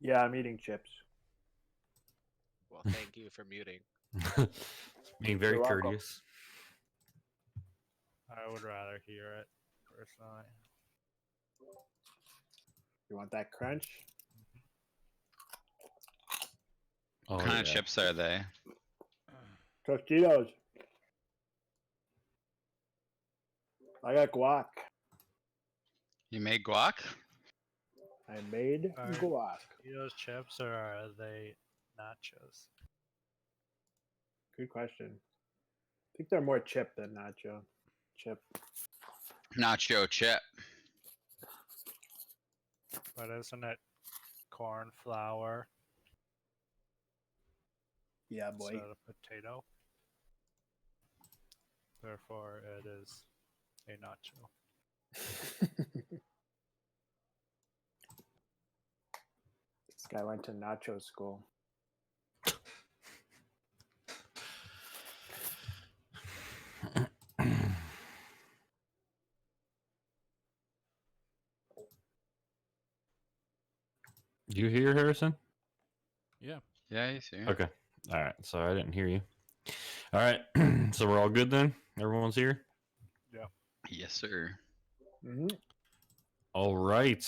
Yeah, I'm eating chips. Well, thank you for muting. Being very You're welcome. courteous. I would rather hear it, personally. You want that crunch? Oh, What kind of yeah. chips are they? Tostitos. I got guac. You made guac? I made Alright. guac. Those chips, or are they nachos? Good question. I think they're more chip than nacho. Chip. Nacho chip. But isn't it corn flour Yeah, boy. instead of potato? Therefore, it is a nacho. This guy went to nacho school. Do you hear Harrison? Yeah. Yeah, you see. Okay. All right. Sorry, I didn't hear you. All right. So we're all good then? Everyone's here? Yes, sir. Mm-hmm. All right.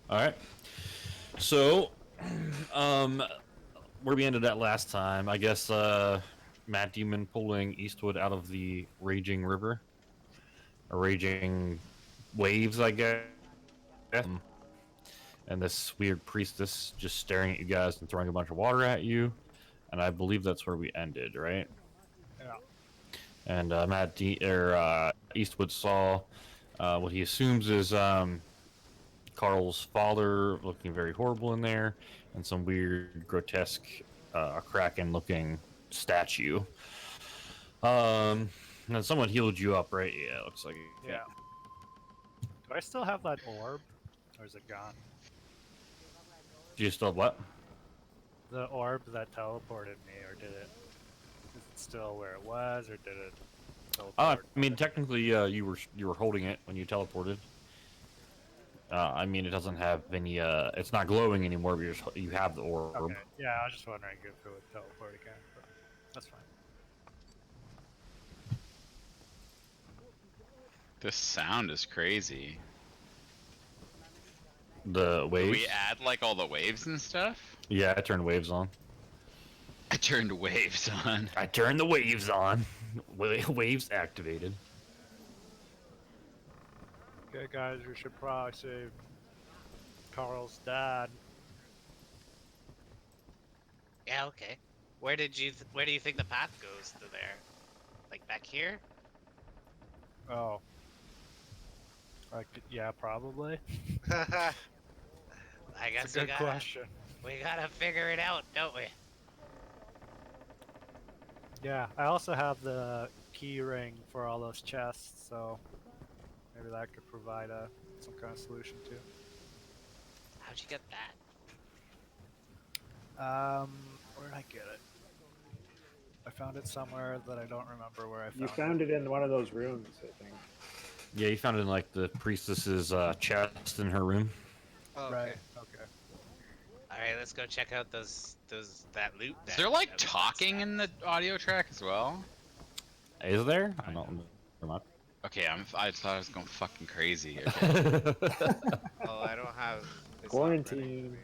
All right. So, where we ended at last time, I guess, Matt Demon pulling Eastwood out of the raging river, or raging waves, I guess. And this weird priestess just staring at you guys and throwing a bunch of water at you. And I believe that's where we ended, right? Yeah. And Eastwood saw what he assumes is Carl's father looking very horrible in there, and some weird, grotesque, Kraken-looking statue. And then someone healed you up, right? Yeah, it looks like it. Yeah. Do I still have that orb? Or is it gone? Do you still have what? The orb that teleported me, or did it? Is it still where it was, or did it teleport? I mean, technically, you were holding it when you teleported. I mean, it doesn't have any. It's not glowing anymore. But you have the orb. Okay. Yeah, I was just wondering if it would teleport again, but that's fine. This sound is crazy. The Did waves. we add like all the waves and stuff? Yeah, I turned waves on. I turned waves on. I turned the waves on. Waves activated. Okay, guys, we should probably save Carl's dad. Yeah, okay. Where do you think the path goes to there? Like back here? Oh. Like, yeah, probably. I guess That's a good question. we gotta figure it out, don't we? Yeah, I also have the key ring for all those chests, so maybe that could provide some kind of solution too. How'd you get that? Where did I get it? I found it somewhere that I don't remember where I found it. You found it in one of those rooms, I think. Yeah, you found it in like the priestess's chest in her room. Oh, Right. Okay. Oh, All right, let's go check out that loot. Is there like talking in the audio track as well? Is there? I don't know. Okay, I thought I was going fucking crazy. Okay. Oh, I don't have. it's not Quarantine.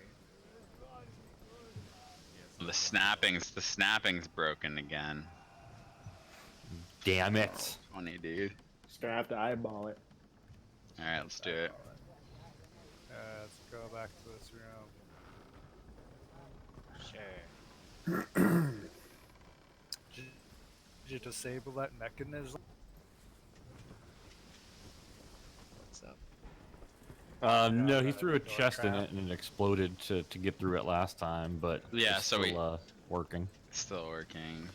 The snapping's broken again. Damn it. Funny, dude. Just gonna have to eyeball it. All right, let's do it. Let's go back to this room. Sure. Did you disable that mechanism? What's up? No, he the threw a door chest in trap. it and it exploded to get through it last time, but Yeah, it's so still, working. It's still working.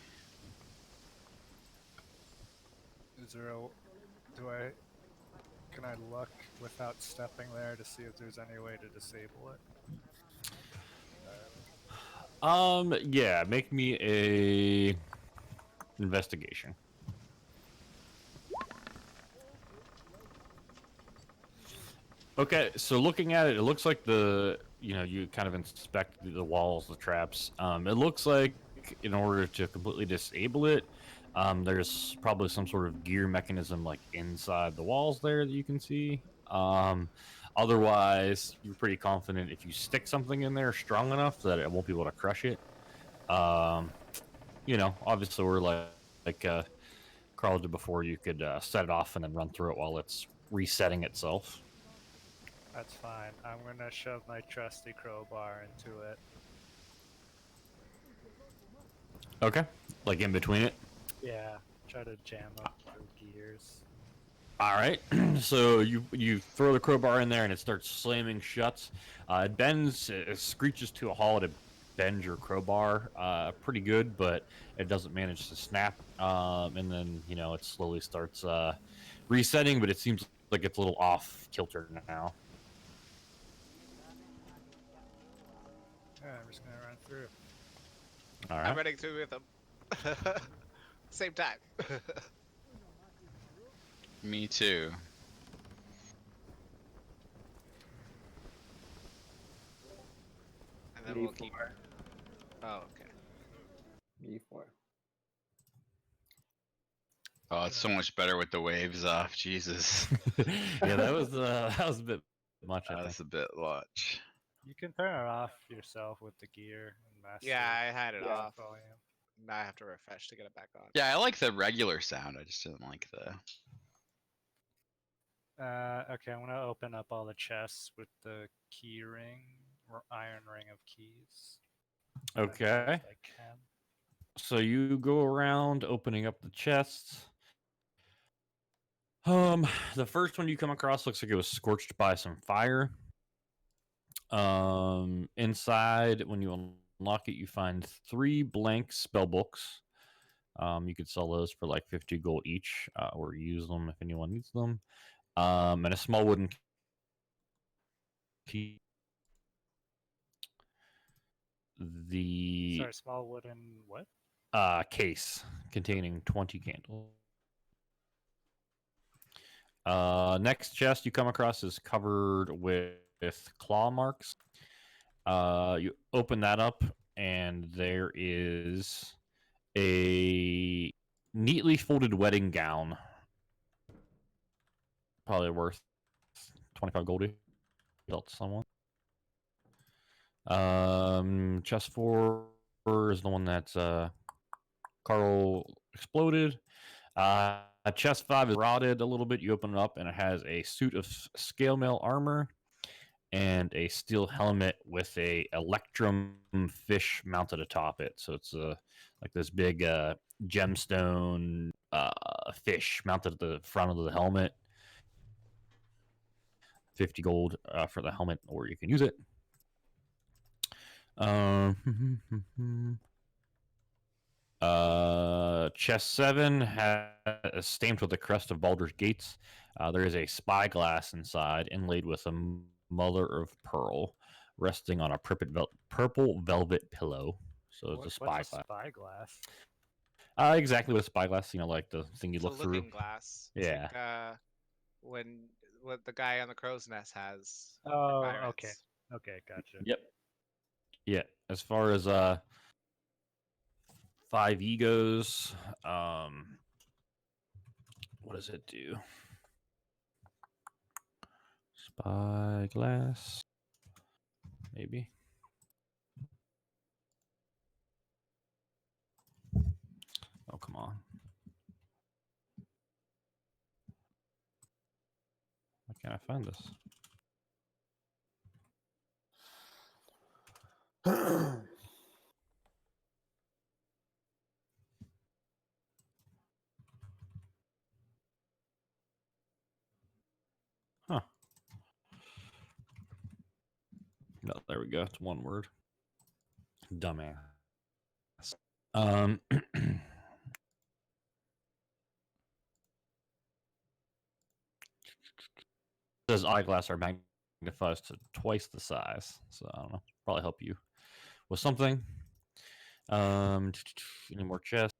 Is there a... Do I... Can I look without stepping there to see if there's any way to disable it? Yeah, make me a investigation. Okay, so looking at it, it looks like you kind of inspect the walls, the traps. It looks like in order to completely disable it, there's probably some sort of gear mechanism like inside the walls there that you can see. Otherwise, you're pretty confident if you stick something in there strong enough that it won't be able to crush it. Obviously we're like Carl did before, you could set it off and then run through it while it's resetting itself. That's fine. I'm gonna shove my trusty crowbar into it. Okay. Like in between it? Yeah, try to jam up the gears. All right. So you throw the crowbar in there and it starts slamming shut. It bends, it screeches to a halt. It bends your crowbar pretty good, but it doesn't manage to snap. And then, it slowly starts resetting, but it seems like it's a little off kilter now. Yeah, I'm just gonna run through. All I'm right. running through with them. Same time. Me too. And then Me we'll keep. four. Oh, okay. Me four. Oh, it's so much better with the waves off. Jesus. Yeah, that was a bit much, I think. That's a bit much. You can turn it off yourself with the gear and master. Yeah, I had it Yeah. off. volume. Now I have to refresh to get it back on. Yeah, I like the regular sound. I just didn't like the. Okay, I'm gonna open up all the chests with the key ring, or iron ring of keys. Okay. As I can. So you go around opening up the chests. The first one you come across looks like it was scorched by some fire. Inside, when you unlock it, you find 3 blank spell books. You could sell those for like 50 gold each, or use them if anyone needs them. And a small wooden key. Sorry, small wooden what? Case containing 20 candles. Next chest you come across is covered with claw marks. You open that up, and there is a neatly folded wedding gown. Probably worth 25 gold. Dealt to someone. Chest 4 is the one that Carl exploded. Chest 5 is rotted a little bit. You open it up, and it has a suit of scale mail armor and a steel helmet with a electrum fish mounted atop it. So it's like this big gemstone fish mounted at the front of the helmet. 50 gold for the helmet, or you can use it. Chest 7 has stamped with the crest of Baldur's Gates. There is a spyglass inside, inlaid with a mother of pearl, resting on a purple velvet pillow. So it's a spyglass. What's a spyglass? Exactly what a spyglass. Like the thing you It's a look through. looking glass. It's Yeah. like when what the guy on the crow's nest has. for Oh, pirates. okay. Okay, gotcha. Yep. Yeah. As far as 5 egos, what does it do? Spyglass, maybe. Oh, come on. Why can't I find this? Huh. No, there we go. It's one word. Dumbass. says eyeglass are magnified to twice the size. So I don't know. Probably help you with something. Any more chests?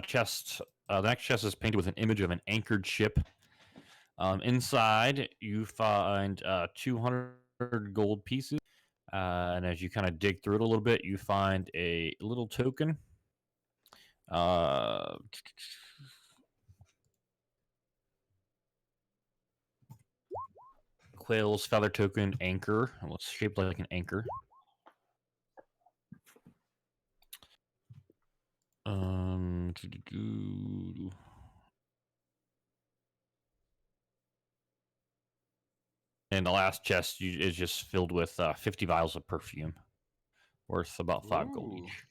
Chest. The next chest is painted with an image of an anchored ship. Inside, you find 200 gold pieces. And as you kind of dig through it a little bit, you find a little token. Quail's feather token anchor. Well, it's shaped like an anchor. And the last chest is just filled with 50 vials of perfume, worth about 5 gold Ooh. each.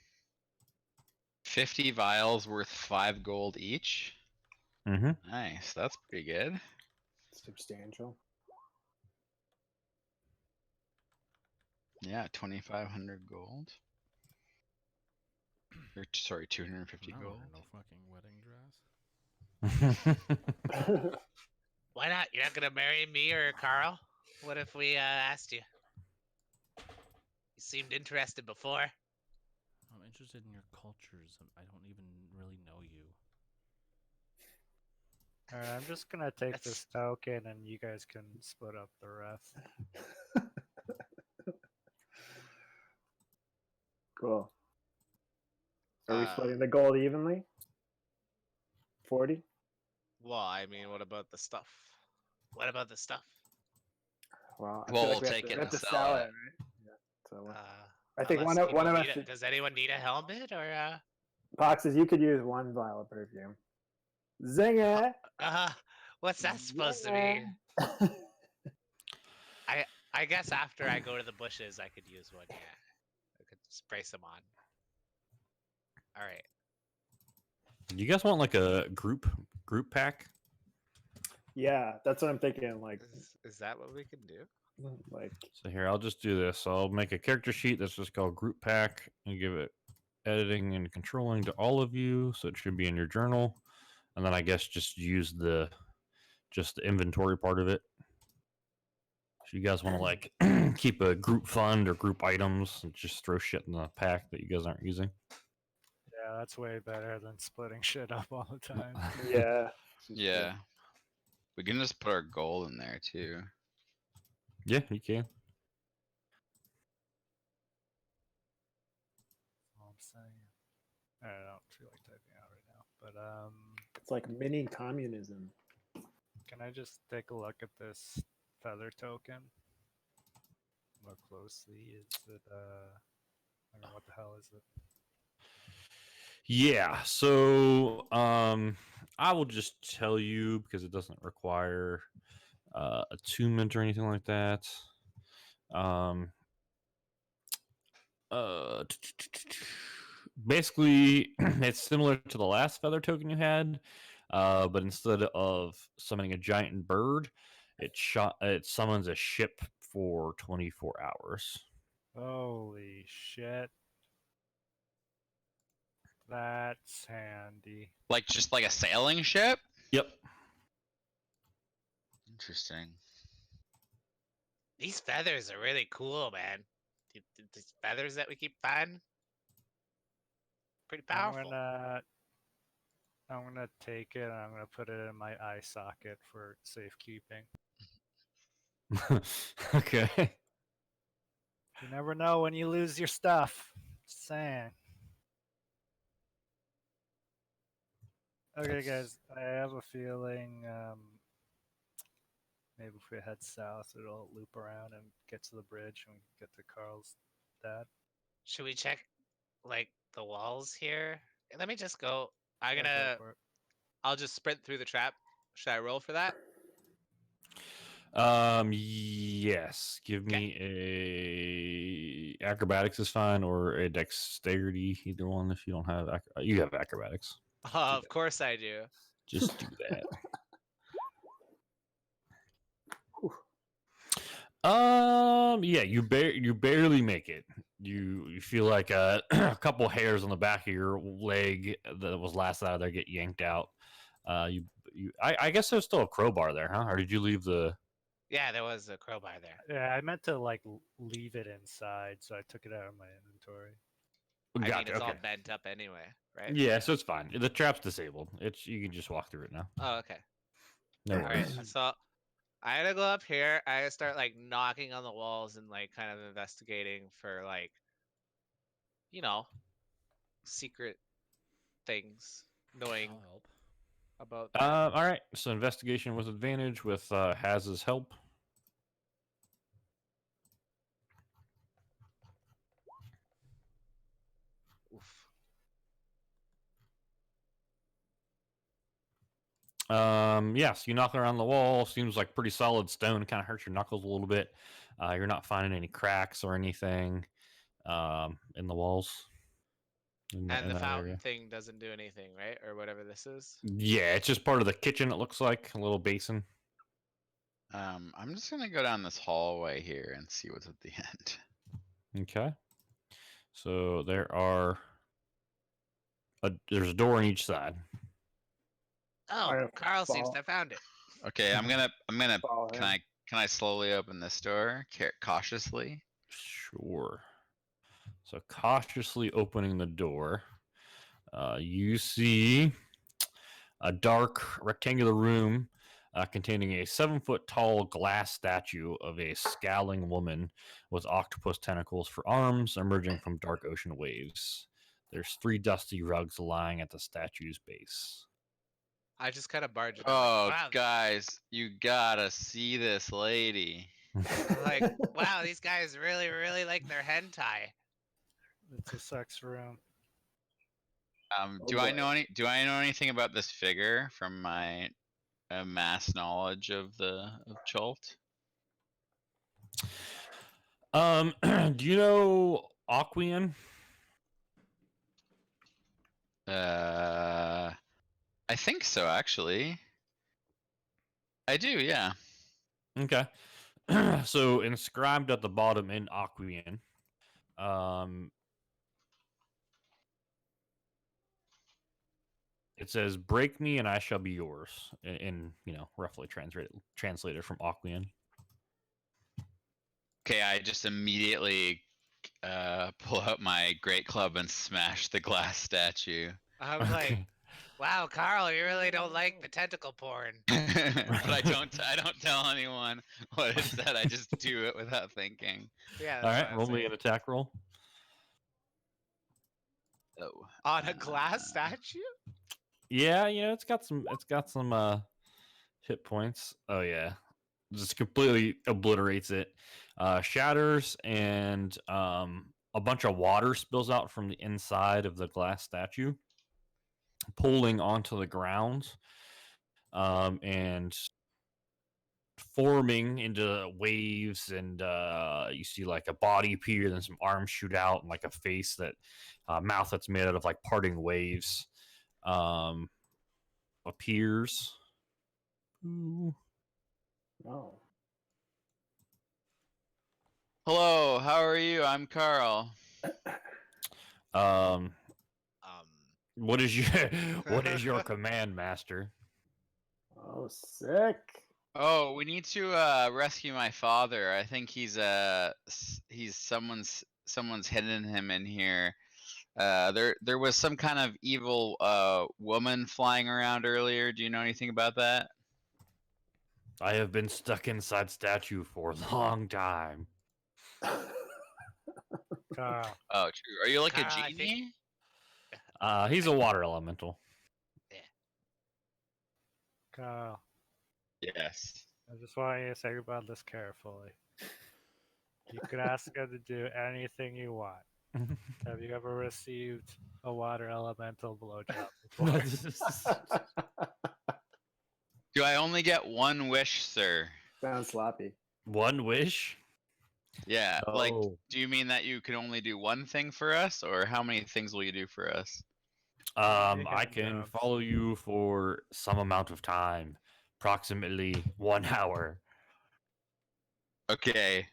50 vials worth 5 gold each. Mm-hmm. Nice, that's pretty good. Substantial. Yeah, 2,500 gold. Or, sorry, 250 No, gold. no fucking wedding dress. Why not? You're not gonna marry me or Carl? What if we asked you? You seemed interested before. I'm interested in your cultures. I don't even really know you. Alright, I'm just gonna take That's- this token and you guys can split up the rest. Cool. Are we Uh, splitting the gold evenly? 40? Well, I mean, what about the stuff? What about the stuff? Well, I Well, feel we'll we have take to, it we have and to sell sell it. it, right? Yeah. So Uh, I think unless one of people us need a- should. Does anyone need a helmet or? Boxes, you could use 1 vial of perfume. Zinger! What's that supposed to mean? I guess after I go to the bushes, I could use one. Yeah, I could spray some on. All right. You guys want like a group pack? Yeah, that's what I'm thinking. Is that what we can do? Like So here, I'll just do this. I'll make a character sheet that's just called group pack and give it editing and controlling to all of you. So it should be in your journal. And then I guess just use the inventory part of it. If you guys want to like keep a group fund or group items and just throw shit in the pack that you guys aren't using. Yeah, that's way better than splitting shit up all the time. yeah, Yeah. We can just put our gold in there too. Yeah, you can. All I'm saying. I don't feel like typing out right now, but it's like mini communism. can I just take a look at this feather token? Look closely. Is it I don't know what the hell is it? Yeah, so I will just tell you because it doesn't require attunement or anything like that. Basically, it's similar to the last feather token you had, but instead of summoning a giant bird, it summons a ship for 24 hours. Holy shit. That's handy. Like just like a sailing ship? Yep. Interesting. These feathers are really cool, man. These feathers that we keep finding, pretty powerful. I'm gonna take it and I'm gonna put it in my eye socket for safekeeping. Okay. You never know when you lose your stuff. Just saying. Okay, guys, I have a feeling maybe if we head south, it'll loop around and get to the bridge and we can get to Carl's dad. Should we check like the walls here? Let me just go. Yeah, go for it. I'll just sprint through the trap. Should I roll for that? Yes. Give me a acrobatics is fine, or a dexterity, either one. If you don't have, you have acrobatics. Of course I do. Just do that. Yeah, you barely make it. You feel like a couple hairs on the back of your leg that was last out of there get yanked out. I guess there's still a crowbar there, huh? Or did you leave the? Yeah, there was a crowbar there. Yeah, I meant to like leave it inside, so I took it out of my inventory. I mean, Gotcha, it's all okay. bent up anyway, right? Yeah, so it's fine. The trap's disabled. You can just walk through it now. Oh, okay. No All right. worries. So I gotta go up here. I gotta start like knocking on the walls and like kind of investigating for like, you know, secret things, knowing I'll help. about that. All right. So investigation with advantage with Haz's help. Oof. Yes, you knock around the wall. Seems like pretty solid stone. Kind of hurts your knuckles a little bit. You're not finding any cracks or anything in the walls. And In the that fountain area. thing doesn't do anything, right? Or whatever this is. Yeah, it's just part of the kitchen. It looks like a little basin. I'm just gonna go down this hallway here and see what's at the end. Okay. So there's a door on each side. Oh, Alright, Carl seems fall- to have found it. Okay, I'm gonna follow can him. I slowly open this door cautiously? Sure. So cautiously opening the door, you see a dark rectangular room containing a 7-foot tall glass statue of a scowling woman with octopus tentacles for arms emerging from dark ocean waves. There's 3 dusty rugs lying at the statue's base. I just kind of barge in. Oh, Wow. guys, you gotta see this lady. Like, wow, these guys really, really like their hentai. It's a sex room. Do I know anything about this figure from my mass knowledge of Chult? Do you know Aquian? I think so, actually. I do, yeah. Okay. So inscribed at the bottom in Aquian, it says, "Break me and I shall be yours." In roughly translated from Aquian. Okay, I just immediately pull out my great club and smash the glass statue. I was like, wow, Carl, you really don't like the tentacle porn. But I don't tell anyone what it said. I just do it without thinking. Yeah. All that's right, what I'm roll me saying. an attack roll. Oh. On a glass statue? Yeah, it's got some hit points. Oh yeah, just completely obliterates it, shatters, and a bunch of water spills out from the inside of the glass statue, pooling onto the ground, and forming into waves. And you see like a body appear, then some arms shoot out, and like a face mouth that's made out of like parting waves appears. Ooh. Oh. Hello, how are you? I'm Carl. Um, Um, what is your command, master? Oh, sick. Oh, we need to rescue my father. I think he's someone's hidden him in here. There was some kind of evil woman flying around earlier. Do you know anything about that? I have been stuck inside statue for a long time. Carl. Oh, true. Are you like Carl, a I think- genie? He's a water elemental. Carl. Yes. I just want you to think about this carefully. You could ask him to do anything you want. Have you ever received a water elemental blowjob before? Do I only get one wish, sir? Sounds sloppy. One wish? Yeah. Like, Oh. do you mean that you can only do one thing for us, or how many things will you do for us? I can jobs. follow you for some amount of time, approximately 1 hour. Okay.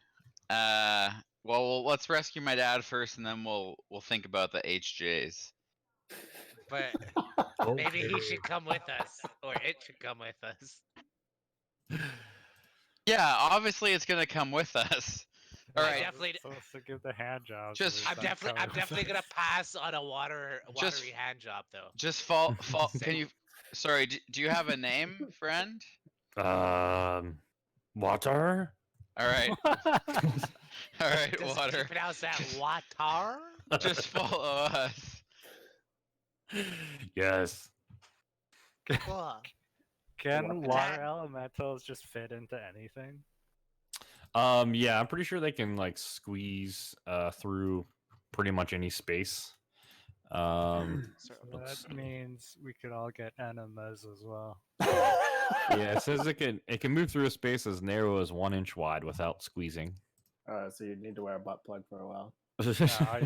Well, let's rescue my dad first, and then we'll think about the HJs. but maybe he should come with us, or it should come with us. Yeah, obviously it's gonna come with us. All I right, definitely- supposed to give the hand jobs. Just- and I'm it's not definitely coming. gonna pass on a watery Just- hand job though. just fall. Same. Can you? Sorry, do you have a name, friend? Water. All right, all right, Does he water. pronounce that watar? Just follow us. Yes. Cool. Can What? water elementals just fit into anything? Yeah, I'm pretty sure they can like squeeze through pretty much any space. So let's that means we could all get enemas as well. yeah, it says it can move through a space as narrow as 1 inch wide without squeezing. So you need to wear a butt plug for a while. Nah,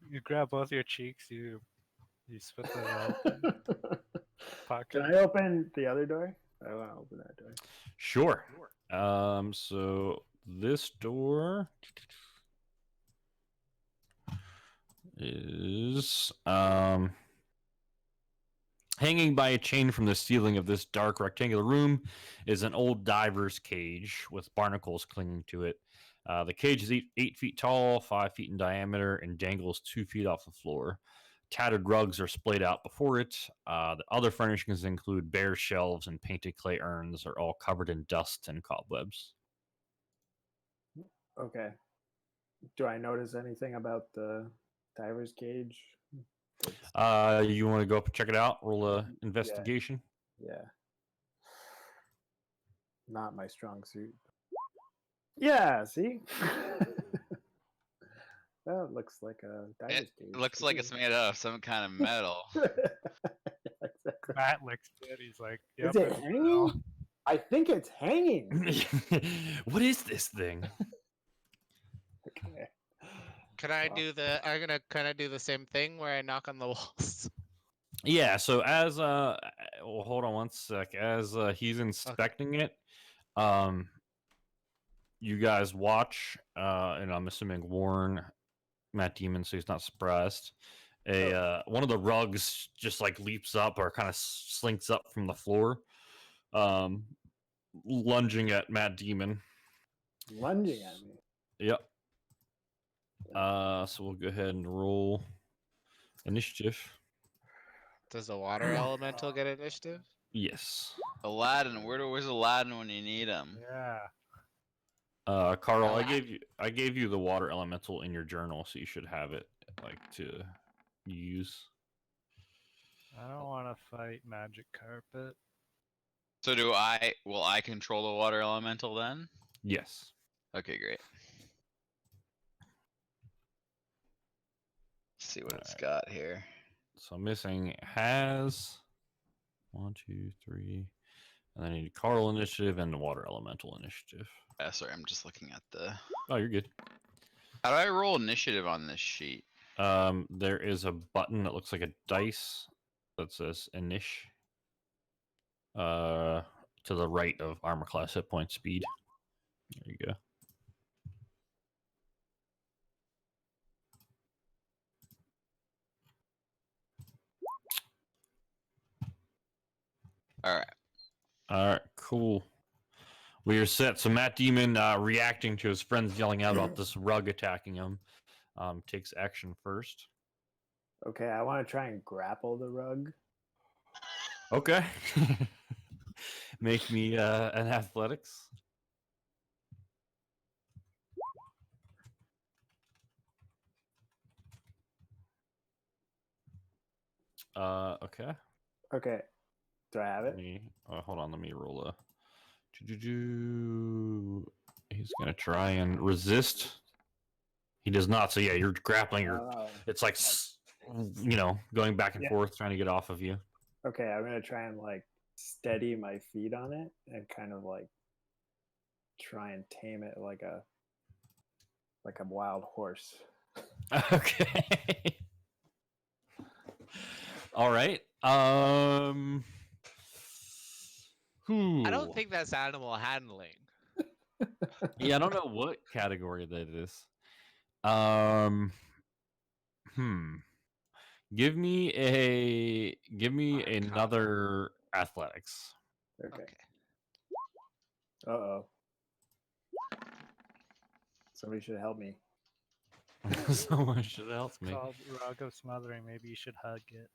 you grab both your cheeks, you split them open. Can Pocket. I open the other door? I want to open that door. Sure. So this door is hanging by a chain from the ceiling of this dark rectangular room is an old diver's cage with barnacles clinging to it. The cage is 8 feet tall, 5 feet in diameter, and dangles 2 feet off the floor. Tattered rugs are splayed out before it. The other furnishings include bare shelves and painted clay urns are all covered in dust and cobwebs. Okay. Do I notice anything about the diver's cage? You want to go up and check it out? Roll a investigation. Yeah. Not my strong suit. Yeah, see? That looks like a diver's It cage. looks like it's made out of some kind of metal. Exactly. Matt licks it. He's like, Is "Yep, it it's hanging? metal." I think it's hanging. What is this thing? Okay. Can I Wow. do the? I'm gonna kind of do the same thing where I knock on the walls. Yeah, so as well, hold on one sec. As he's inspecting it, you guys watch, and I'm assuming warn Matt Demon so he's not surprised. One of the rugs just like leaps up or kind of slinks up from the floor, lunging at Matt Demon. Lunging at me. Yep. So we'll go ahead and roll initiative. Does the water elemental get initiative? Yes. Aladdin, where's Aladdin when you need him? Yeah. Carl, Well, I gave you the water elemental in your journal, so you should have it like to use. I don't want to fight magic carpet. So will I control the water elemental then? Yes. Okay, great. Let's see what it's got here. So missing has 1, 2, 3, and I need Carl initiative and the water elemental initiative. Sorry, I'm just looking at the. Oh, you're good. How do I roll initiative on this sheet? There is a button that looks like a dice that says Inish. To the right of armor class hit point speed. There you go. All right. All right, cool. We are set. So Matt Demon, reacting to his friends yelling out about this rug attacking him, takes action first. Okay, I want to try and grapple the rug. Okay. Make me an athletics. Okay. Okay. Do I have Let it? me hold on. Let me roll a. He's gonna try and resist. He does not. So yeah, you're grappling. Oh. It's like going back and forth, trying to get off of you. Okay, I'm gonna try and like steady my feet on it and kind of like try and tame it like a wild horse. Okay. All right. I don't think that's animal handling. Yeah, I don't know what category that is. Give me Arcana. another athletics. Okay. Okay. Uh-oh. Somebody should help me. Someone should help It's me. called Rug of Smothering. Maybe you should hug it.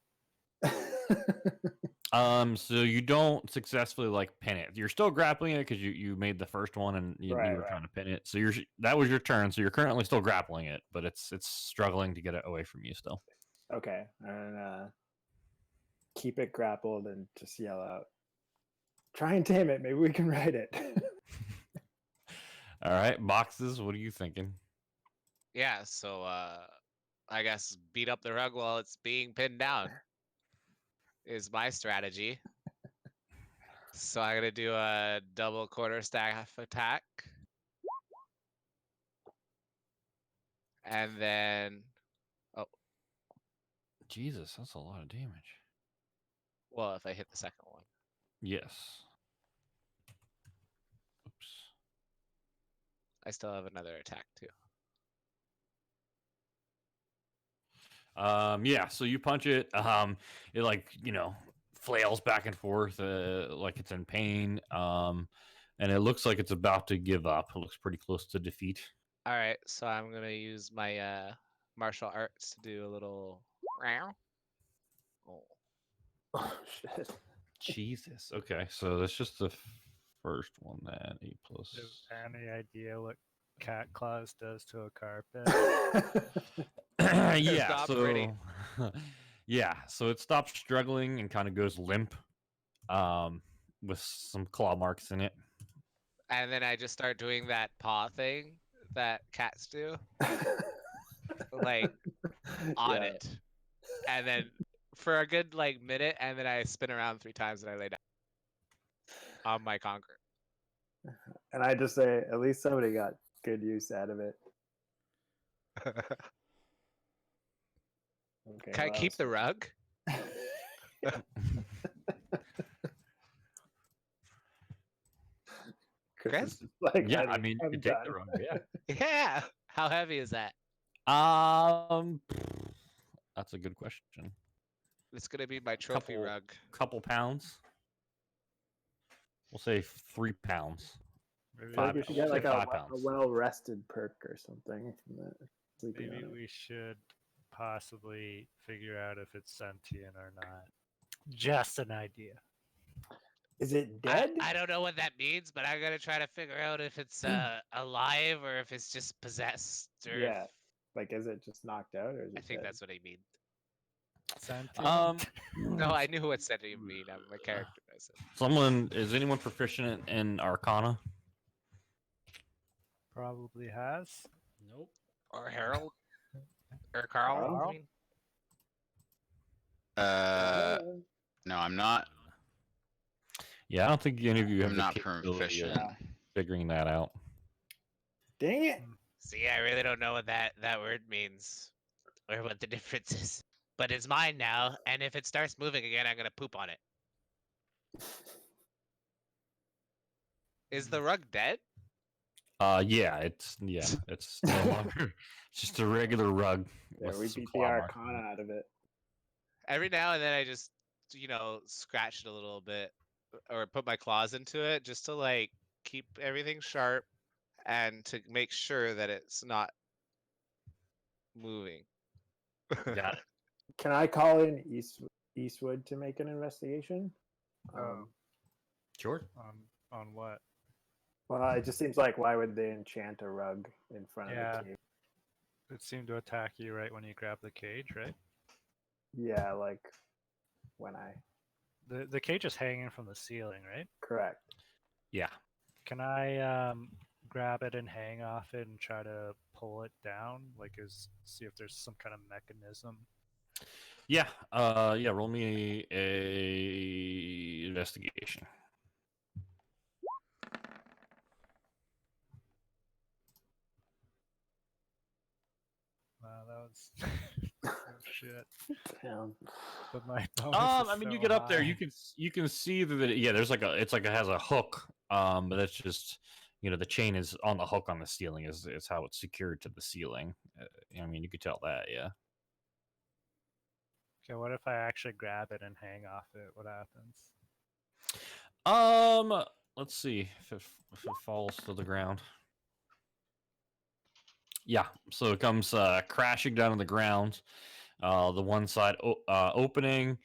So you don't successfully like pin it. You're still grappling it because you made the first one and you Right, were right. trying to pin it. So that was your turn. So you're currently still grappling it, but it's struggling to get it away from you still. Okay. And keep it grappled and just yell out. Try and tame it. Maybe we can ride it. All right, boxes. What are you thinking? Yeah, so I guess beat up the rug while it's being pinned down is my strategy. So I'm gonna do a double quarterstaff attack. And then Jesus, that's a lot of damage. well, if I hit the second one. Yes. Oops. I still have another attack too. Yeah, so you punch it. It like, flails back and forth, like it's in pain. And it looks like it's about to give up. It looks pretty close to defeat. All right, so I'm gonna use my martial arts to do a little. Oh. Oh, shit. Jesus. Okay, so that's just the first one then. 8 plus. Do you have any idea what cat claws does to a carpet? Yeah, not so pretty. yeah, so it stops struggling and kind of goes limp, with some claw marks in it. And then I just start doing that paw thing that cats do, like on Yeah. it, and then for a good like minute, and then I spin around 3 times and I lay down on my conqueror. And I just say, at least somebody got good use out of it. Okay. Can I what keep else? the rug? Chris? is like, Yeah, I "Honey, mean, you I'm can take done." the run. Yeah. Yeah. How heavy is that? Um, that's a good question. It's gonna be my trophy rug. Couple pounds. We'll say 3 pounds. Maybe, I feel like we Five- should we'll get say like 5 a pounds. well-rested perk or something from that. Sleeping maybe on it. we should possibly figure out if it's sentient or not. Just an idea. Is it dead? I don't know what that means, but I'm gonna try to figure out if it's alive or if it's just possessed. Or Yeah. if- Like, is it just knocked out or is it I think dead? that's what I mean. Sentient? No, I knew what sentient mean. My character knows it. Is anyone proficient in Arcana? Probably has. Nope. Or Harold. Or Carl. Carl? I mean. No, I'm not. Yeah, I don't think any of you have I'm the not capability of proficient. figuring that out. Dang it! See, I really don't know what that word means or what the difference is. But it's mine now, and if it starts moving again, I'm gonna poop on it. Is the rug dead? Yeah, it's no longer it's just a regular rug. Yeah, with we some beat the claw marks on Arcana it. out of it. Every now and then I just, scratch it a little bit or put my claws into it just to like keep everything sharp and to make sure that it's not moving. Got it. Can I call in Eastwood to make an investigation? Sure. On what? Well, it just seems like why would they enchant a rug in front Yeah. of the cave? It seemed to attack you right when you grab the cage, right? Yeah, like when I The cage is hanging from the ceiling, right? correct. Yeah. Can I grab it and hang off it and try to pull it down? See if there's some kind of mechanism. Yeah. Yeah. Roll me a investigation. Wow, that was shit. Damn. But my bonus I is mean, so you get up there, high. you can see that. Yeah, there's it has a hook. But that's just the chain is on the hook on the ceiling is how it's secured to the ceiling. I mean, you could tell that. Yeah. Okay, what if I actually grab it and hang off it? What happens? Let's see if it falls to the ground. Yeah, so it comes crashing down on the ground. The one side opening,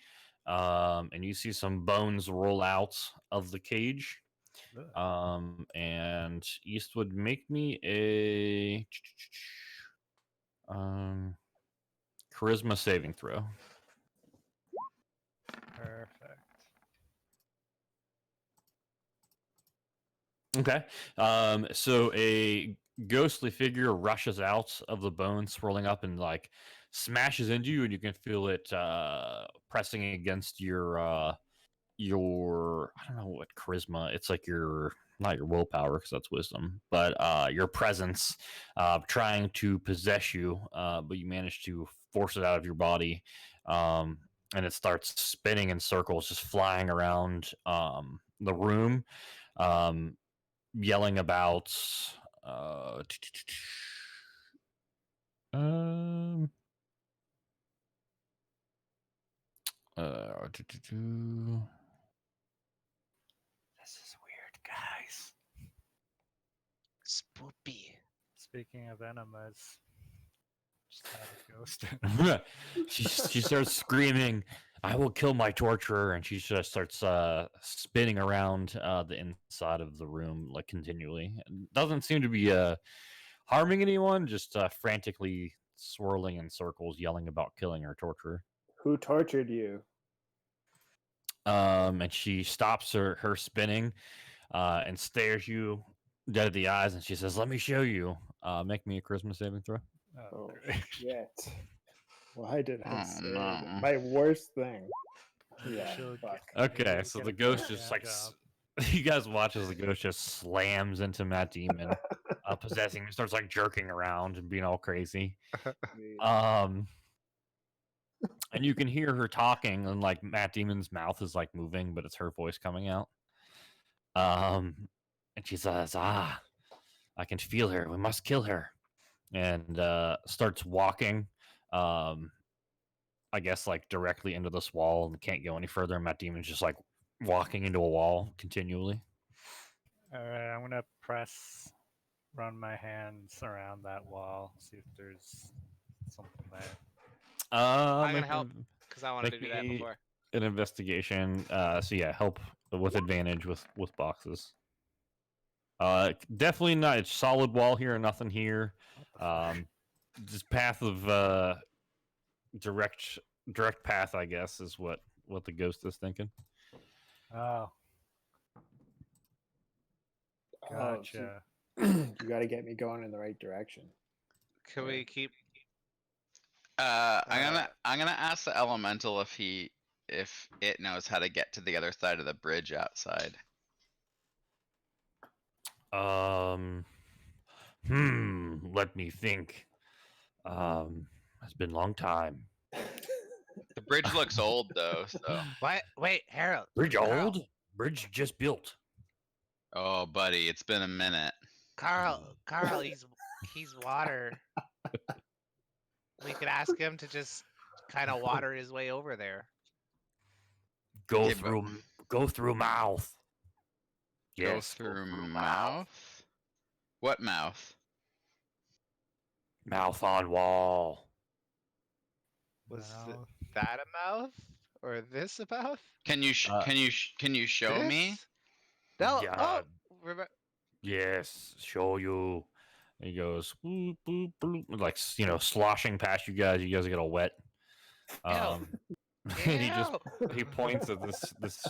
and you see some bones roll out of the cage. And Eastwood, make me a charisma saving throw. Perfect. Okay. So a ghostly figure rushes out of the bone, swirling up and like smashes into you, and you can feel it pressing against your I don't know what charisma. It's like your not your willpower because that's wisdom, but your presence trying to possess you, but you manage to force it out of your body. And it starts spinning in circles, just flying around the room. Yelling about uh um This is weird, guys. Spoopy. Speaking of enemas, just had a ghost. she starts screaming, "I will kill my torturer," and she just starts spinning around the inside of the room like continually. Doesn't seem to be harming anyone, just frantically swirling in circles, yelling about killing her torturer. Who tortured you? And she stops her spinning and stares you dead at the eyes, and she says, "Let me show you." Make me a charisma saving throw. Oh, shit. Why did I Oh, say no. my worst thing? Yeah, She'll fuck. Okay, Maybe so get the a ghost good just like job. you guys watch as the ghost just slams into Matt Demon, possessing him, starts like jerking around and being all crazy. And you can hear her talking, and like Matt Demon's mouth is like moving, but it's her voice coming out. And she says, "Ah, I can feel her. We must kill her." And starts walking. I guess like directly into this wall and can't go any further. Matt Demon's just like walking into a wall continually. Alright, I'm gonna run my hands around that wall, see if there's something there. I'm Make gonna help because I wanted to make do that me before. an investigation. So yeah, help with advantage with boxes. Definitely not. It's solid wall here, nothing here. What the fuck? Just path of direct path, I guess, is what the ghost is thinking. Oh, Oh, so gotcha. you got to get me going in the right direction. Can we keep? I'm gonna ask the elemental if it knows how to get to the other side of the bridge outside. Let me think. It's been a long time. The bridge looks old though, so. What? Wait, Harold. Bridge Carl. old? Bridge just built. Oh, buddy, it's been a minute. Carl, he's water. We could ask him to just kind of water his way over there. Go Okay, through mouth. Go Yes, through mouth? What mouth? Mouth on wall. Was No. that a mouth or this a mouth? Can you can you show me? This? No. Yeah. Oh, Yes, show you. And he goes boop, boop, boop, like sloshing past you guys. You guys get all wet. And he points at this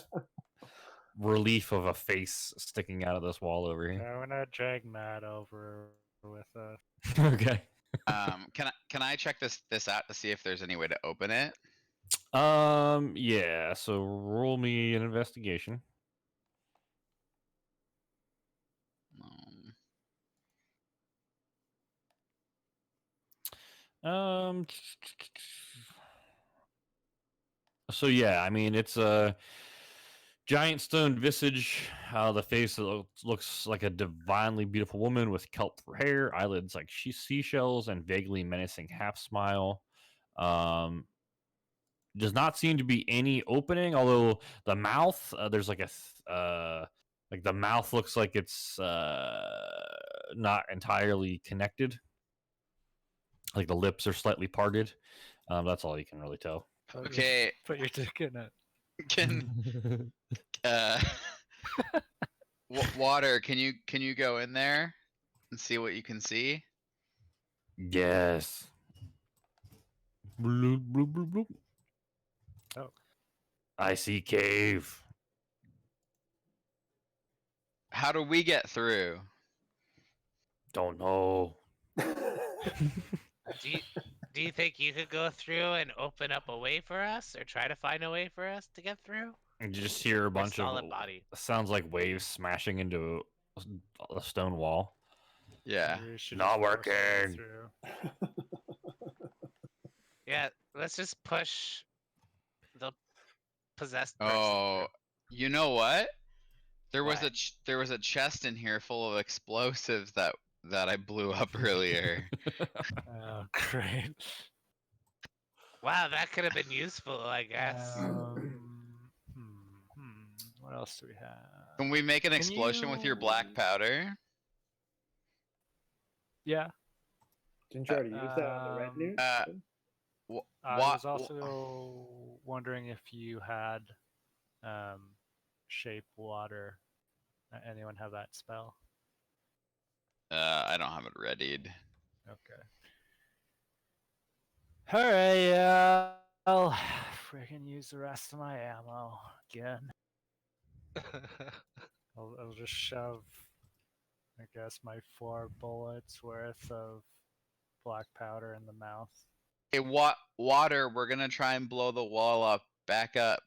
relief of a face sticking out of this wall over here. I'm gonna drag Matt over with us. Okay. Can I check this out to see if there's any way to open it? Yeah. So roll me an investigation. So yeah, I mean it's a giant stone visage. The face looks like a divinely beautiful woman with kelp for hair, eyelids like seashells, and vaguely menacing half smile. does not seem to be any opening. Although the mouth, there's like like the mouth looks like it's not entirely connected. Like the lips are slightly parted. That's all you can really tell. Okay, Put your dick in it. can water? Can you go in there and see what you can see? Yes. Bloop, bloop, bloop, bloop. Oh. I see cave. How do we get through? Don't know. Do you think you could go through and open up a way for us, or try to find a way for us to get through? And you just hear a bunch of solid body. sounds like waves smashing into a stone wall. Yeah. Maybe we should Not just force our way working. through. Yeah, let's just push the possessed person. Oh, you know what? There was What? there was a chest in here full of explosives that I blew up earlier. Oh, great. Wow, that could have been useful, I guess. What else do we have? Can we make an Can explosion with your black powder? Yeah. Didn't you already use that on the red news? I was also wondering if you had shape water. Anyone have that spell? I don't have it readied. Okay. Alright, I'll freaking use the rest of my ammo again. I'll just shove, I guess, my 4 bullets worth of black powder in the mouth. Hey, water, we're gonna try and blow the wall up. Back up.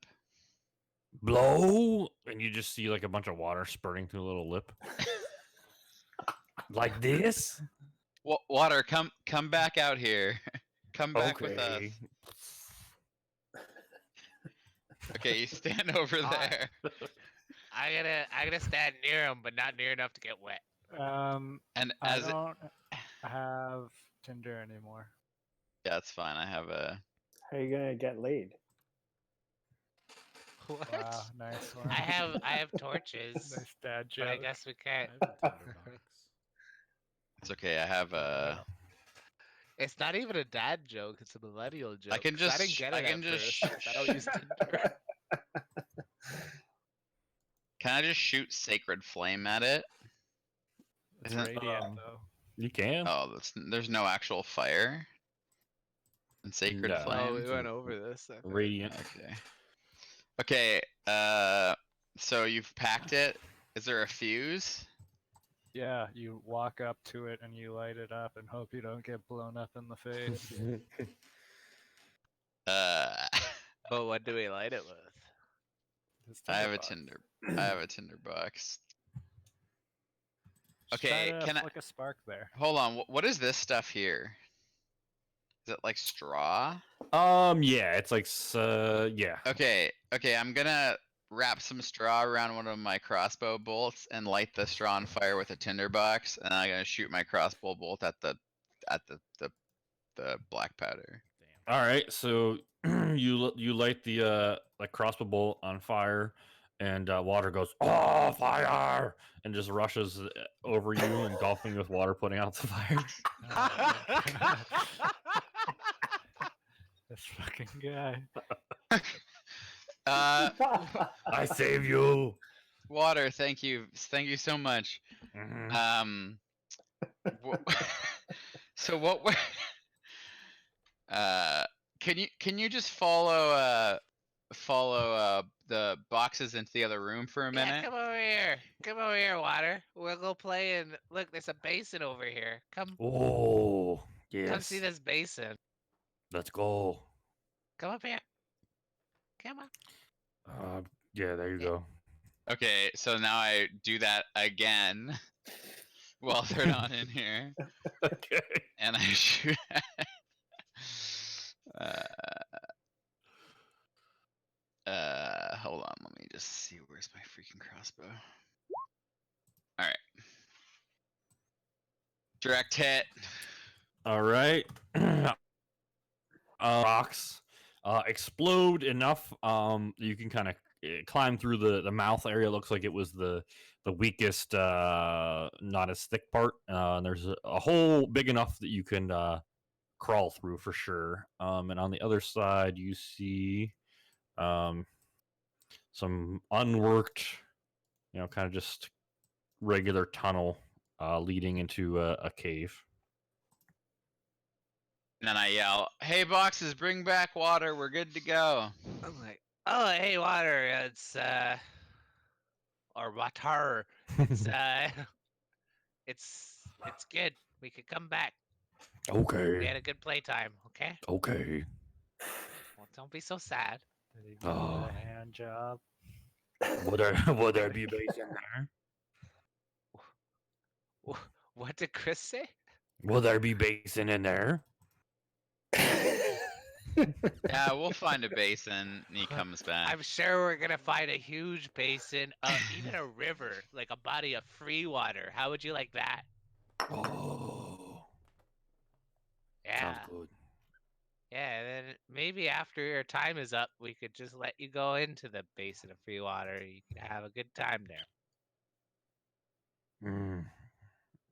Blow, and you just see like a bunch of water spurting through a little lip. Like this? Water, come back out here. Come back with us. Okay. Okay, you stand over there. I'm gonna stand near him, but not near enough to get wet. And I as don't have Tinder anymore. yeah, it's fine. I have a. How are you gonna get laid? What? Wow, nice one. I have torches, Nice dad but I joke. guess we I can't. have a tinderbox. It's okay. I have a. It's not even a dad joke; it's a millennial joke. I can 'cause I just. didn't get I it can at just. first, 'cause I don't use Tinder. Can I just shoot sacred flame at it? It's Isn't- radiant though. You can. Oh, there's no actual fire. And sacred No. flame. Oh, we went over this. I think. Radiant. Okay. Okay. So you've packed it. Is there a fuse? Yeah, you walk up to it and you light it up and hope you don't get blown up in the face. But what do we light it with? This I have a tinderbox. I have a tinderbox. Just Okay, try to can I- flick a spark there. Hold on. What is this stuff here? Is it like straw? Yeah, it's like yeah. Okay. I'm gonna wrap some straw around one of my crossbow bolts and light the straw on fire with a tinderbox, and I'm gonna shoot my crossbow bolt at the black powder. Damn. All right, so you light the like crossbow bolt on fire, and water goes, "Oh, fire!" and just rushes over you, engulfing you with water, putting out the fire. This fucking guy. I save you. Water, thank you so much. Mhm. So what we're can you just follow the boxes into the other room for a Yeah, minute? come over here. Come over here, Water. We'll go play and look. There's a basin over here. Come Oh, yes. come see this basin. Let's go. Come up here. Come on. Yeah, there you go. Okay, so now I do that again while they're not in here, Okay. and I shoot. Hold on, let me just see where's my freaking crossbow. All right, direct hit. All right. Rocks explode enough. You can kind of climb through the mouth area. Looks like it was the weakest, not as thick part. And there's a hole big enough that you can crawl through for sure. And on the other side, you see some unworked, kind of just regular tunnel leading into a cave. And then I yell, "Hey, boxes, bring back water. We're good to go." I'm like, oh, hey, water. It's or water. It's it's good. We could come back. We Okay. had a good playtime. Okay. Okay. Well, don't be so sad. Did he give you Oh. a hand job? Would there be base in there? What did Chris say? Will there be basin in there? Yeah, we'll find a basin. And he comes back. I'm sure we're gonna find a huge basin, even a river, like a body of free water. How would you like that? Oh, Yeah. sounds good. Yeah, and then maybe after your time is up, we could just let you go into the basin of free water. You could have a good time there.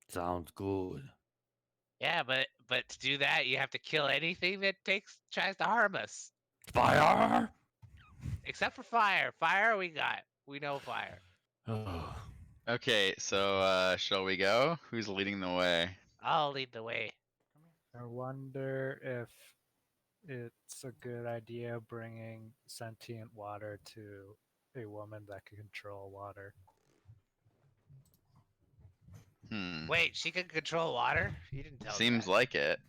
Sounds good. Yeah, but to do that, you have to kill anything that tries to harm us, Fire! except for fire. Fire, we know fire. Oh. Okay, so shall we go? Who's leading the way? I'll lead the way. I wonder if it's a good idea bringing sentient water to a woman that can control water. Wait, she can control water? You didn't tell me Seems that. like it.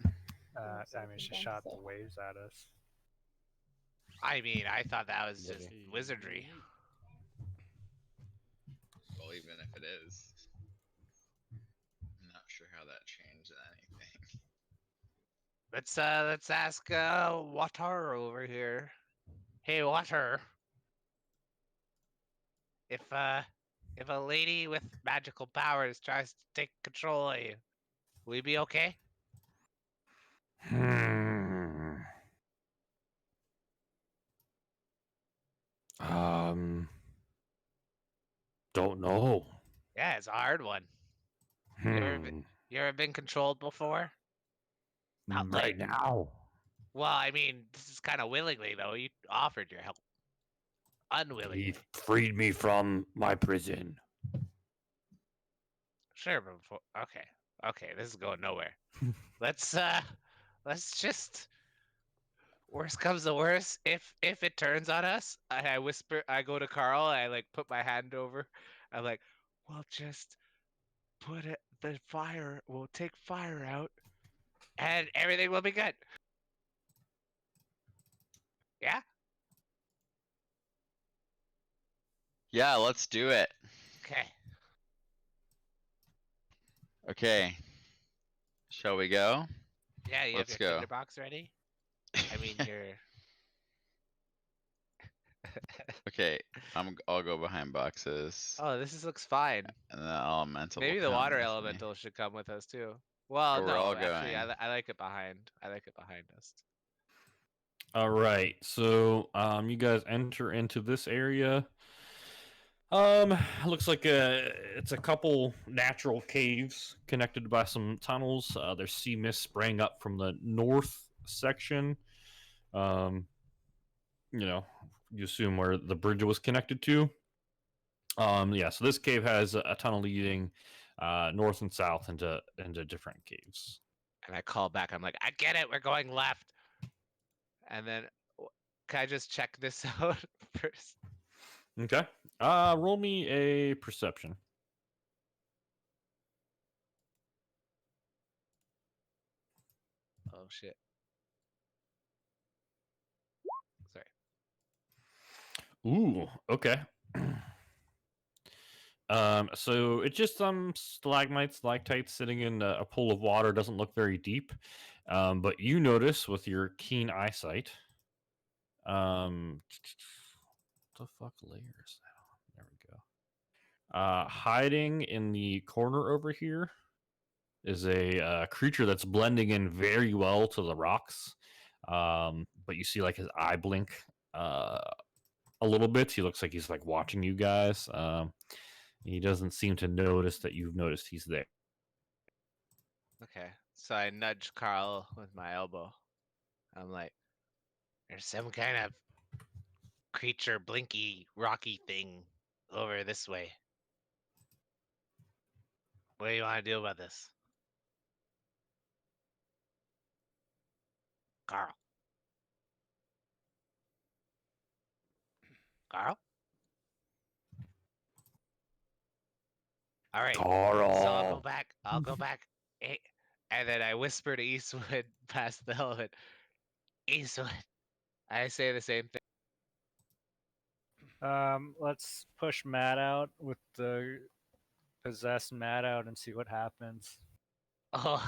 I mean, she shot the waves at us. I mean, I thought that was just wizardry. Well, even if it is, I'm not sure how that changed anything. Let's ask Water over here. Hey, Water. If a lady with magical powers tries to take control of you, will you be okay? Don't know. Yeah, it's a hard one. You ever been controlled before? Not Right like now. Well, I mean, this is kind of willingly though. You offered your help. Unwillingly. He freed me from my prison. Sure, but before okay, this is going nowhere. let's just worst comes to worst. If it turns on us, I whisper. I go to Carl. I like put my hand over. I'm like, we'll just put it. The fire. We'll take fire out, and everything will be good. Yeah. Yeah, let's do it. Okay. Okay. Shall we go? Yeah, you Let's have your go. tinderbox ready. I mean, you're. Okay, I'll go behind boxes. Oh, looks fine. And the elemental. Maybe will the come water with me. elemental should come with us too. Well, Or we're no, all actually, going. I like it behind. I like it behind us. All right. So, you guys enter into this area. Looks like it's a couple natural caves connected by some tunnels. There's sea mist spraying up from the north section. You assume where the bridge was connected to. Yeah. So this cave has a tunnel leading north and south into different caves. And I call back. I'm like, I get it. We're going left. And then, can I just check this out first? Okay. Roll me a perception. Oh shit. Sorry. Ooh, okay. So it's just some stalagmites, stalactites sitting in a pool of water. Doesn't look very deep, but you notice with your keen eyesight. What the fuck layer is that on? There we go. Hiding in the corner over here is a creature that's blending in very well to the rocks. But you see like his eye blink a little bit. He looks like he's like watching you guys. He doesn't seem to notice that you've noticed he's there. Okay. So I nudge Carl with my elbow. I'm like, there's some kind of creature, blinky, rocky thing over this way. What do you want to do about this? Carl. Carl? All right. So I'll go Carl. back. I'll go back. And then I whisper to Eastwood past the helmet. Eastwood. I say the same thing. Let's push Matt out with the possessed Matt out and see what happens. Oh,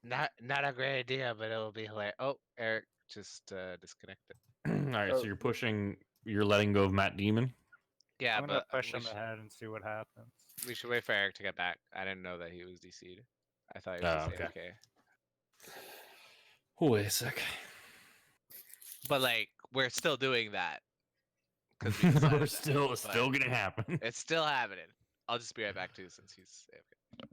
not a great idea, but it'll be hilarious. Oh, Eric just disconnected. All right, Oh. so you're letting go of Matt Demon. Yeah, I'm gonna but push him ahead and see what happens. we should wait for Eric to get back. I didn't know that he was DC'd. I thought he was Oh, just okay. AFK. Wait a sec. But like, we're still doing that. We're decided that, still but gonna happen. It's still happening. I'll just be right back too, since he's AFK.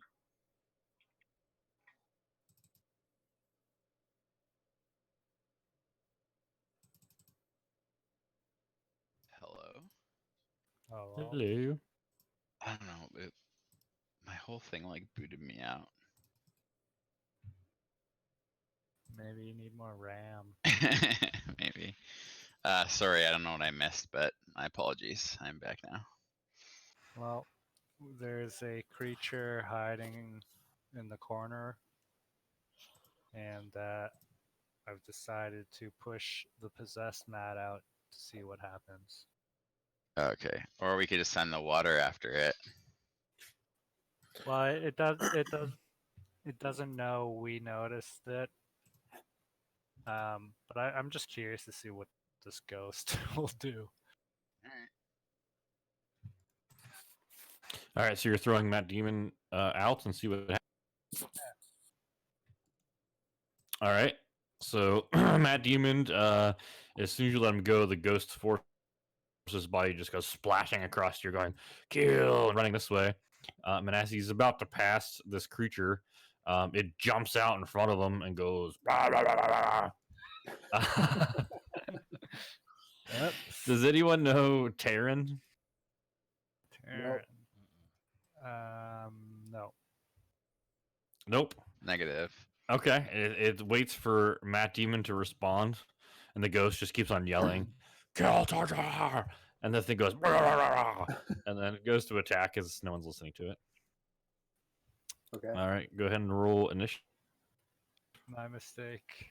Hello. Oh, well. Hello. I don't know. My whole thing like booted me out. Maybe you need more RAM. Maybe. Sorry, I don't know what I missed, but my apologies. I'm back now. Well, there's a creature hiding in the corner, and I've decided to push the possessed Matt out to see what happens. Okay. Or we could just send the water after it. Well, it doesn't know we noticed it. But I'm just curious to see what this ghost will do. All right, so you're throwing Matt Demon out and see what happens. All right, so Matt Demon, as soon as you let him go, the ghost forces his body just goes splashing across. You're going kill and running this way. And as he's about to pass this creature, it jumps out in front of him and goes. Rah, rah, rah, rah, rah. Yep. Does anyone know Terran? Terran. No. Nope. Negative. Okay. It waits for Matt Demon to respond, and the ghost just keeps on yelling, "Kill Tartar!" And the thing goes, "Rah, rah, rah, rah," and then it goes to attack as no one's listening to it. Okay. All right, go ahead and roll initiative. My mistake.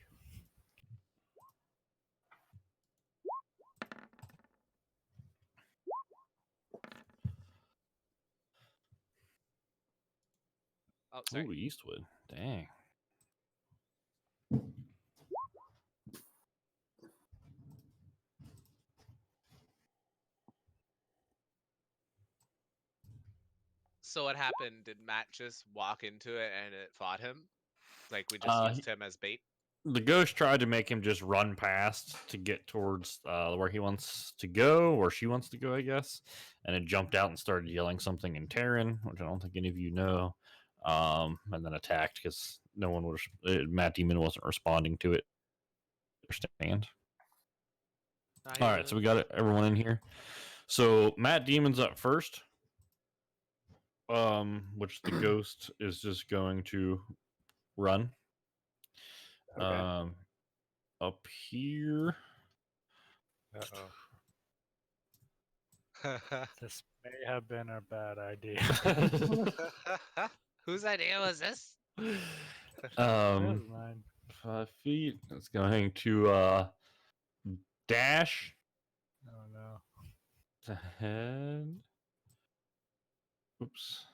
Oh, sorry. Ooh, Eastwood. Dang. So what happened? Did Matt just walk into it and it fought him? Like we just used him as bait? The ghost tried to make him just run past to get towards where he wants to go, or she wants to go, I guess. And it jumped out and started yelling something in Terran, which I don't think any of you know. And then attacked because no one was. Matt Demon wasn't responding to it. Understand? All right, so we got everyone in here. So Matt Demon's up first. Which the ghost is just going to run. Okay. Up here. This may have been a bad idea. Whose idea was this? That was mine. 5 feet. It's going to dash Oh no. ahead. Oops.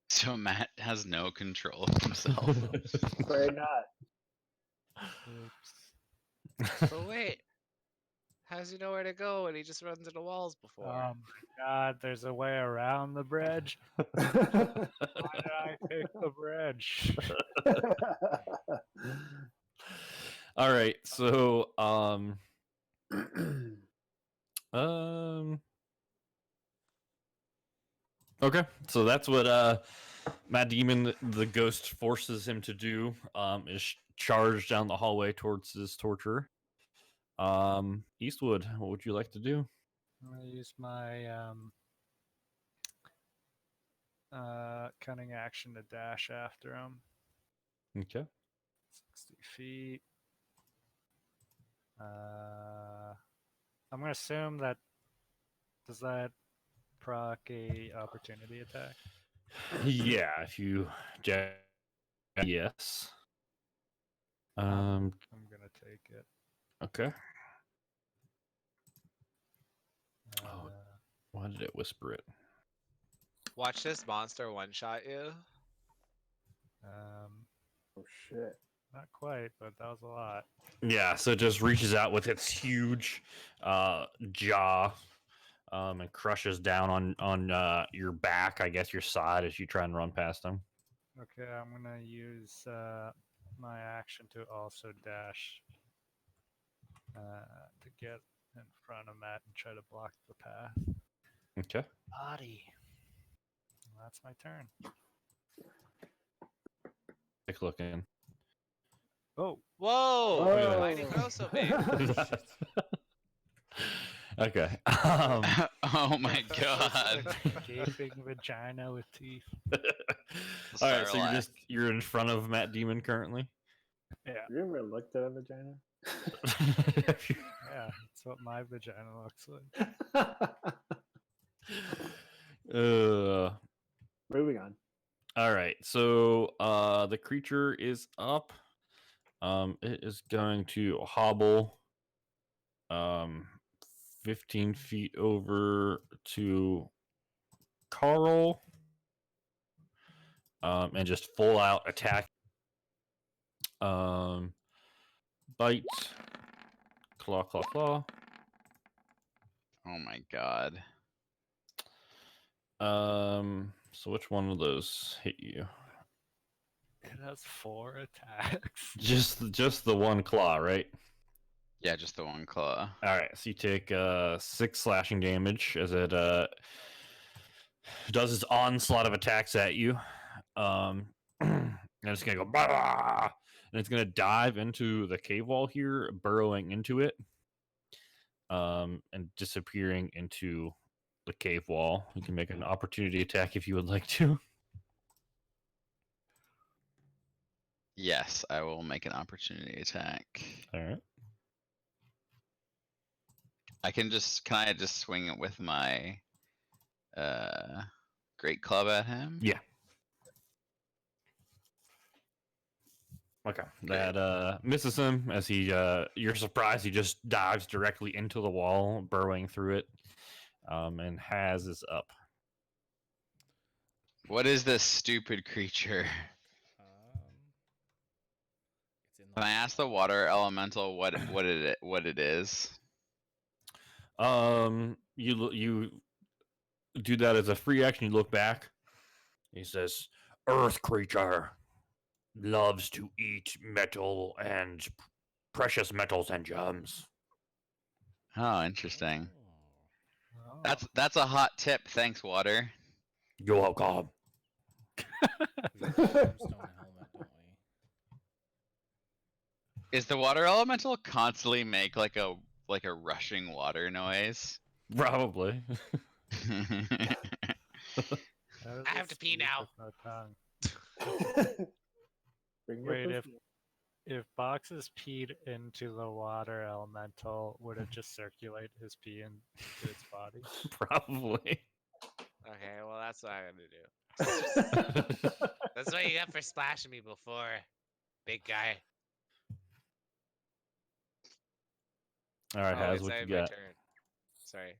So Matt has no control of himself. Afraid not. Oops. So wait, How does he know where to go when he just runs into walls before? Oh my god, there's a way around the bridge. Why did I pick the bridge? All right, so um okay, so that's what Mad Demon the ghost forces him to do, is charge down the hallway towards his torturer. Eastwood, what would you like to do? I'm gonna use my cunning action to dash after him. Okay. 60 feet. I'm gonna assume that does that proc a opportunity attack? Yeah, if you yes. I'm gonna take it. Okay. Uh, Why did it whisper it? Watch this monster one-shot you. Oh shit. Not quite, but that was a lot. Yeah, so it just reaches out with its huge jaw, and crushes down on your back, I guess your side, as you try and run past him. Okay, I'm gonna use my action to also dash to get in front of Matt and try to block the path. Okay. Body. That's my turn. Take a look in. Oh, Whoa! Whoa. Why'd he grow so big? Okay. Oh my god. gaping vagina with teeth. All right, so you're in front of Matt Demon currently. Yeah, You ever looked at a vagina? yeah, that's what my vagina looks like. Moving on. All right, so the creature is up. It is going to hobble 15 feet over to Carl, and just full out attack. Bite, claw, claw, claw. Oh my god. So which one of those hit you? It has 4 attacks. Just the one claw, right? Yeah, just the one claw. All right, so you take 6 slashing damage as it does its onslaught of attacks at you. And it's gonna go bah! And it's gonna dive into the cave wall here, burrowing into it, and disappearing into the cave wall. You can make an opportunity attack if you would like to. Yes, I will make an opportunity attack. All right. Can I just swing it with my great club at him? Yeah. Okay. That misses him as he you're surprised he just dives directly into the wall, burrowing through it. And Haz is up. What is this stupid creature? It's in Can I ask the water elemental what it is? You do that as a free action. You look back. He says, "Earth creature loves to eat metal and precious metals and gems." Oh, interesting. Oh. That's a hot tip. Thanks, water. You're welcome. We got the gemstone helmet, don't we? Is the water elemental constantly make like a rushing water noise? Probably. I have to pee now. No tongue. Bring your Wait, pussy. if Boxes peed into the water elemental, would it just circulate his pee into its body? Probably. Okay, well that's what I'm gonna do. That's what you got for splashing me before, big guy. All right, Oh, Haz, it's what you my got? turn. Sorry.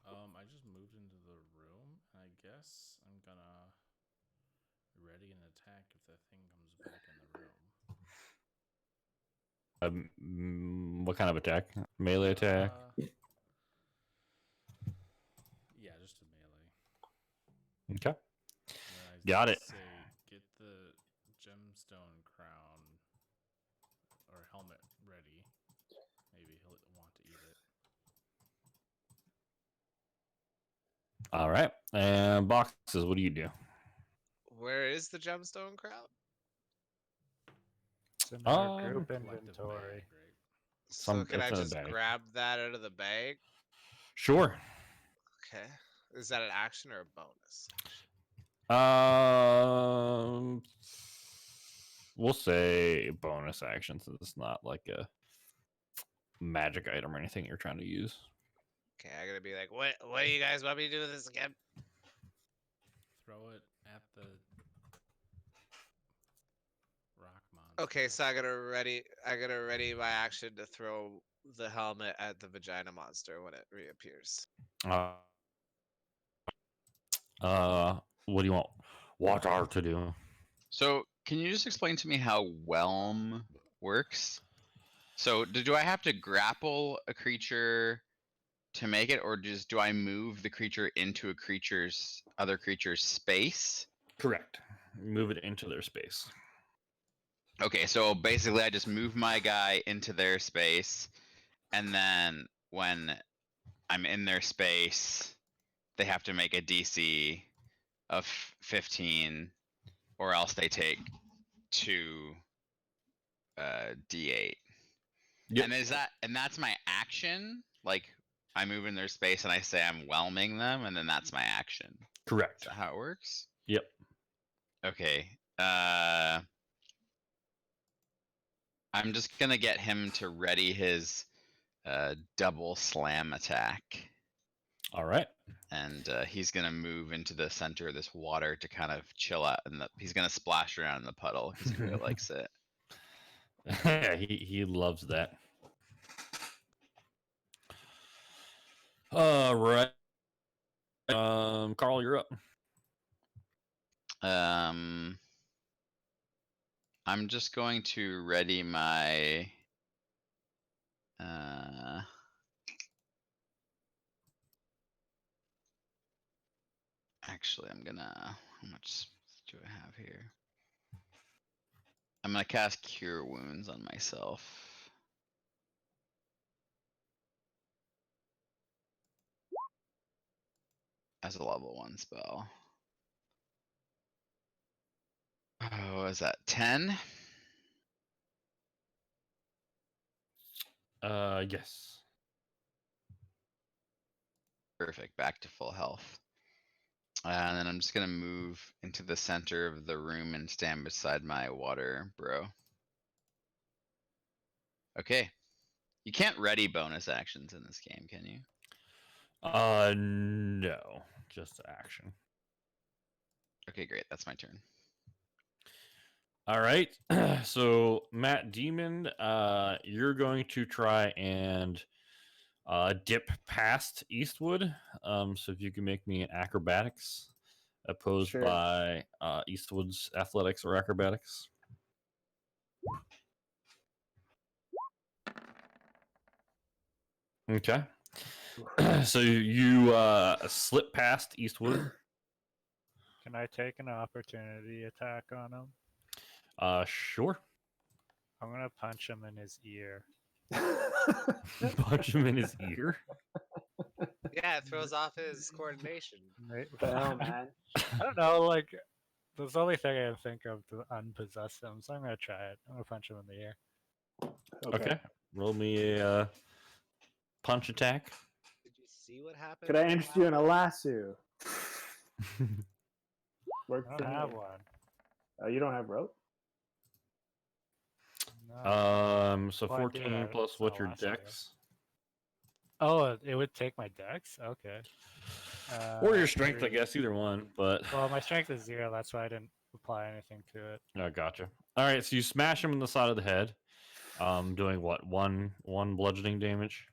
I just moved into the room, and I guess I'm gonna ready an attack if the thing comes back in the room. What kind of attack? Melee attack? Yeah, just a melee. Okay. Then I Got it. say get the gemstone crown or helmet ready. Maybe he'll want to eat it. All right. And boxes, what do you do? Where is the gemstone crown? It's in our Um, group Collective inventory. bag, right? So can I it's in a just bag. grab that out of the bag? Sure. Okay. Is that an action or a bonus? We'll say bonus action since it's not like a magic item or anything you're trying to use. Okay, I gotta be like, what do you guys want me to do with this again? Throw it at the rock monster. Okay, so I gotta ready my action to throw the helmet at the vagina monster when it reappears. What do you want Water to do? So, can you just explain to me how whelm works? So, do I have to grapple a creature to make it, or just do I move the creature into a other creature's space? Correct. Move it into their space. Okay, so basically, I just move my guy into their space, and then when I'm in their space, they have to make a DC of 15, or else they take 2 D8. Yep. And that's my action? Like, I move in their space and I say I'm whelming them, and then that's my action. Correct. Is that how it works? Yep. Okay. I'm just gonna get him to ready his double slam attack. All right. And he's gonna move into the center of this water to kind of chill out, and he's gonna splash around in the puddle because he really likes it. he loves that. All right. Carl, you're up. I'm just going to ready my actually how much do I have here? I'm gonna cast Cure Wounds on myself. As a level 1 spell. Oh, is that 10? Yes. Perfect, back to full health. And then I'm just gonna move into the center of the room and stand beside my water bro. Okay. You can't ready bonus actions in this game, can you? No. Just action. Okay, great. That's my turn. All right. So Matt Demon, you're going to try and dip past Eastwood. So if you can make me an acrobatics opposed Sure. by Eastwood's athletics or acrobatics. Okay. So you slip past Eastwood. Can I take an opportunity attack on him? Sure. I'm gonna punch him in his ear. Punch him in his ear. Yeah, it throws off his coordination. Right? The hell, man? I don't know, like, that's the only thing I can think of to unpossess him, so I'm gonna try it. I'm gonna punch him in the ear. Okay. Roll me a punch attack. Did you see what happened? Could I interest you in a lasso? Work I for don't have me. one. Oh, you don't have rope? No. So Well, I do 14 have it. plus It's what's not your lasso, I dex? Oh, it would take my dex? Okay. Or your strength, I 3. guess, either one. But Well, my strength is 0, that's why I didn't apply anything to it. I gotcha. All right, so you smash him in the side of the head. Doing what? One bludgeoning damage.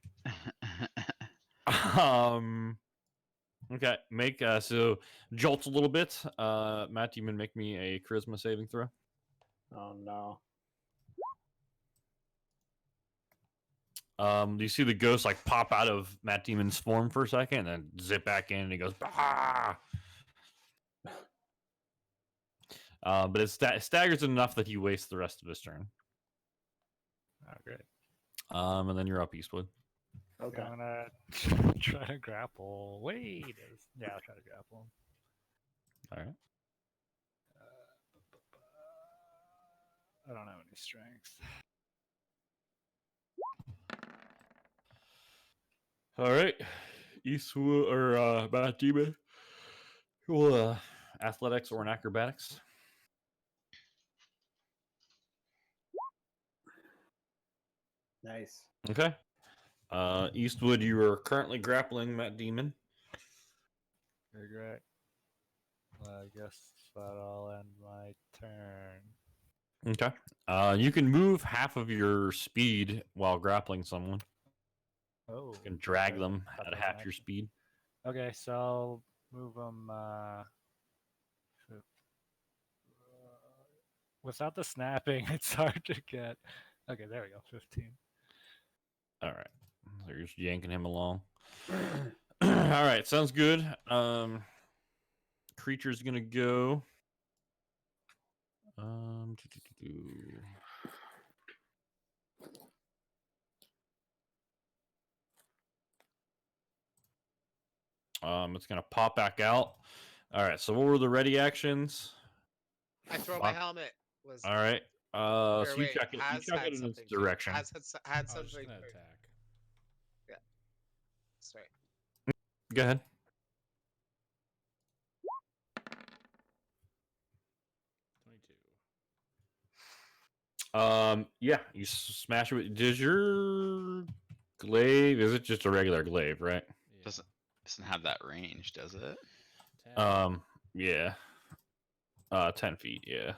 Okay, make so jolts a little bit. Matt, you can make me a charisma saving throw. Oh no. You see the ghost like pop out of Matt Demon's form for a second, and then zip back in, and he goes, bah! But it staggers enough that he wastes the rest of his turn. Oh, great. And then you're up, Eastwood. Okay. I'm gonna try to grapple. Wait. Yeah, I'll try to grapple him. All right. I don't have any strength. All right. Eastwood or Matt Demon. Well, athletics or an acrobatics. Nice. Okay. Eastwood, you are currently grappling Matt Demon. Very great. Well, I guess that'll end my turn. Okay. You can move half of your speed while grappling someone. Oh. You can drag okay. them That at was half an your action. speed. Okay, so I'll move them without the snapping. It's hard to get. Okay, there we go. 15. All right. So you're just yanking him along. All right. Sounds good. Creature's gonna go. It's gonna pop back out. All right. So what were the ready actions? I throw my helmet. Was All right. or So you wait, check it. You has check had it in its something to- direction. Has had I was something. just gonna to- attack. Sorry. Go ahead. 22. Yeah, you smash it with. Does your glaive? Is it just a regular glaive, right? Yeah. Doesn't have that range, does it? 10. Yeah. 10 feet. Yeah.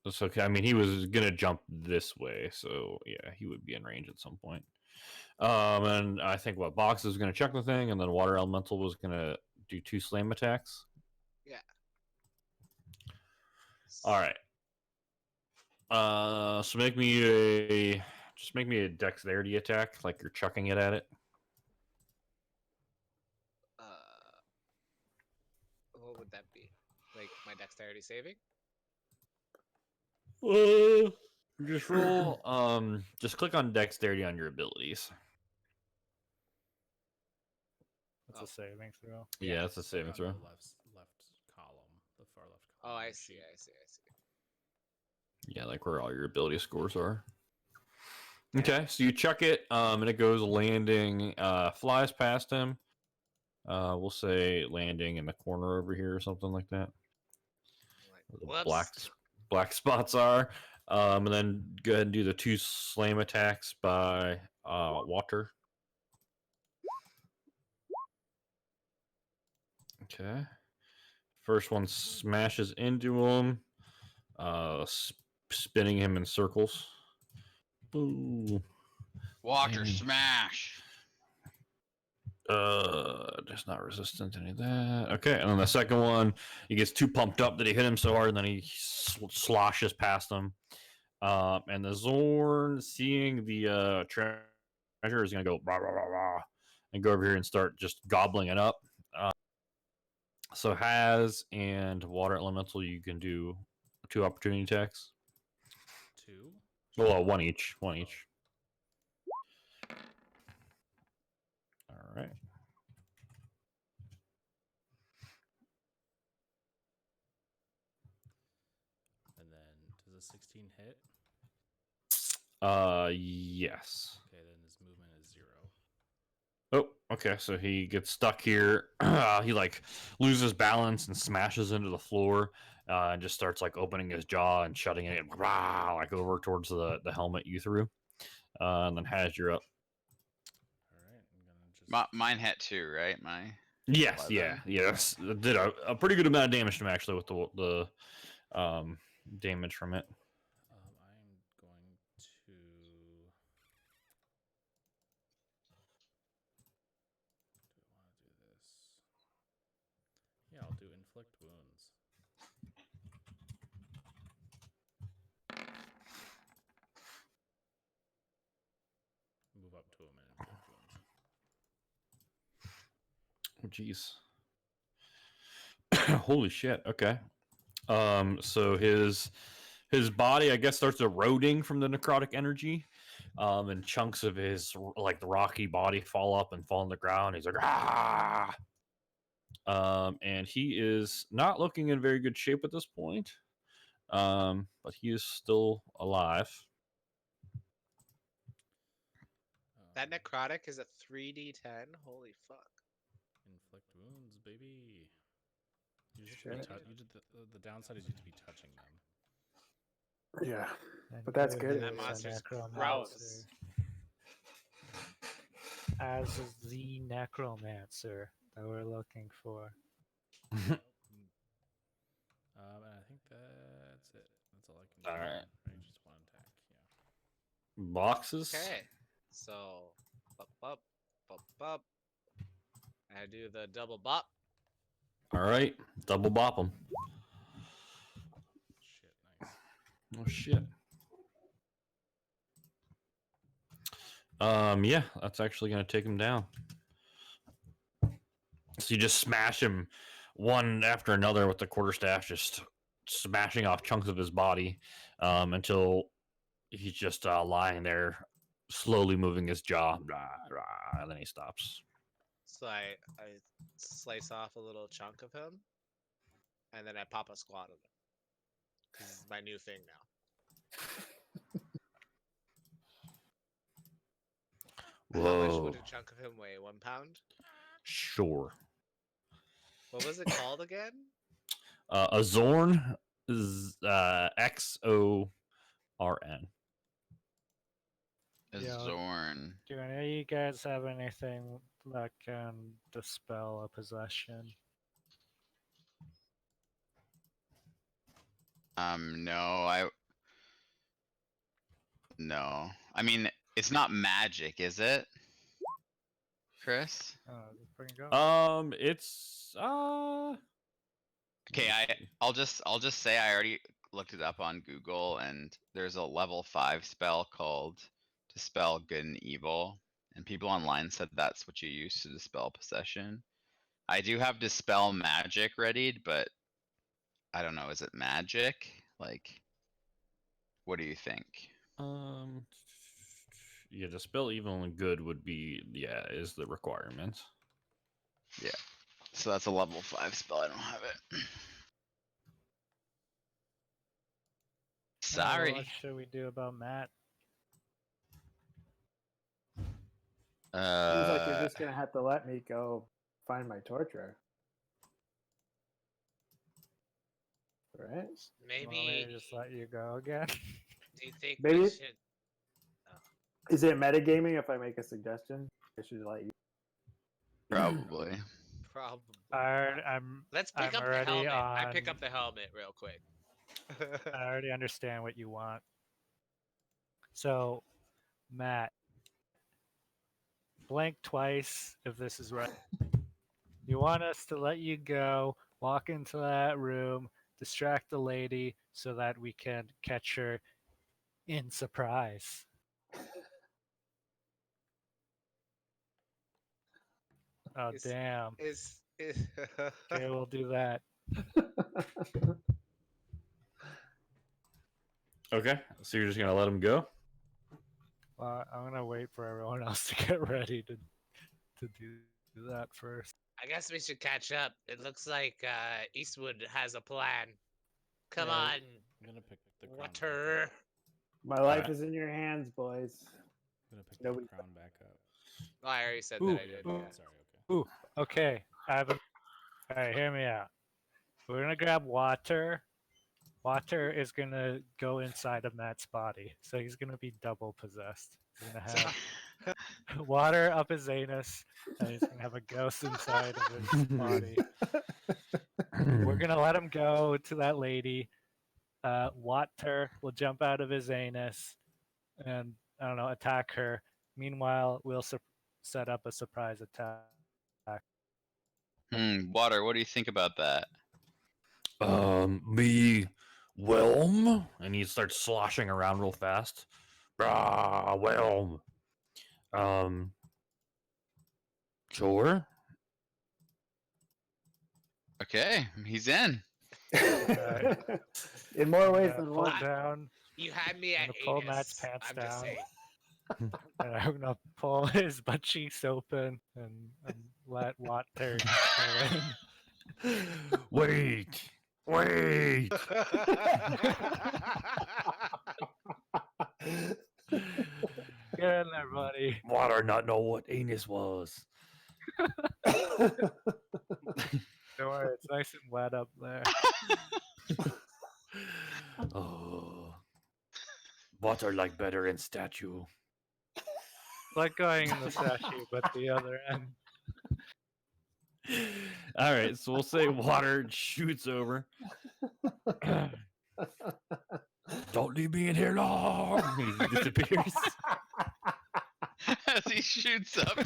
That's okay. I mean, he was gonna jump this way, so yeah, he would be in range at some point. And I think what Box is gonna check the thing, and then Water Elemental was gonna do 2 slam attacks. Yeah. All right. So make me a dexterity attack, like you're chucking it at it. What would that be? Like my dexterity saving? Just roll. Just click on dexterity on your abilities. That's Oh. a saving throw. Yeah, that's a It's like saving on throw. the left column, the far left Oh, column. I of the see. sheet. I see. I see. Yeah, like where all your ability scores are. Okay, so you chuck it, and it goes landing, flies past him. We'll say landing in the corner over here or something like that. Where the Whoops. black spots are. And then go ahead and do the 2 slam attacks by Water. Okay. First one smashes into him, spinning him in circles. Boo. Water Dang. smash. Just not resistant to any of that. Okay, and then the second one, he gets too pumped up that he hit him so hard, and then he sloshes past him. And the Zorn, seeing the treasure, is gonna go rah, rah, rah, rah, and go over here and start just gobbling it up. So Has and Water Elemental, you can do 2 opportunity attacks. 2. Well, one each. One each. All right. And then does a 16 hit? Yes. Okay, then his movement is 0. Oh, okay. So he gets stuck here. He like loses balance and smashes into the floor, and just starts like opening his jaw and shutting it, rah, like over towards the helmet you threw. And then Has, you're up. All right, I'm gonna just. Mine hit too, right? My Yes, 11. yeah, yes. Did a pretty good amount of damage to him actually with the damage from it. I'm going to. Do I want to do this? Yeah, I'll do inflict wounds. Move up to him and inflict wounds. Oh, jeez. Holy shit. Okay. So his body, I guess, starts eroding from the necrotic energy. And chunks of his like the rocky body fall up and fall on the ground. He's like, ah. And he is not looking in very good shape at this point. But he is still alive. That necrotic is a 3d10. Holy fuck. Inflict wounds, baby. You just Shit. the downside is you have to be touching them. Yeah. And But that's you good. is That a monster's necromancer, gross. as is the necromancer that we're looking for. And I think that's it. That's all I can do. All right. Right, just one attack. Yeah. Boxes. Okay. So, bop. I do the double bop. All right. Double bop him. Shit, nice. Oh shit. Yeah, that's actually gonna take him down. So you just smash him one after another with the quarterstaff, just smashing off chunks of his body, until he's just lying there, slowly moving his jaw, and then he stops. So I slice off a little chunk of him, and then I pop a squat of him. Because it's my new thing now. How much Whoa. would a chunk of him weigh? 1 pound? Sure. What was it called again? A Zorn is XORN. Is Yeah. Zorn. Do any of you guys have anything that can dispel a possession? No, no. I mean, it's not magic, is it? Chris? Bring it up. It's Okay, I'll just say I already looked it up on Google, and there's a level 5 spell called Dispel Good and Evil, and people online said that's what you use to dispel possession. I do have Dispel Magic readied, but I don't know, is it magic? Like, what do you think? Yeah, dispel evil and good would be is the requirement. Yeah. So that's a level 5 spell, I don't have it. Sorry. What should we do about Matt? Seems like you're just gonna have to let me go find my torturer. Right? Want me Maybe. to just let you go again? Do you think Maybe- we should? Is it metagaming if I make a suggestion? I should let you. Probably. Probably. I'm. Let's pick I'm up the already helmet. I pick on- up the helmet real quick. I already understand what you want. So, Matt, blank twice if this is right. You want us to let you go, walk into that room, distract the lady so that we can catch her in surprise. Oh, Is- damn. Is Okay, we'll do that. Okay, so you're just gonna let him go? Well, I'm going to wait for everyone else to get ready to do that first. I guess we should catch up. It looks like Eastwood has a plan. Come Yeah. on, I'm gonna pick the crown. water. My life is in your hands, boys. I'm gonna pick Nobody- the crown back up. Oh, I already said Ooh, that I did. Yeah, Yeah. sorry. Okay. Ooh, okay. All right, hear me out. We're going to grab water. Water is going to go inside of Matt's body. So he's going to be double possessed. He's going to have water up his anus, and he's going to have a ghost inside of his body. We're going to let him go to that lady. Water will jump out of his anus and, I don't know, attack her. Meanwhile, we'll set up a surprise attack. Water, what do you think about that? Me whelm, and he starts sloshing around real fast. Whelm. Sure. Okay, he's in. Alright. In more I'm ways gonna than pull one. down, You had me I'm at gonna pull Matt's anus. pants I'm just down. saying. and I'm gonna pull his butt cheeks open and let Water go in. Wait. Wait. Get in there, buddy. Water not know what anus was. Don't worry, it's nice and wet up there. Oh. Water like better in statue. Like going in the statue, but the other end. All right, so we'll say water shoots over. Don't leave me in here long. He disappears. As he shoots up.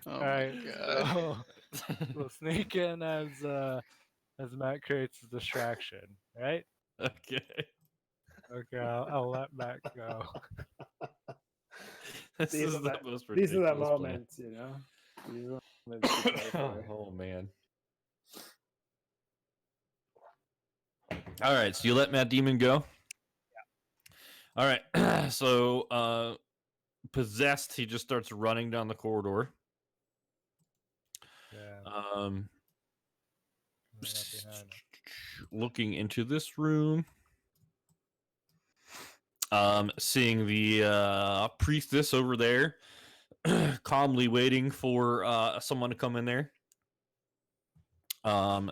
Oh Alright, my god. so we'll sneak in as Matt creates a distraction, right? Okay. Okay, I'll let Matt go. This These is are the the- most These are the ridiculous plan. moments, you know. These are the moments you play for. Oh man. All right, so you let Matt Demon go? Yeah. All right. So possessed, he just starts running down the corridor. Yeah, Um right up behind him. looking into this room. Seeing the priestess over there calmly waiting for someone to come in there.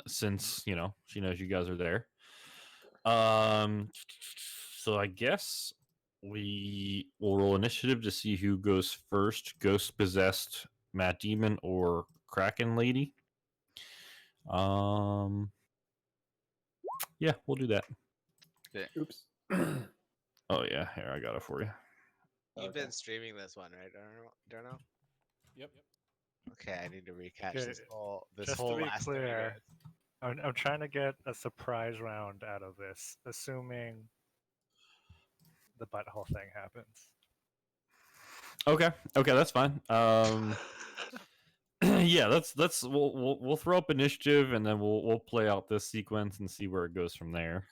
Since she knows you guys are there. So I guess we will roll initiative to see who goes first: Ghost Possessed, Matt Demon, or Kraken Lady. Yeah, we'll do that. Oops. Oh yeah, here I got it for you. You've Okay. been streaming this one, right, Darno? Yep. Okay, I need to recash Okay, this whole just to be last 30 clear, minutes. I'm trying to get a surprise round out of this, assuming the butthole thing happens. Okay, that's fine. Yeah, we'll throw up initiative and then we'll play out this sequence and see where it goes from there.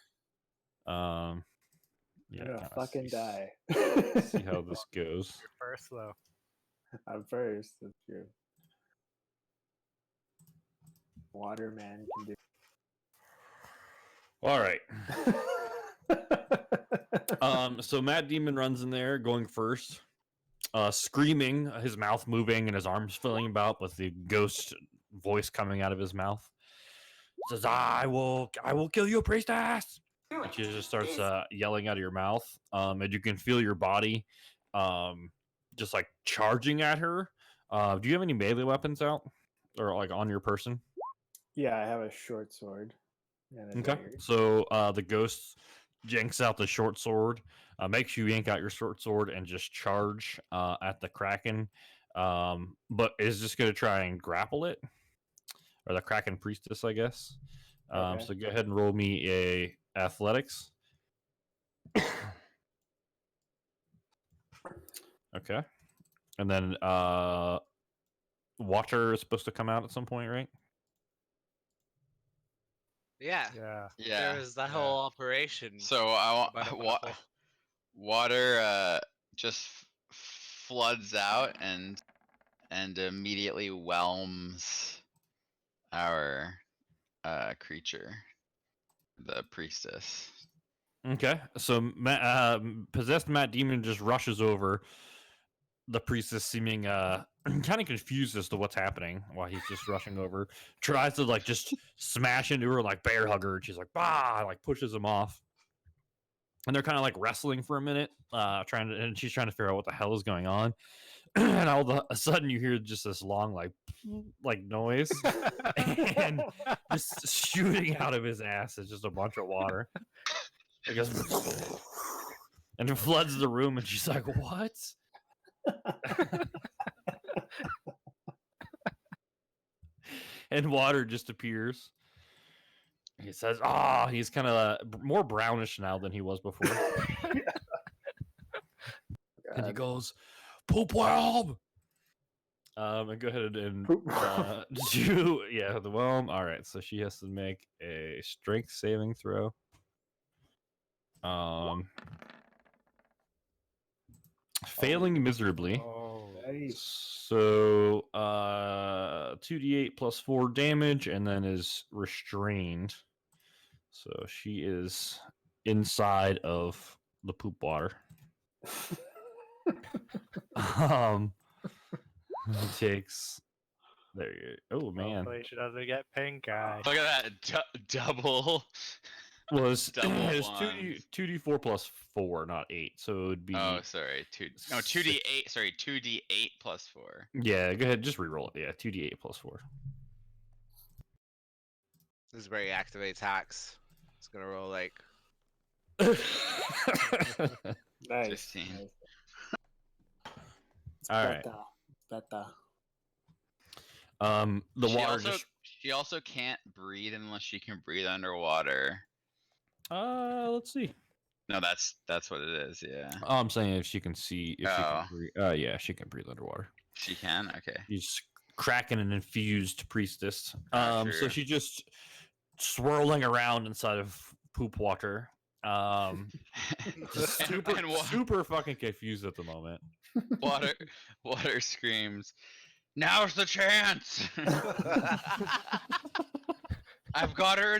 Yeah, You're gonna kinda fucking see- die. See how this goes. You're first, though. I'm first. That's true. Waterman can do. All right. So Matt Demon runs in there, going first, screaming, his mouth moving and his arms filling about with the ghost voice coming out of his mouth. Says, "I will kill you, priestess!" And she just starts yelling out of your mouth, and you can feel your body, just like charging at her. Do you have any melee weapons out, or like on your person? Yeah, I have a short sword. And a Okay. dagger. So the ghost yanks out the short sword, makes you yank out your short sword and just charge at the Kraken. But is just going to try and grapple it, or the Kraken priestess, I guess. Okay. So go ahead and roll me a athletics. Okay. And then water is supposed to come out at some point, right? Yeah, Yeah. Yeah. there was that whole operation. So I about a want butthole. water just floods out and immediately whelms our creature, the priestess. Okay. So possessed Matt Demon just rushes over the priestess, seeming kind of confused as to what's happening while he's just rushing over. Tries to like just smash into her, like bear hug her, and she's like, bah, like pushes him off. And they're kind of like wrestling for a minute, and she's trying to figure out what the hell is going on. And all of a sudden you hear just this long like noise, and just shooting out of his ass is just a bunch of water. It goes, and it floods the room, and she's like, "What?" And water just appears. He says, he's kind of more brownish now than he was before. And he goes, poop worm! And go ahead and Poop do the worm. All right, so she has to make a strength saving throw. Failing miserably. Oh, Nice. So 2d8 plus 4 damage, and then is restrained. So she is inside of the poop water. He takes. There you. Oh man. hopefully she doesn't get pink eye. Look at that double. Well, it's Double 2d4 plus 4, not 8. So it would be. Oh, sorry. 2d8. Sorry, 2d8 plus 4. Yeah, go ahead. Just reroll it. Yeah, 2d8 plus 4. This is where he activates hacks. It's gonna roll like Nice. 15. Nice. All right. Better. The She water also, just. She also can't breathe unless she can breathe underwater. Let's see. No, that's what it is. Yeah. Oh, I'm saying if she can see, if she can breathe. Yeah, she can breathe underwater. She can. Okay. She's cracking an infused priestess. Sure. So she's just swirling around inside of poop water. Super fucking confused at the moment. Water screams, "Now's the chance! I've got her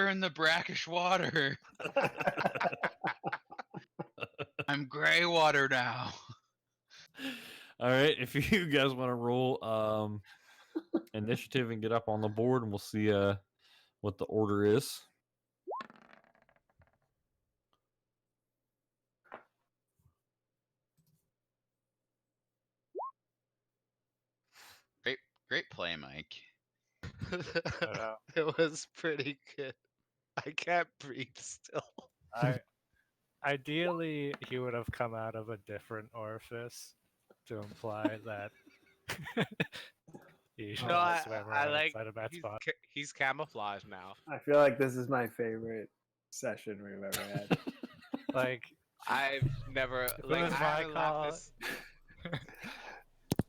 in the brackish water. I'm gray water now." All right, if you guys want to roll initiative and get up on the board, and we'll see what the order is. Great play, Mike. It was pretty good. I can't breathe still. Ideally, he would have come out of a different orifice to imply that he should No, swim I around like. inside a bad spot. He's camouflaged now. I feel like this is my favorite session we've ever had. Like, I've never if it like. was I my haven't laughed call, this.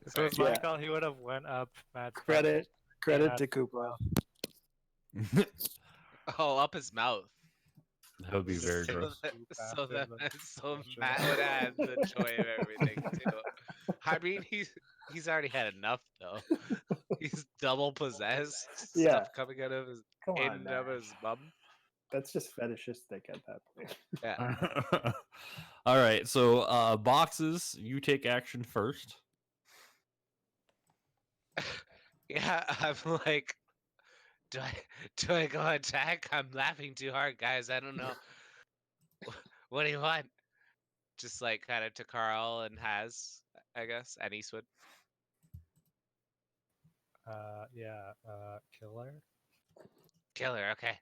if it was my Yeah. call, he would have went up Matt's Credit Yeah. to Koopa. Oh, up his mouth. That would be very So gross. that- So After that the so session. Matt would have the joy of everything too. I mean, he's already had enough though. He's double possessed. Yeah. Stuff coming out of his Come on, in of man. his bum. That's just fetishistic at that point. Yeah. All right, so boxes, you take action first. Yeah, I'm like, do I go attack? I'm laughing too hard, guys. I don't know. What do you want? Just like kind of to Carl and Has, I guess, and Eastwood. killer. Killer, okay.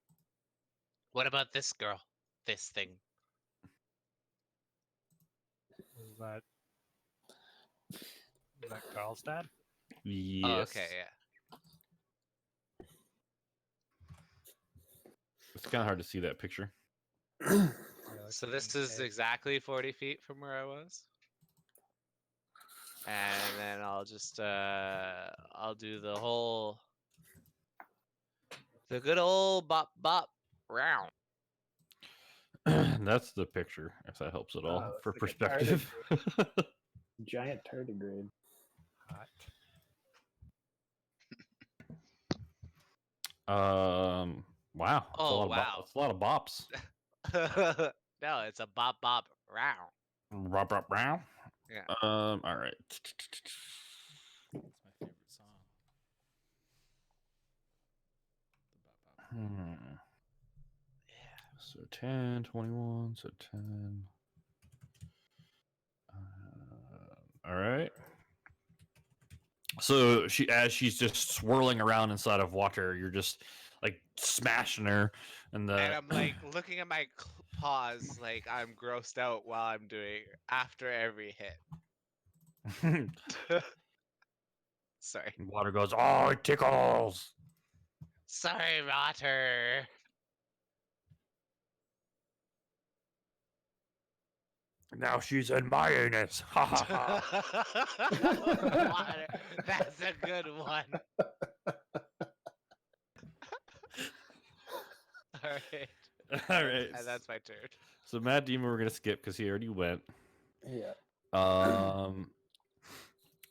What about this girl? This thing. Is that Carl's dad? Yes. Oh, okay, yeah. It's kind of hard to see that picture. Yeah, So like this in is a- exactly 40 feet from where I was. And then I'll just I'll do the good old bop bop round. That's the picture, if that helps at all, Oh, for it's like a perspective. Giant tardigrade. hot. Wow. That's Oh, a lot of wow. that's a lot of bops. No, it's a bop bop round. Bop, bop, bop. Yeah. All right. That's my favorite song. The bop bop. Yeah. So 10, 21, so 10. All right. So as she's just swirling around inside of water, you're just like smashing her, and And I'm like looking at my paws like I'm grossed out while I'm doing after every hit. Sorry. water goes, oh, it tickles. Sorry, Rotter. Now she's in my anus. Ha ha ha. Water. That's a good one. All right. All right. And that's my turn. So Mad Demon, we're gonna skip because he already went. Yeah.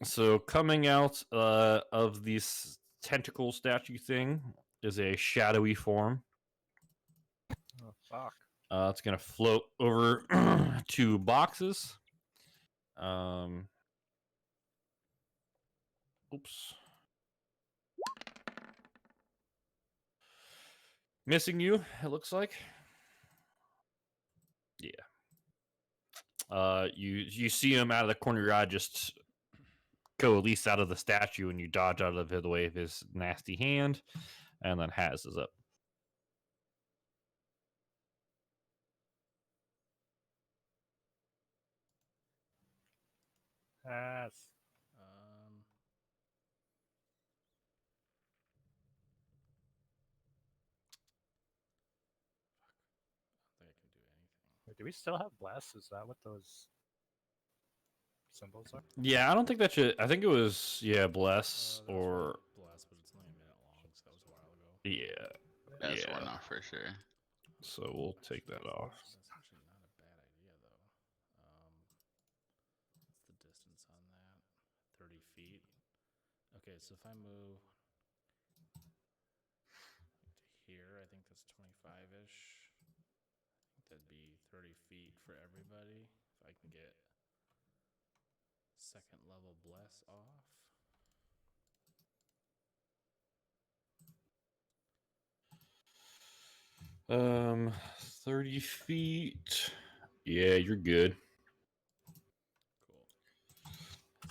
So coming out of this tentacle statue thing is a shadowy form. Oh fuck. It's gonna float over to boxes. Oops. Missing you, it looks like. Yeah. You see him out of the corner of your eye just go at least out of the statue, and you dodge out of the way of his nasty hand, and then Haz is up. Yes. I don't think I can do anything. Wait, do we still have bless? Is that what those symbols are? Yeah, I don't think that should. I think it was bless That was or blast, but it's only a minute long, so that was a while ago. yeah. That's Yeah. one off for sure. So we'll take that off. That's actually not a bad idea, though. What's the distance on that? 30 feet. Okay, so if I move to here, I think that's 25-ish. I think that'd be 30 feet for everybody. If I can get second level bless off. 30 feet. Yeah, you're good. Cool.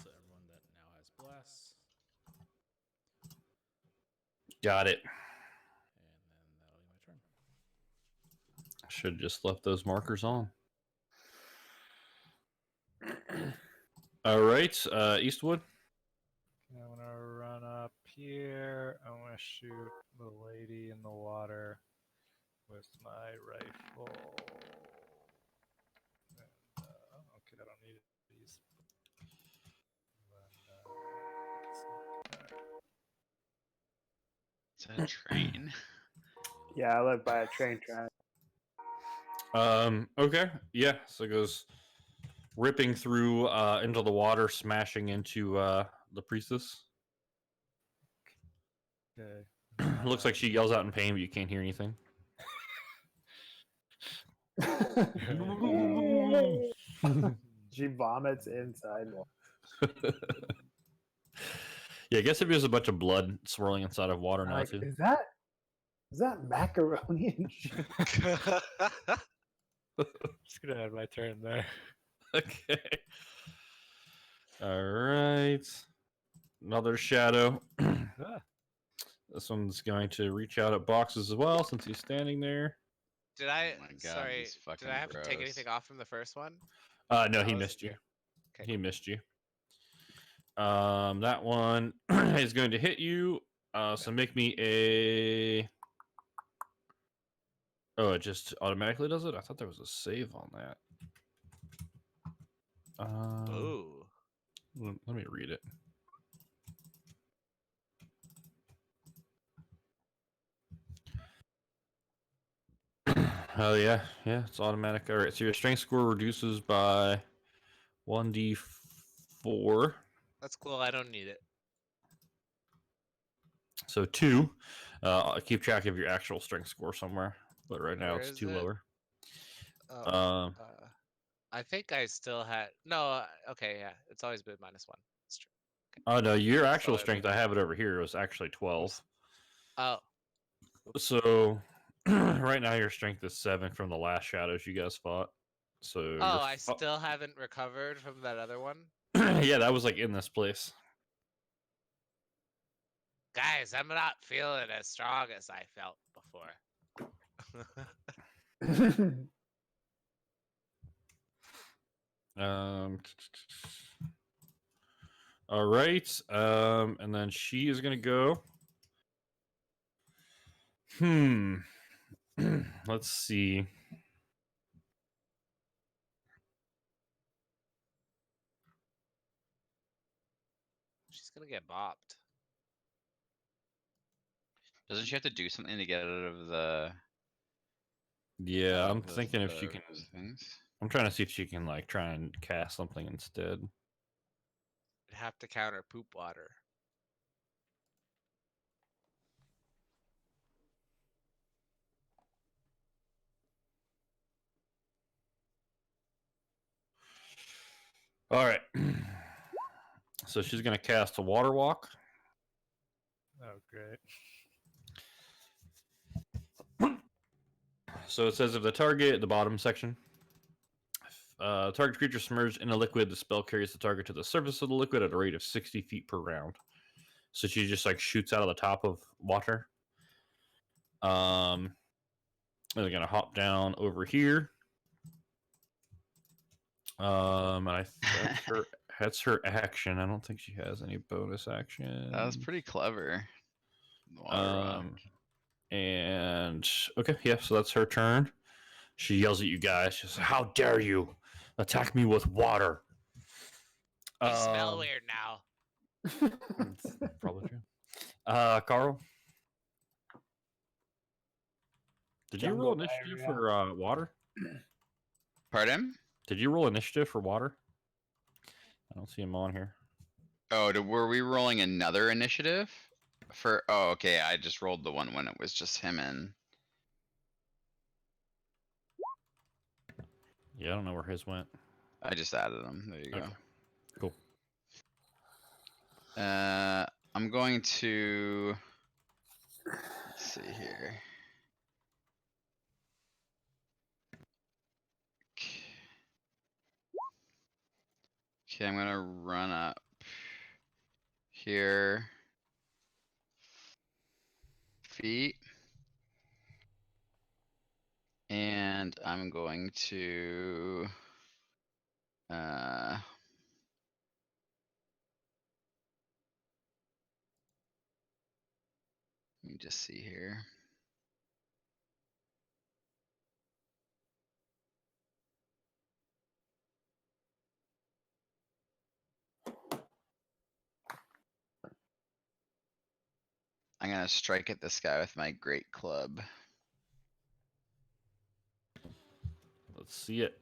So everyone that now has bless, Got it. and then that'll be my turn. Should have just left those markers on. All right, Eastwood. I'm gonna run up here. I'm gonna shoot the lady in the water with my rifle. And, okay, I don't need these. Is that a train? Yeah, I live by a train track. Okay. Yeah. So it goes ripping through into the water, smashing into the priestess. Okay. Looks like she yells out in pain, but you can't hear anything. She vomits inside. Yeah, I guess if there's a bunch of blood swirling inside of water now Like, too. is that macaroni and shit? Just gonna end my turn there. Okay. All right. Another shadow. Ah, This one's going to reach out at boxes as well since he's standing there. Did I? Oh my God, sorry. he's fucking Did I have to take gross. anything off from the first one? No, That he was- missed you. Okay. He missed you. That one is going to hit you. So make me a. Oh, it just automatically does it? I thought there was a save on that. Ooh. Let me read it. Oh yeah, it's automatic. All right, so your strength score reduces by 1d4. That's cool. I don't need it. So 2. I'll keep track of your actual strength score somewhere, but right now Where it's is 2 it? lower. Oh, I think I still had no. Okay, yeah, it's always been -1. That's true. Oh no, your actual So strength, I have it over here, was actually 12. Oh, So right now your strength is 7 from the last shadows you guys fought. So you're I still haven't recovered from that other one. yeah, that was like in this place. Guys, I'm not feeling as strong as I felt before. All right. And then she is gonna go Let's see. She's gonna get bopped. Doesn't she have to do something to get out of the? Yeah, out I'm of thinking if she the can. things? I'm trying to see if she can like try and cast something instead. You'd have to counter poop water. All right. So she's gonna cast a water walk. Oh, great. So it says if the target, the bottom section, target creature submerged in a liquid, the spell carries the target to the surface of the liquid at a rate of 60 feet per round. So she just like shoots out of the top of water. They're gonna hop down over here. And that's her action. I don't think she has any bonus action. That was pretty clever. The water rock. And okay, yeah, so that's her turn. She yells at you guys. She says, "How dare you attack me with water?" You smell weird now. It's probably true. Carl, did you roll Jungle initiative area. for water? Pardon? Did you roll initiative for water? I don't see him on here. Oh, were we rolling another initiative? Oh, okay. I just rolled the one when it was just him and. Yeah, I don't know where his went. I just added them. There you go. Okay. Cool. I'm going to. Let's see here. Okay, I'm gonna run up here. Feet. And I'm going to. Let me just see here. I'm gonna strike at this guy with my great club. Let's see it.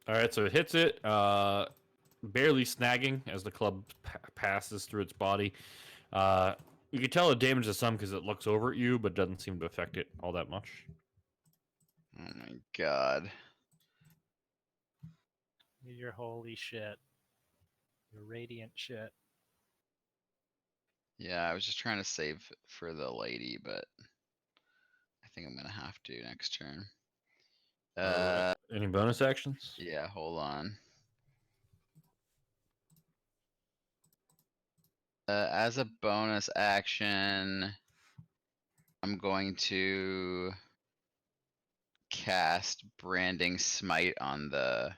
All right, so it hits it, barely snagging as the club passes through its body. You can tell it damages some because it looks over at you, but doesn't seem to affect it all that much. Oh my god. Your holy shit. Your radiant shit. Yeah, I was just trying to save for the lady, but I think I'm gonna have to next turn. Any bonus actions? Yeah, hold on. As a bonus action, I'm going to cast Branding Smite on the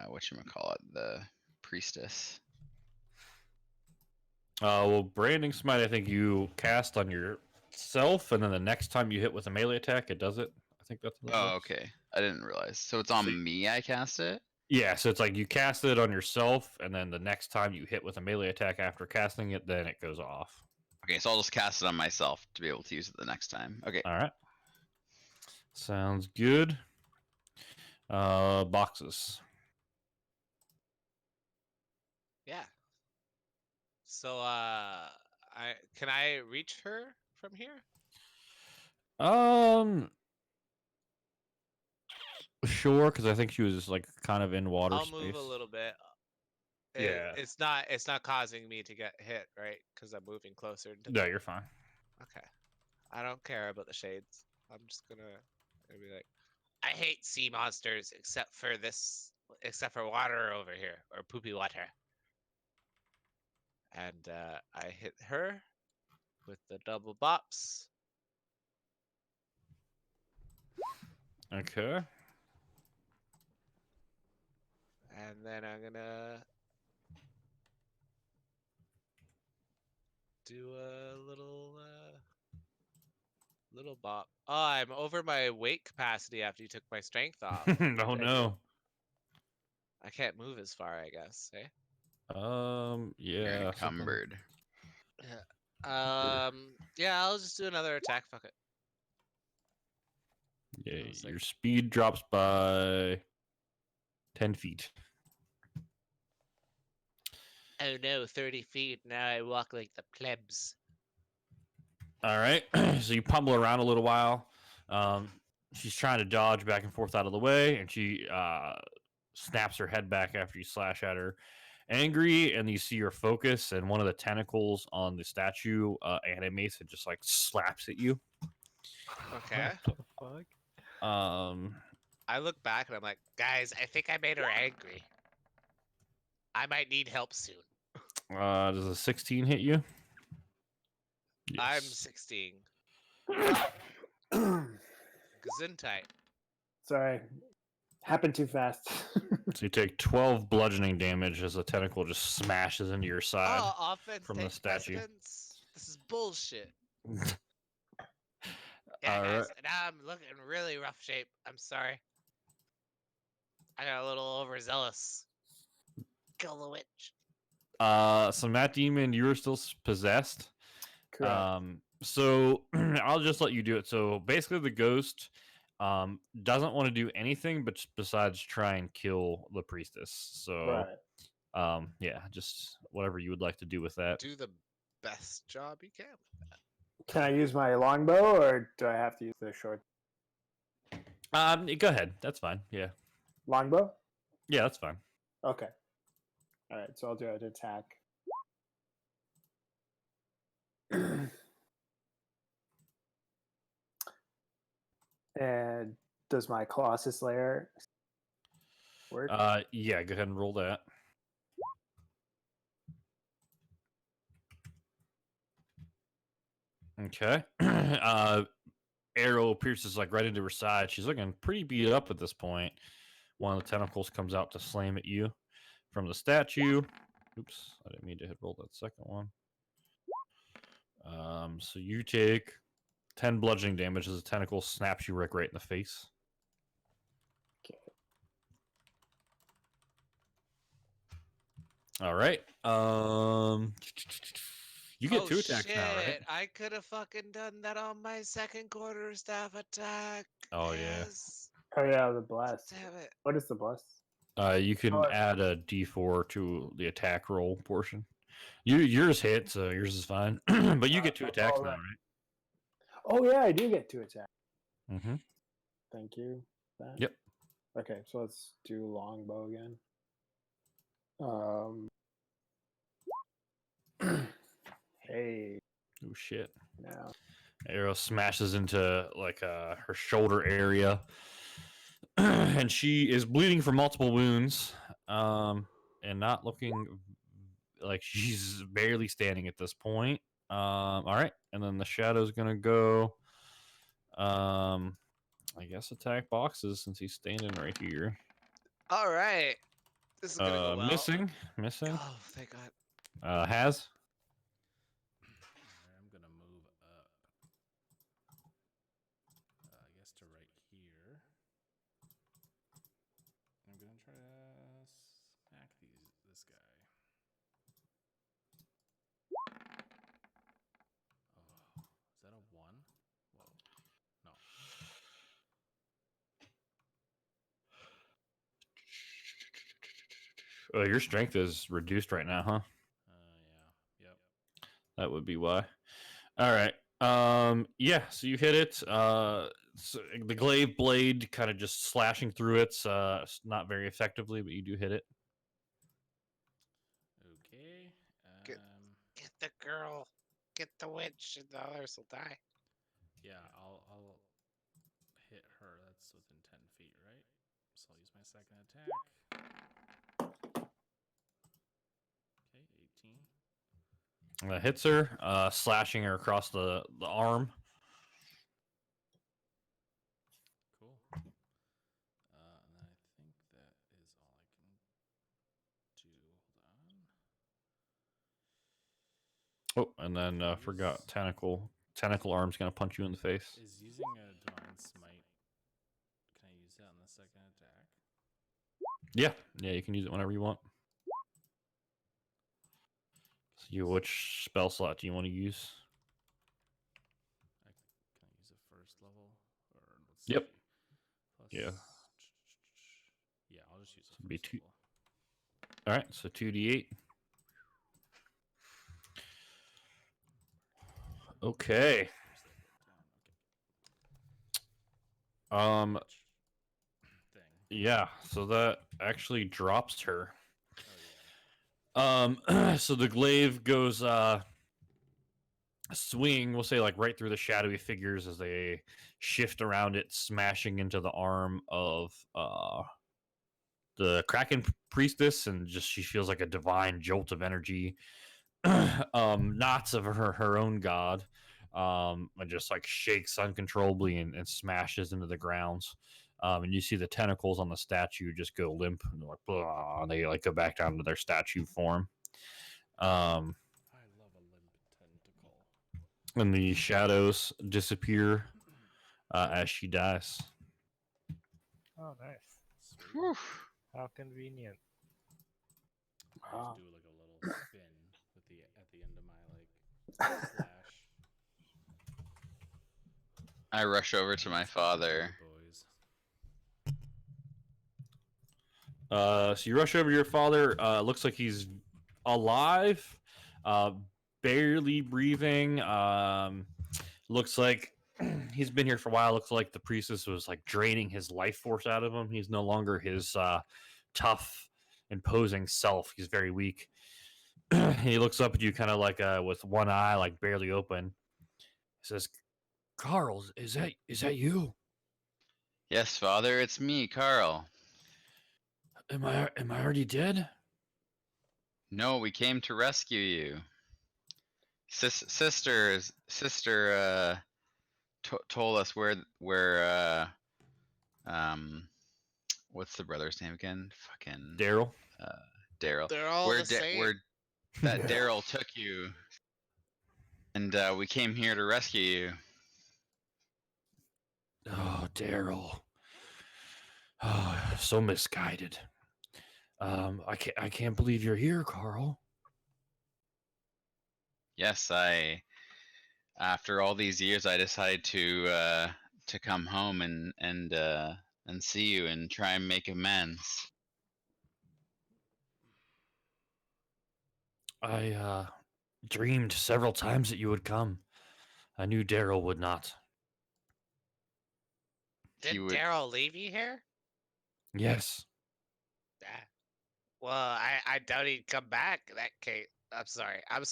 whatchamacallit, the priestess. Well, Branding Smite, I think you cast on yourself, and then the next time you hit with a melee attack, it does it. I think that's what it Oh, does. okay. I didn't realize. So it's on me. I cast it. Yeah, so it's like you cast it on yourself, and then the next time you hit with a melee attack after casting it, then it goes off. Okay, so I'll just cast it on myself to be able to use it the next time. Okay. All right. Sounds good. Boxes. Yeah. So can I reach her from here? Sure, because I think she was like kind of in water I'll space. move a little bit. Yeah. It's not causing me to get hit, right? Because I'm moving closer. No, you're fine. Okay. I don't care about the shades. I'm just gonna be like, I hate sea monsters except for water over here, or poopy water. And I hit her with the double bops. Okay. And then I'm gonna do a little bop. Oh, I'm over my weight capacity after you took my strength off. Oh no. I can't move as far, I guess. Eh? You're Yeah. encumbered. Yeah. Yeah, I'll just do another attack. Fuck it. Yeah, was your like- speed drops by 10 feet. Oh no, 30 feet. Now I walk like the plebs. All right. So you pummel around a little while. She's trying to dodge back and forth out of the way, and she snaps her head back after you slash at her. Angry, and you see her focus, and one of the tentacles on the statue animates and just like slaps at you. Okay. What the fuck? I look back and I'm like, guys, I think I made her angry. I might need help soon. Does a 16 hit you? I'm Yes. 16. Gesundheit. Sorry, happened too fast. So you take 12 bludgeoning damage as a tentacle just smashes into your side. Oh, offense from the takes statue. precedence? This is bullshit. All Yeah, right. guys, now I'm looking in really rough shape. I'm sorry. I got a little overzealous. Kill the witch. So Matt Demon, you are still possessed. Correct. So I'll just let you do it. So basically, the ghost doesn't want to do anything but besides try and kill the priestess. So Right. yeah, just whatever you would like to do with that. Do the best job you can. Can I use my longbow or do I have to use the short Go ahead. That's fine. Yeah, longbow? yeah, that's fine. Okay. All right, so I'll do an attack. And does my Colossus Slayer work? Yeah, go ahead and roll that. Okay. Arrow pierces like right into her side. She's looking pretty beat up at this point. One of the tentacles comes out to slam at you from the statue. Oops, I didn't mean to hit roll that second one. So you take 10 bludgeoning damage as the tentacle snaps you right in the face. Okay. All right. You get 2 attacks shit. now, right? I could have fucking done that on my second quarterstaff attack. Oh, yeah. Yes. Oh yeah, the bless. Damn it. What is the bless? You can Oh, add a D4 to the attack roll portion. Yours hit, so yours is fine. But you get 2 attacks all now, right. right? Oh yeah, I do get 2 attacks. Mm-hmm. Thank you. That. Yep. Okay, so let's do longbow again. Hey, Oh shit. now. Arrow smashes into like her shoulder area, and she is bleeding from multiple wounds, and not looking like she's barely standing at this point. All right, and then the shadow's gonna go. I guess attack boxes since he's standing right here. All right. This is going to go well. Missing. Oh, thank God. Has. Alright, I'm gonna move up. I guess to right here. I'm gonna try to smack this guy. Oh, is that a 1? Whoa. No. Your strength is reduced right now, huh? Yeah. Yep. That would be why. All right. Yeah, so you hit it. So the glaive blade kind of just slashing through it, not very effectively, but you do hit it. Okay. Get the girl. Get the witch, and the others will die. Yeah, I'll hit her. That's within 10 feet, right? So I'll use my second attack. Okay, 18. Hits her, slashing her across the arm. Cool. And then I think that is all I can do. Hold Oh, and then forgot tentacle. Tentacle arm's gonna punch you in the face. Is using a divine smite? Can I use that on the second attack? Yeah, yeah, you can use it whenever you want. So which spell slot do you want to use? Can I use it first level? Or let's Yep. see. Plus, Yeah. Yeah, I'll just use it It'd be first two. level. All right, so 2d8. Okay. First level down. Um. Thing. Yeah. So that actually drops her. Oh yeah. So the glaive goes swinging, we'll say, like right through the shadowy figures as they shift around it, smashing into the arm of the Kraken priestess, and just she feels like a divine jolt of energy. Knots of her own god, and just like shakes uncontrollably and smashes into the grounds. And you see the tentacles on the statue just go limp, and like blah, and they like go back down to their statue form. I love a limp tentacle. And the shadows disappear as she dies. Oh, nice. Sweet. Whew. How convenient. I have to do like a little spin with the at the end of my like slash. I rush over to my father. Boys. So you rush over to your father. Looks like he's alive, barely breathing. Looks like he's been here for a while. Looks like the priestess was like draining his life force out of him. He's no longer his tough, imposing self. He's very weak. He looks up at you, kind of like with one eye, like barely open. He says, "Carl, is that you? Yes, father, it's me, Carl. Am I already dead?" No, we came to rescue you. Sister told us where what's the brother's name again? Fucking Daryl. Daryl. They're all Where the same. where that Daryl took you, and we came here to rescue you. Oh, Daryl. Oh, so misguided. I can't believe you're here, Carl. Yes, after all these years, I decided to come home and see you and try and make amends. I dreamed several times that you would come. I knew Daryl would not. Did He would- Daryl leave you here? Yes. Yeah. Well, I doubt he'd come back in that case. I'm sorry. I'm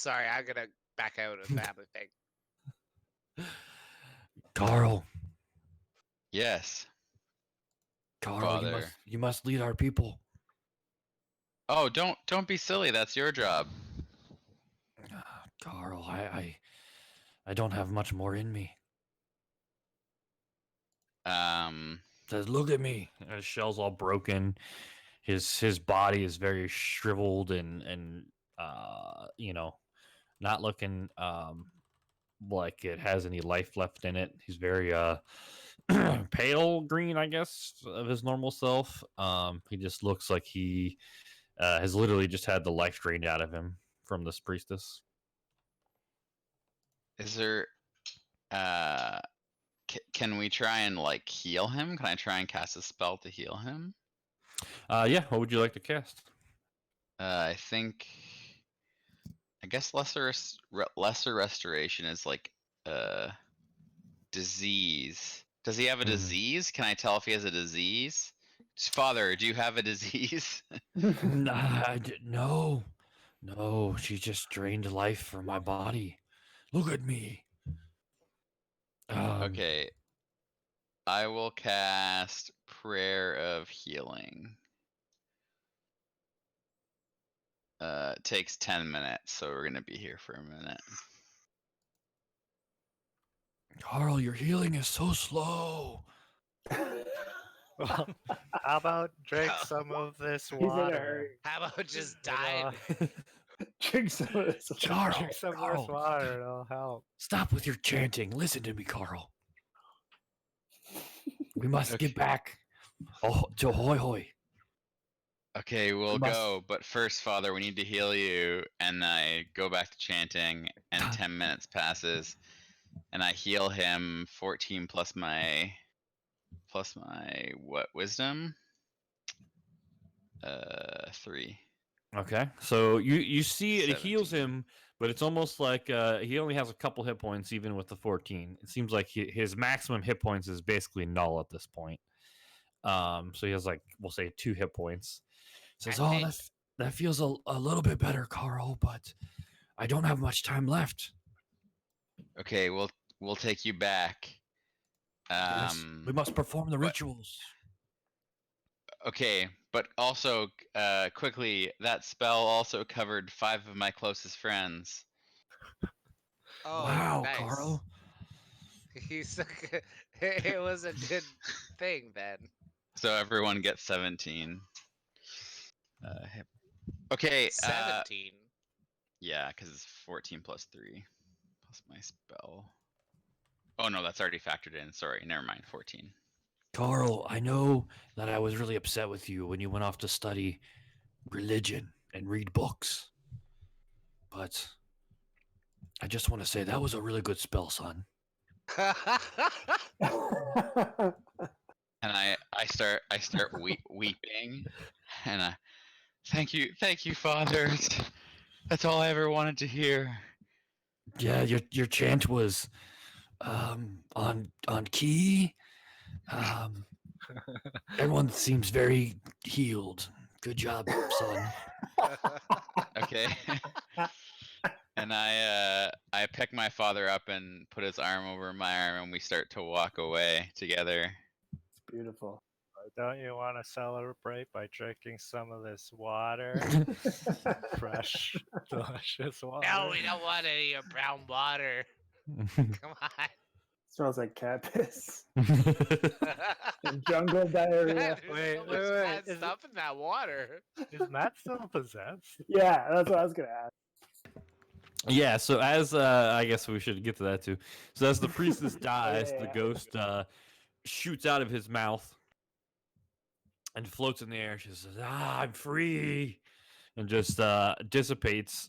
gonna back out of the family thing. Carl, Yes. Carl, Father. you must lead our people. Oh, don't be silly. That's your job. Carl, I don't have much more in me. Says, look at me. His shell's all broken. His body is very shriveled and not looking like it has any life left in it. He's very pale green, I guess, of his normal self. He just looks like he has literally just had the life drained out of him from this priestess. Is there can we try and like heal him? Can I try and cast a spell to heal him? Yeah, what would you like to cast? I guess lesser restoration is like disease. Does he have a disease? Can I tell if he has a disease? Father, do you have a disease? No. No, she just drained life from my body. Look at me. Okay. I will cast Prayer of Healing. It takes 10 minutes, so we're gonna be here for a minute. Carl, your healing is so slow. Well, how about drink some of this He's in a water? hurry. How about just You know, die? Drink some of this. Carl, Drink some of Carl, this water, it'll help. stop with your chanting. Listen to me, Carl. We must get back to Hoy Hoy. Okay, we'll must- go. But first, Father, we need to heal you. And I go back to chanting, and 10 minutes passes, and I heal him 14 plus my what wisdom? 3. Okay, so you see it heals 17. him, but it's almost like he only has a couple hit points even with the 14. It seems like his maximum hit points is basically null at this point. So he has like, we'll say 2 hit points. Says, I "Oh, think- that feels a little bit better, Carl, but I don't have much time left. Okay, we'll take you back. We must perform the but- rituals." Okay, but also quickly, that spell also covered 5 of my closest friends. Oh, Wow, nice. Carl. It was a good thing then. So everyone gets 17. Okay. 17. Yeah, because it's 14 plus 3 plus my spell. Oh no, that's already factored in. Sorry, never mind. 14. Carl, I know that I was really upset with you when you went off to study religion and read books. But I just want to say that was a really good spell, son. And I start weeping, and thank you, Father. That's all I ever wanted to hear. Yeah, your chant was on key. Everyone seems very healed. Good job, son. Okay. And I pick my father up and put his arm over my arm, and we start to walk away together. It's beautiful. Don't you want to celebrate by drinking some of this water? Fresh, delicious water. No, we don't want any of your brown water. Come on. Smells like cat piss and jungle diarrhea. Man, there's Wait, so much wait, bad is it- stuff in that water. Is Matt still possessed? Yeah, that's what I was gonna ask. Yeah, so as I guess we should get to that too. So as the priestess dies, the Yeah. ghost shoots out of his mouth and floats in the air. She says, "Ah, I'm free," and just dissipates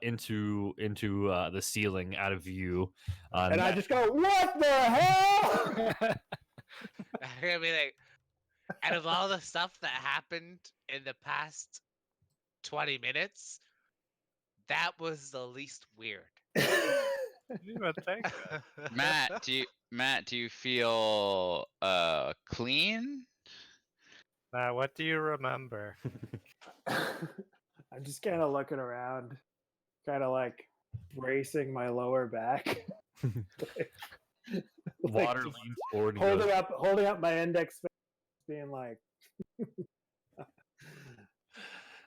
into the ceiling out of view. And I just go, "What the hell?" I'm gonna be like, out of all the stuff that happened in the past 20 minutes, that was the least weird. You would think. Matt, do you feel clean? Matt, what do you remember? I'm just kind of looking around, kind of like bracing my lower back. Like, Water just leans forward and goes, holding up my index finger, being like,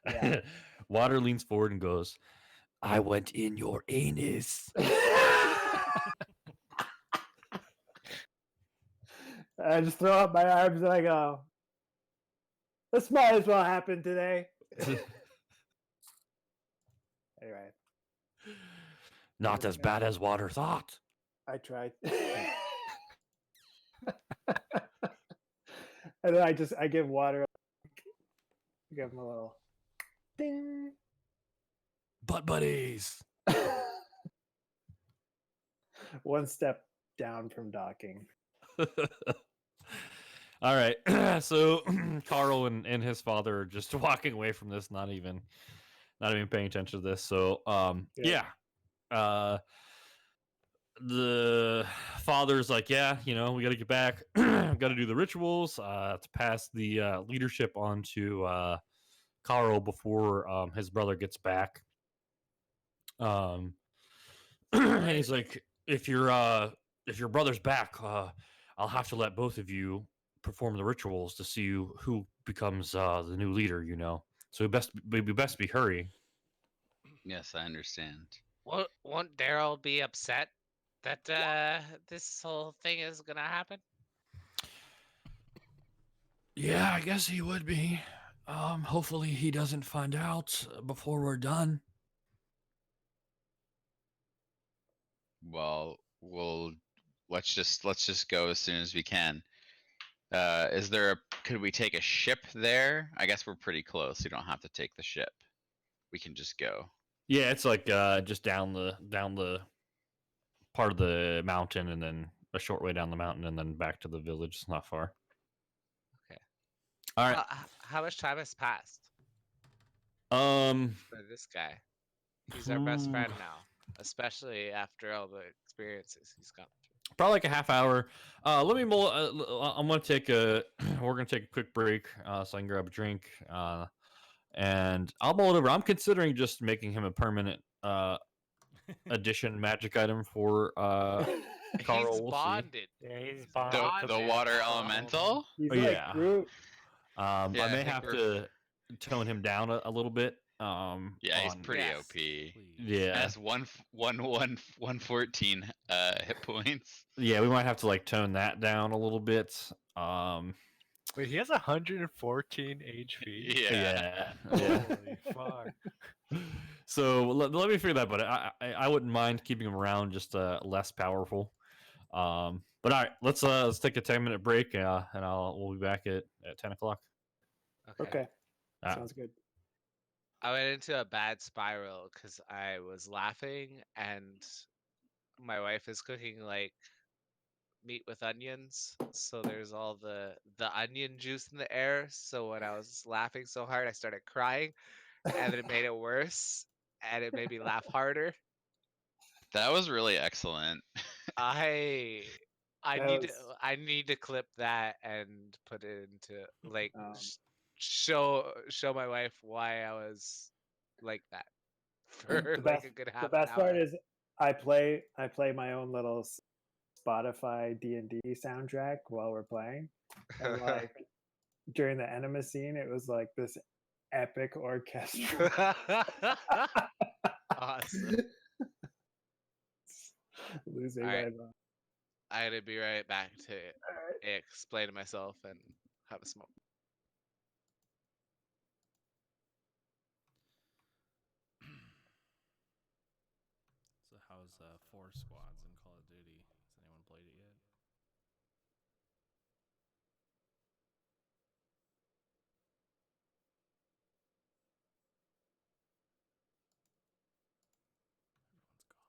yeah. Water leans forward and goes, "I went in your anus." I just throw up my arms and I go, "This might as well happen today." Anyway, Not as bad as Water thought. I tried. And then I give water, give him a little ding. Butt buddies. One step down from docking. All right. So Carl and his father are just walking away from this, not even paying attention to this. So yeah. The father's like, "Yeah, we got to get back. Got to do the rituals to pass the leadership on to Carl before his brother gets back." And he's like, if your brother's back, I'll have to let both of you perform the rituals to see who becomes the new leader. So we best be hurry. Yes, I understand. Won't Daryl be upset that this whole thing is gonna happen? Yeah, I guess he would be. Hopefully he doesn't find out before we're done. Well, let's just go as soon as we can. Is there a could we take a ship there? I guess we're pretty close. We don't have to take the ship. We can just go. Yeah, it's like just down the part of the mountain, and then a short way down the mountain, and then back to the village. It's not far. Okay. All right. How much time has passed Um, for this guy? He's our best Ooh. friend now, especially after all the experiences he's gone through. probably like a half hour. Let me. I'm gonna take a. We're gonna take a quick break, so I can grab a drink. And I'll mull it over. I'm considering just making him a permanent addition magic item for Carl. He's We'll see. bonded. Yeah, he's He's bonded The to bonded. water Carl. elemental. He's Oh, like yeah. Groot. I Yeah, I may think have we're- to tone him down a little bit. Yeah, he's on- pretty Yes. OP. Please. Yeah, Has 114 hit points. yeah. We might have to like tone that down a little bit. Wait, he has 114 HP. Yeah. Yeah. Holy fuck. So let me figure that, but I wouldn't mind keeping him around, just less powerful. But all right, let's take a 10-minute break, and we'll be back at 10 o'clock. Okay, Ah. sounds good. I went into a bad spiral because I was laughing and my wife is cooking like meat with onions, so there's all the onion juice in the air. So when I was laughing so hard, I started crying, and then it made it worse, and it made me laugh harder. That was really excellent. I That was- I need to clip that and put it into like Um, show my wife why I was like that for the like best a good the half best an part hour. is I play my own little Spotify D&D soundtrack while we're playing, and like during the enema scene, it was like this epic orchestra. Awesome. Losing All right. my mind. I gotta be right back to Alright. explain to myself and have a smoke. So how's Four Squads in Call of Duty? Has anyone played it yet? Everyone's gone.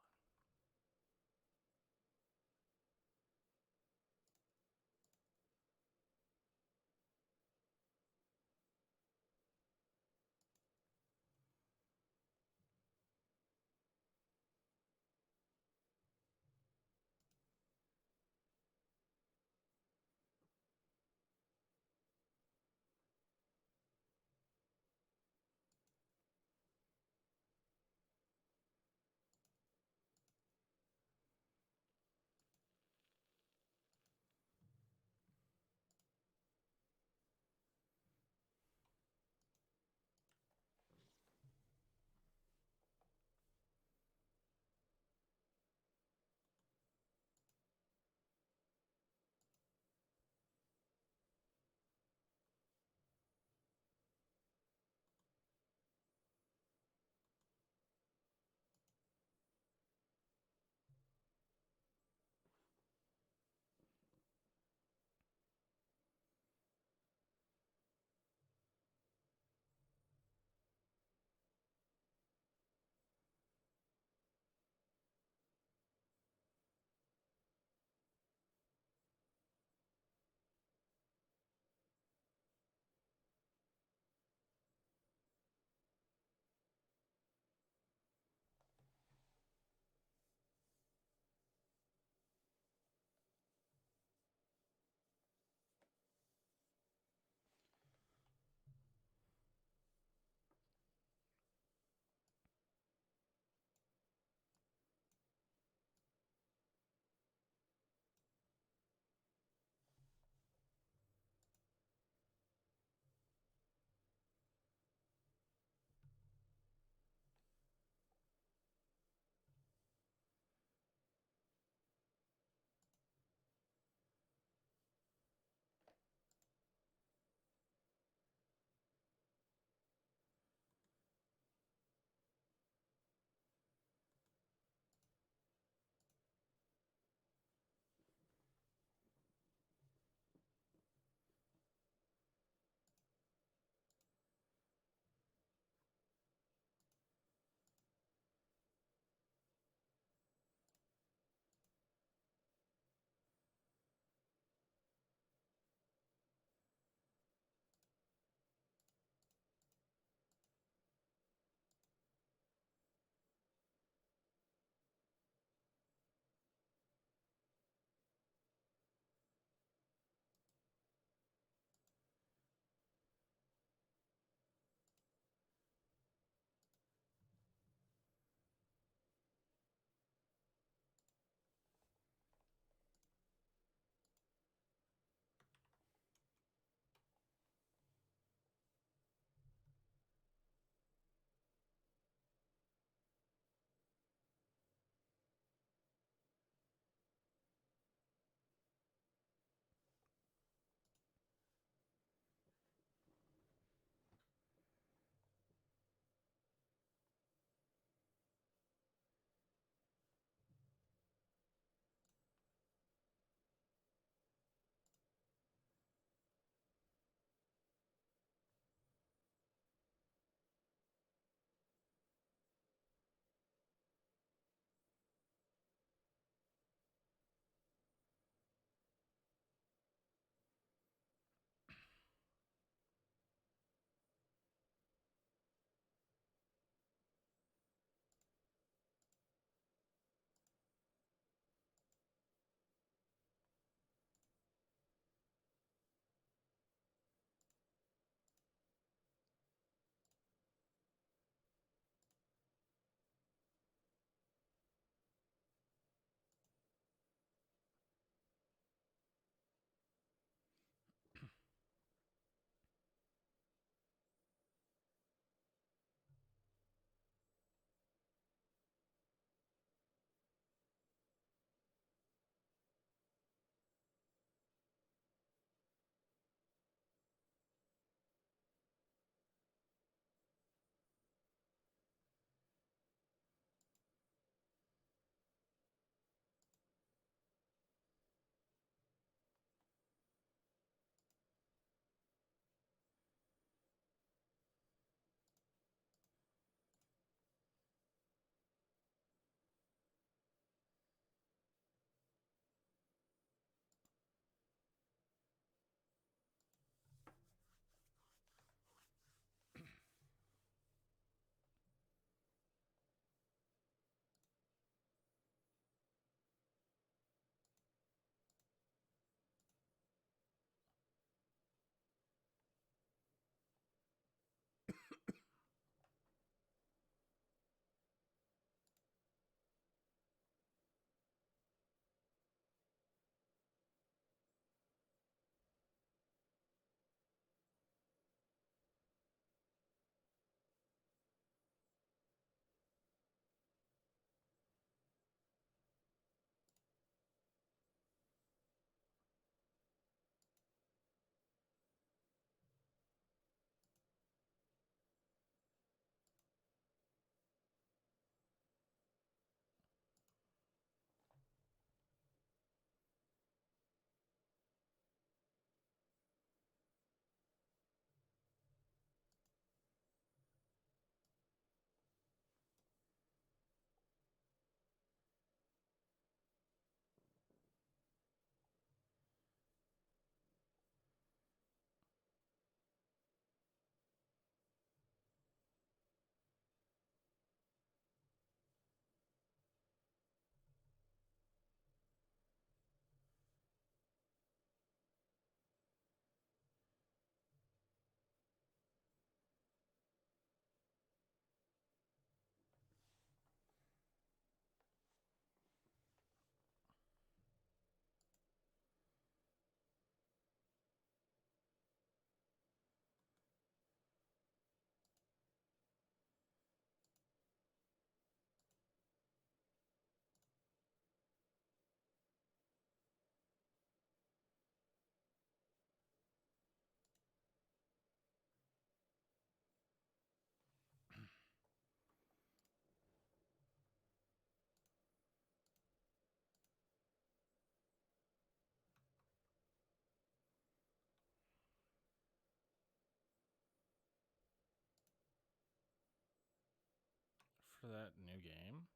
for that new game?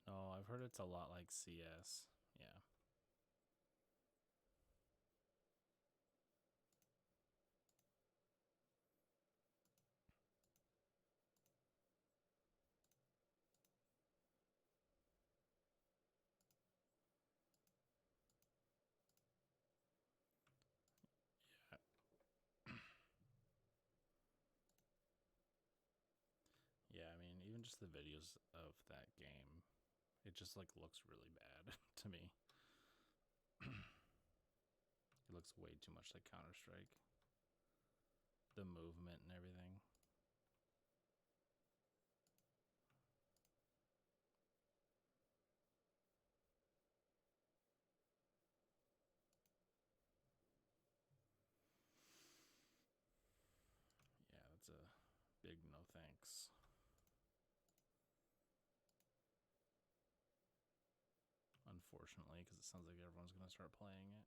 No, I've heard it's a lot like CS. Yeah. Yeah, I mean, even just the videos of that game, it just like looks really bad to me. It looks way too much like Counter-Strike. The movement and everything. Yeah, that's a big no thanks. Unfortunately, because it sounds like everyone's going to start playing it.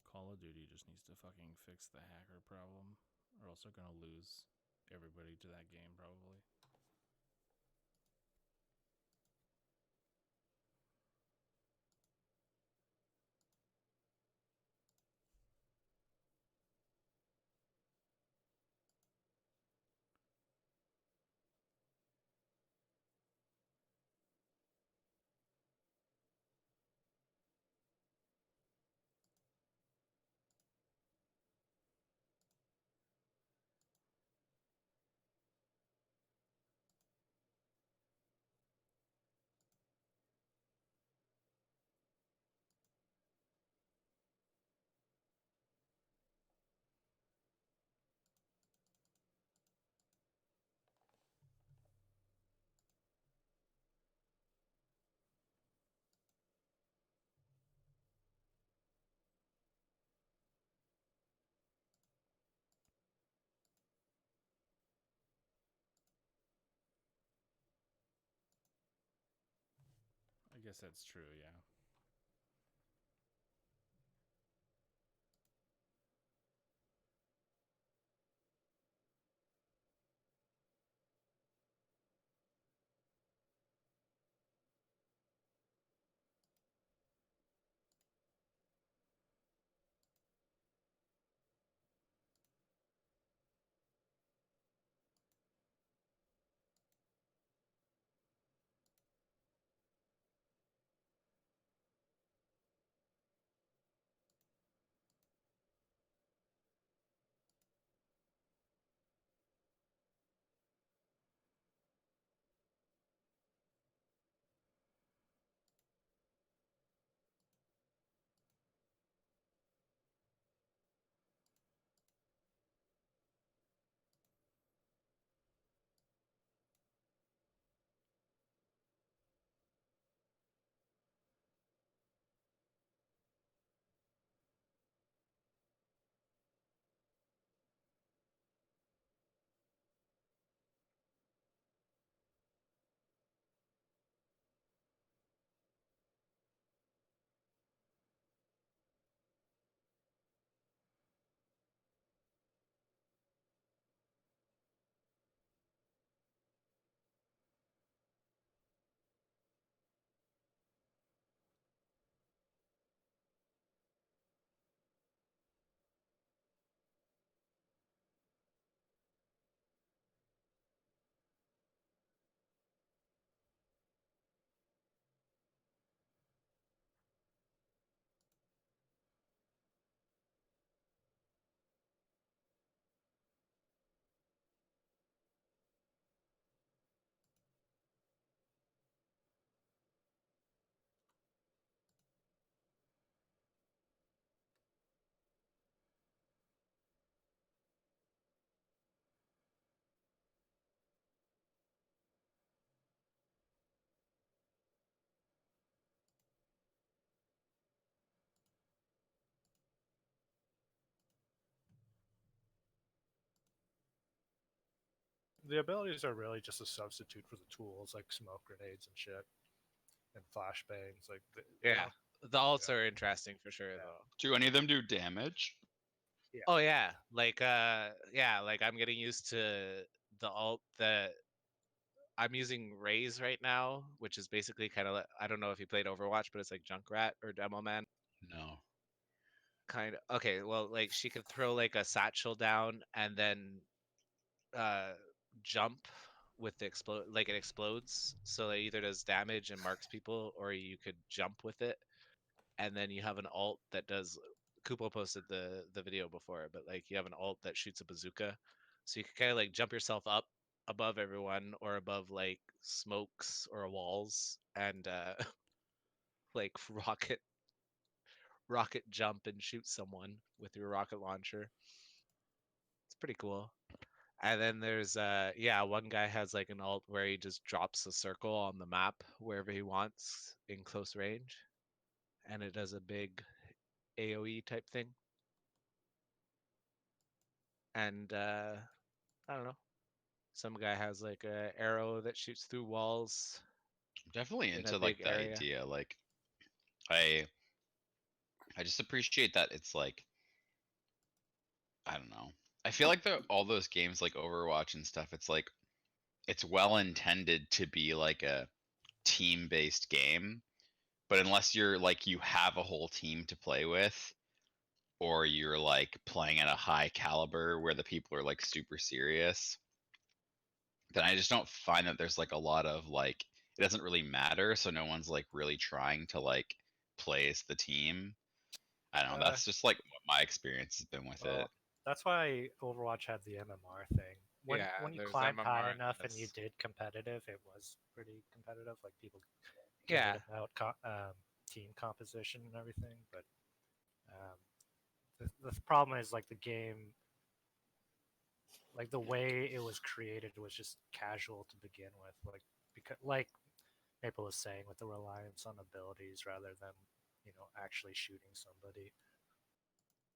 Call of Duty just needs to fucking fix the hacker problem, or else they're going to lose everybody to that game, probably. I guess that's true, yeah. The abilities are really just a substitute for the tools like smoke grenades and shit, and flashbangs. Like, Yeah, the alts Yeah. are interesting for sure Yeah. though. Do any of them do damage? Oh yeah, like I'm getting used to the alt that I'm using Raze right now, which is basically kind of like, I don't know if you played Overwatch, but it's like Junkrat or Demo Man. No. Kind of. Okay, well, like she could throw like a satchel down and then jump with the explode, like it explodes, so it either does damage and marks people, or you could jump with it, and then you have an alt that does. Kupo posted the video before, but like you have an alt that shoots a bazooka, so you can kind of like jump yourself up above everyone or above like smokes or walls and like rocket jump and shoot someone with your rocket launcher. It's pretty cool. And then there's one guy has like an alt where he just drops a circle on the map wherever he wants in close range, and it does a big AoE type thing. And I don't know. Some guy has like a arrow that shoots through walls I'm definitely in a into like big the area. idea. Like I just appreciate that it's like I don't know. I feel like all those games like Overwatch and stuff, it's like it's well intended to be like a team-based game, but unless you're like you have a whole team to play with, or you're like playing at a high caliber where the people are like super serious, then I just don't find that there's like a lot of like it doesn't really matter, so no one's like really trying to like play as the team. I don't know. That's just like what my experience has been with it. That's why Overwatch had the MMR thing. When Yeah, you there's climbed high MMR, enough and you yes. did competitive, it was pretty competitive. Like people Yeah, cared about team composition and everything. But the problem is like the game, like the way it was created was just casual to begin with. Like Maple was saying, with the reliance on abilities rather than actually shooting somebody.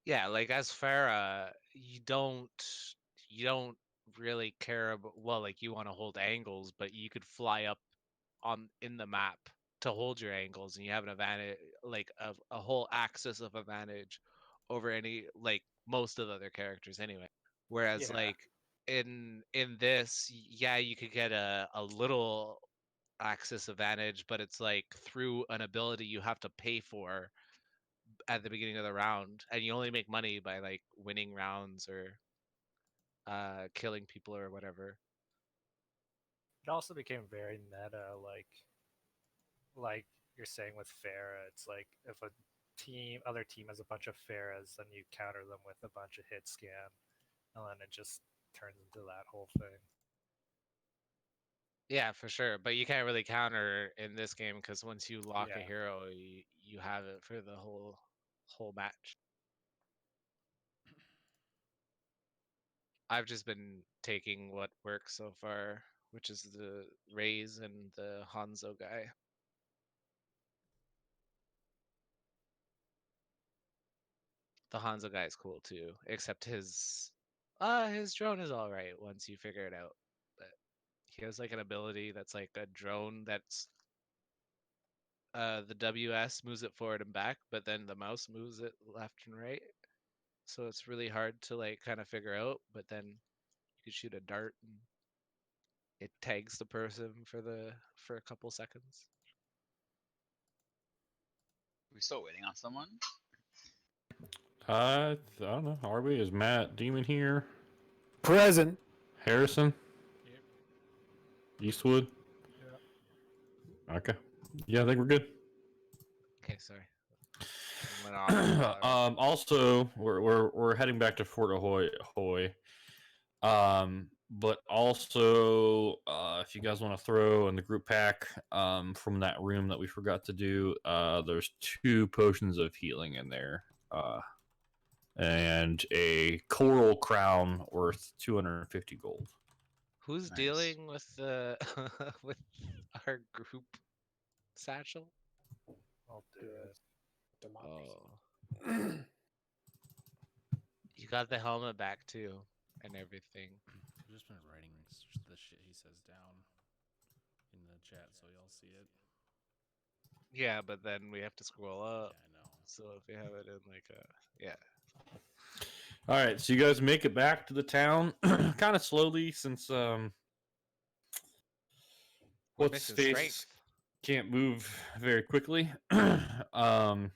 yeah. Like as Farah, you don't really care about. Well, like you want to hold angles, but you could fly up on in the map to hold your angles, and you have an advantage, like a whole axis of advantage over any like most of the other characters anyway. Whereas Yeah. like in this, yeah, you could get a little axis advantage, but it's like through an ability you have to pay for at the beginning of the round, and you only make money by like winning rounds or killing people or whatever. It also became very meta, like you're saying with Farah. It's like if a other team has a bunch of Farahs, then you counter them with a bunch of hit scan, and then it just turns into that whole thing. Yeah, for sure. But you can't really counter in this game because once you lock a Yeah. hero, you have it for the whole match. I've just been taking what works so far, which is the Raze and the Hanzo guy. The Hanzo guy is cool too, except his drone is all right once you figure it out. But he has like an ability that's like a drone that's the WS moves it forward and back, but then the mouse moves it left and right. So it's really hard to like kind of figure out, but then you could shoot a dart and it tags the person for a couple seconds. We still waiting on someone? I don't know. Are we? Is Matt Demon here? Present. Harrison? Yep. Eastwood? Yeah. Okay. Yeah, I think we're good. Okay, sorry. Went off. Also, we're heading back to Fort Ahoy. But also, if you guys want to throw in the group pack, from that room that we forgot to do, there's 2 potions of healing in there. And a coral crown worth 250 gold. Who's Nice. dealing with the with our group satchel? I'll do it. Oh, you got the helmet back too, and everything. I've just been writing shit he says down in the chat so y'all see it. Yeah, but then we have to scroll up. Yeah, I know. So if you have it in like a yeah. All right, so you guys make it back to the town, kind of slowly, since We're what's missing face strength. can't move very quickly. And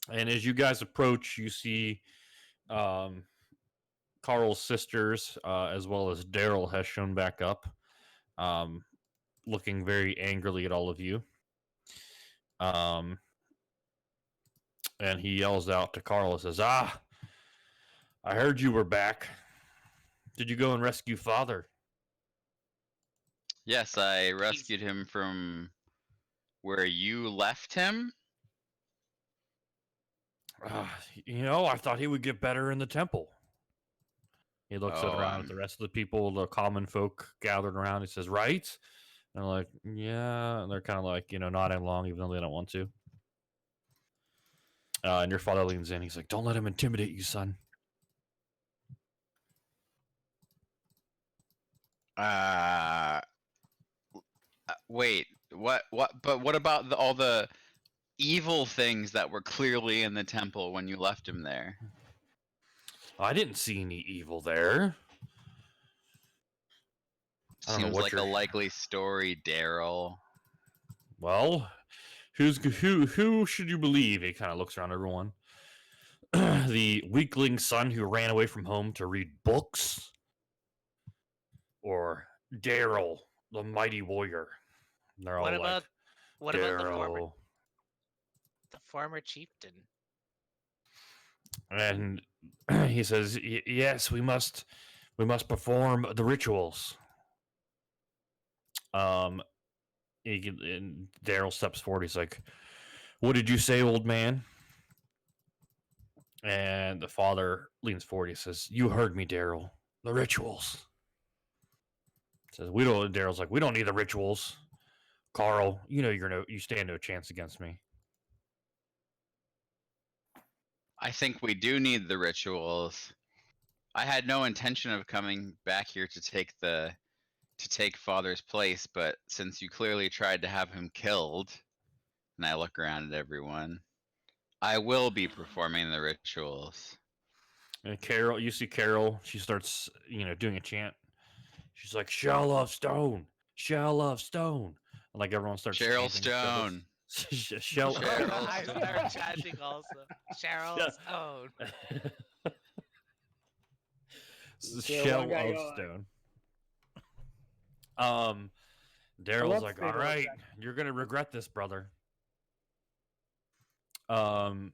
as you guys approach, you see Carl's sisters, as well as Daryl, has shown back up, looking very angrily at all of you. And he yells out to Carl and says, "Ah, I heard you were back. Did you go and rescue Father?" Yes, I rescued him from where you left him. I thought he would get better in the temple. He looks around at the rest of the people, the common folk gathered around. He says, "Right?" And they're like, "Yeah." And they're kind of like, nodding along, even though they don't want to. And your father leans in. He's like, "Don't let him intimidate you, son." Wait, what? But what about all the evil things that were clearly in the temple when you left him there? I didn't see any evil there. I don't know Seems what like a likely story, Daryl. Well, who should you believe? He kind of looks around everyone. The weakling son who ran away from home to read books, or Daryl, the mighty warrior? And they're What all about like, the former chieftain? And he says, "Yes, we must perform the rituals." And Daryl steps forward. He's like, "What did you say, old man?" And the father leans forward. He says, "You heard me, Daryl. The rituals." Says, "We don't." Daryl's like, "We don't need the rituals. Carl, you stand no chance against me." I think we do need the rituals. I had no intention of coming back here to take Father's place, but since you clearly tried to have him killed, and I look around at everyone, I will be performing the rituals. And Carol, you see Carol, she starts, doing a chant. She's like, "Shell of stone, shell of stone." And like everyone starts Cheryl chanting, Stone. Shell of Cheryl I Stone. start chanting also. Cheryl Stone. Shell of stone. Daryl's like, "All right, you're gonna regret this, brother." So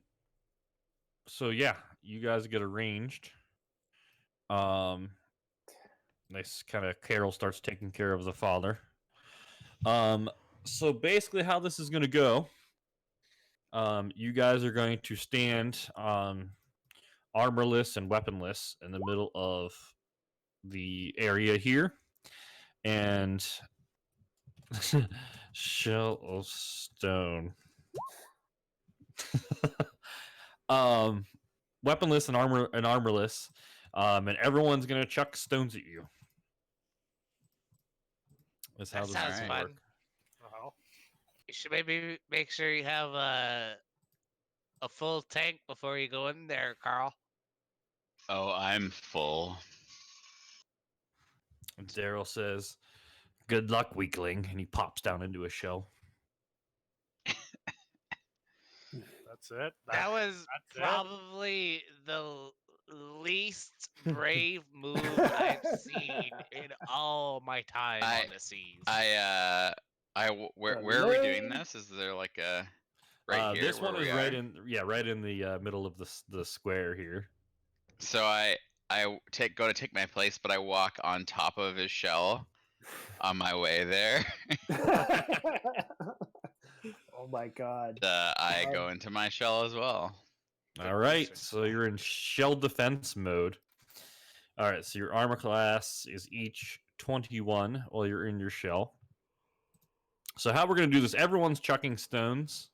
yeah, you guys get arranged. Nice kind of Carol starts taking care of the father. So basically how this is gonna go, you guys are going to stand armorless and weaponless in the middle of the area here. And shell of stone. Weaponless and armorless, and everyone's gonna chuck stones at you. That's how That this sounds is gonna fun. work. Uh-huh. You should maybe make sure you have a full tank before you go in there, Carl. Oh, I'm full. And Daryl says, "Good luck, weakling," and he pops down into a shell. That's it. That was that's it? probably the least brave move I've seen in all my time on the seas. Where are we doing this? Is there like a right here? This one where is we right are? right in the middle of the square here. So I go to take my place, but I walk on top of his shell on my way there. Oh my god. I go into my shell as well. All right, so you're in shell defense mode. All right, so your armor class is each 21 while you're in your shell. So how we're going to do this, everyone's chucking stones.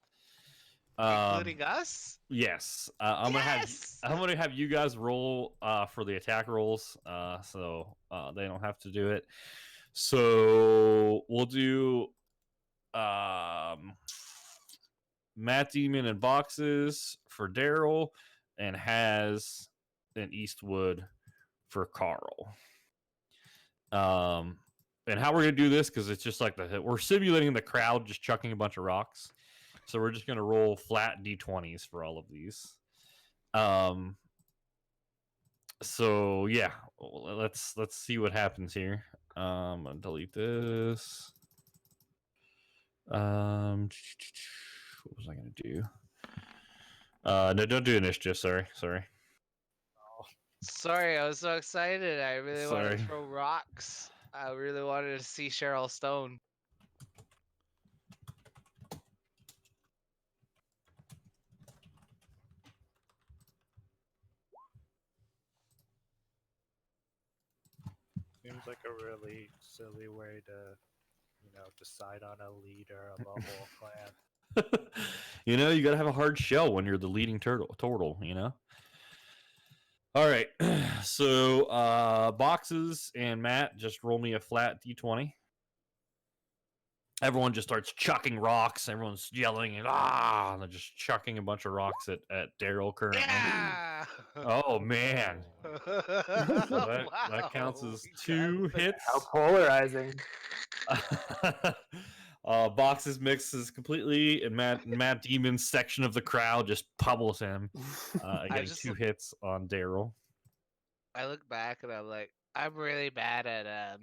Including us? Yes. I'm Yes! gonna have you guys roll for the attack rolls, so they don't have to do it. So we'll do Matt Demon in boxes for Daryl, and Has in Eastwood for Carl. And how we're gonna do this, because it's just like we're simulating the crowd just chucking a bunch of rocks. So we're just gonna roll flat d20s for all of these. So yeah, let's see what happens here. I'm gonna delete this. What was I gonna do? No, don't do initiative. Sorry. Sorry, I was so excited. I really wanted Sorry. to throw rocks. I really wanted to see Cheryl Stone. Seems like a really silly way to, decide on a leader of a whole clan. You know, you gotta have a hard shell when you're the leading turtle. You know. All right. So boxes and Matt, just roll me a flat d20. Everyone just starts chucking rocks. Everyone's yelling and and they're just chucking a bunch of rocks at Daryl currently. Yeah! Oh man. So that Wow, counts as we got 2 there. hits. How polarizing. Boxes mixes completely, and Matt Demon's section of the crowd just pummels him, getting just 2 hits on Daryl. I look back and I'm like, I'm really bad at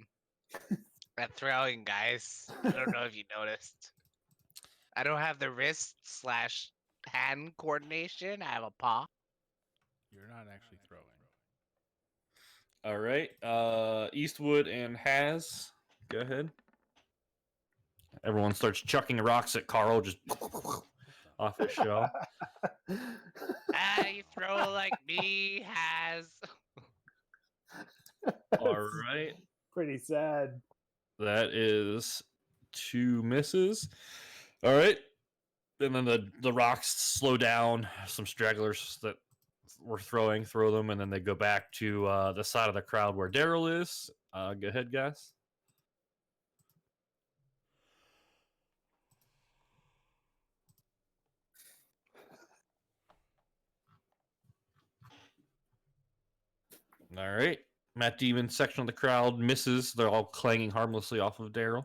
throwing, guys. I don't know if you noticed. I don't have the wrist/hand coordination. I have a paw. You're not actually throwing. All right, Eastwood and Has, go ahead. Everyone starts chucking rocks at Carl, just off his shell. You throw like me, Has. All right, Pretty sad. that is 2 misses. All right, and then the rocks slow down. Some stragglers that were throw them, and then they go back to the side of the crowd where Daryl is. Go ahead, guys. All right. Matt Demon section of the crowd misses. They're all clanging harmlessly off of Daryl.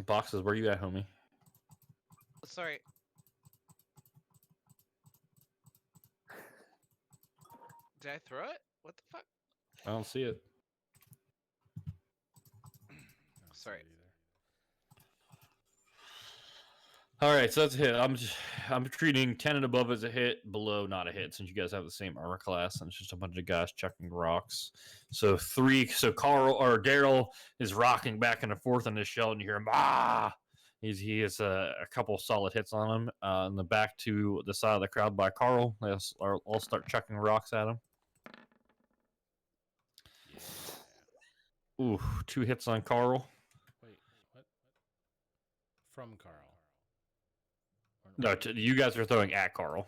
Boxes, where you at, homie? Sorry. Did I throw it? What the fuck? I don't see it. Sorry. All right, so that's a hit. I'm treating 10 and above as a hit, below not a hit, since you guys have the same armor class, and it's just a bunch of guys chucking rocks. So 3. So Carl or Daryl is rocking back and forth in his shell, and you hear him He has a couple solid hits on him. And then back to the side of the crowd by Carl. They all start chucking rocks at him. Yeah. Ooh, 2 hits on Carl. Wait, what? From Carl. No, you guys are throwing at Carl.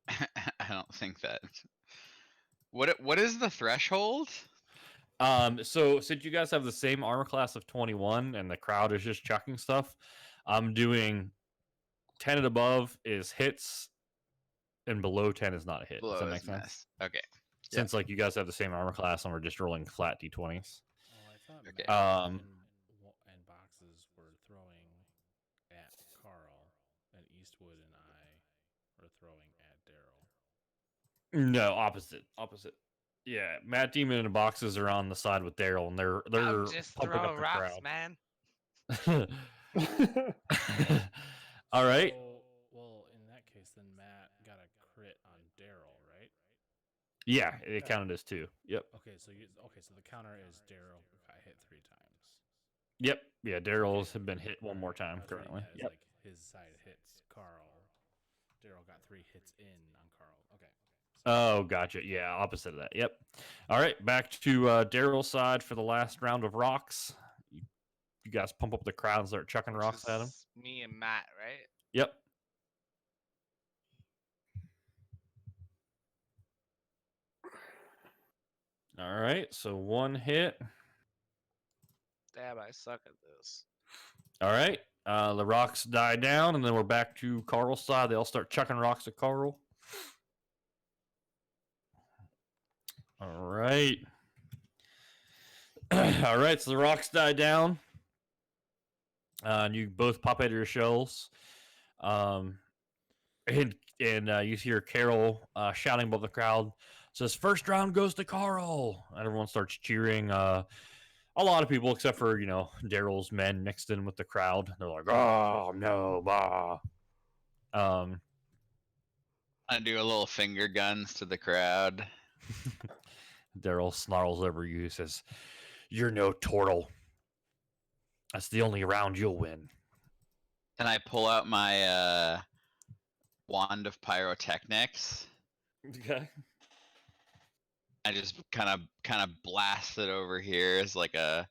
I don't think that. What is the threshold? So since you guys have the same armor class of 21 and the crowd is just chucking stuff, I'm doing 10 and above is hits, and below 10 is not a hit. Below Does that make is sense? miss. Okay. Since like you guys have the same armor class and we're just rolling flat d20s. Oh, I thought Okay. Matt and Boxes were throwing at Carl, and Eastwood and I were throwing at Daryl. No, opposite. Yeah, Matt Demon and the Boxes are on the side with Daryl, and they're I'm just pumping up throwing the rocks, crowd. man. All right. So, well, in that case, then Matt got a crit on Daryl, right? Yeah, it counted as 2. Yep. Okay, so so the counter is Daryl got hit 3 times. Yep. Yeah, Daryl's have been hit one more time I was reading currently. that as, Yep. like his side hits Carl. Daryl got 3 hits in on Carl. Okay. Oh, gotcha. Yeah, opposite of that. Yep. All right, back to Daryl's side for the last round of rocks. You guys pump up the crowd and start chucking Which rocks at him. is me and Matt, right? Yep. All right, so 1 hit. Damn, I suck at this. All right, the rocks die down, and then we're back to Carl's side. They all start chucking rocks at Carl. All right. All right, so the rocks die down. And you both pop out of your shells. And you hear Carol shouting above the crowd. Says, "First round goes to Carl." And everyone starts cheering. A lot of people, except for, Daryl's men mixed in with the crowd. They're like, "Oh, no, bah." I do a little finger guns to the crowd. Daryl snarls over you. He says, "You're no turtle. That's the only round you'll win." And I pull out my wand of pyrotechnics. Okay. I just kind of blast it over here as like a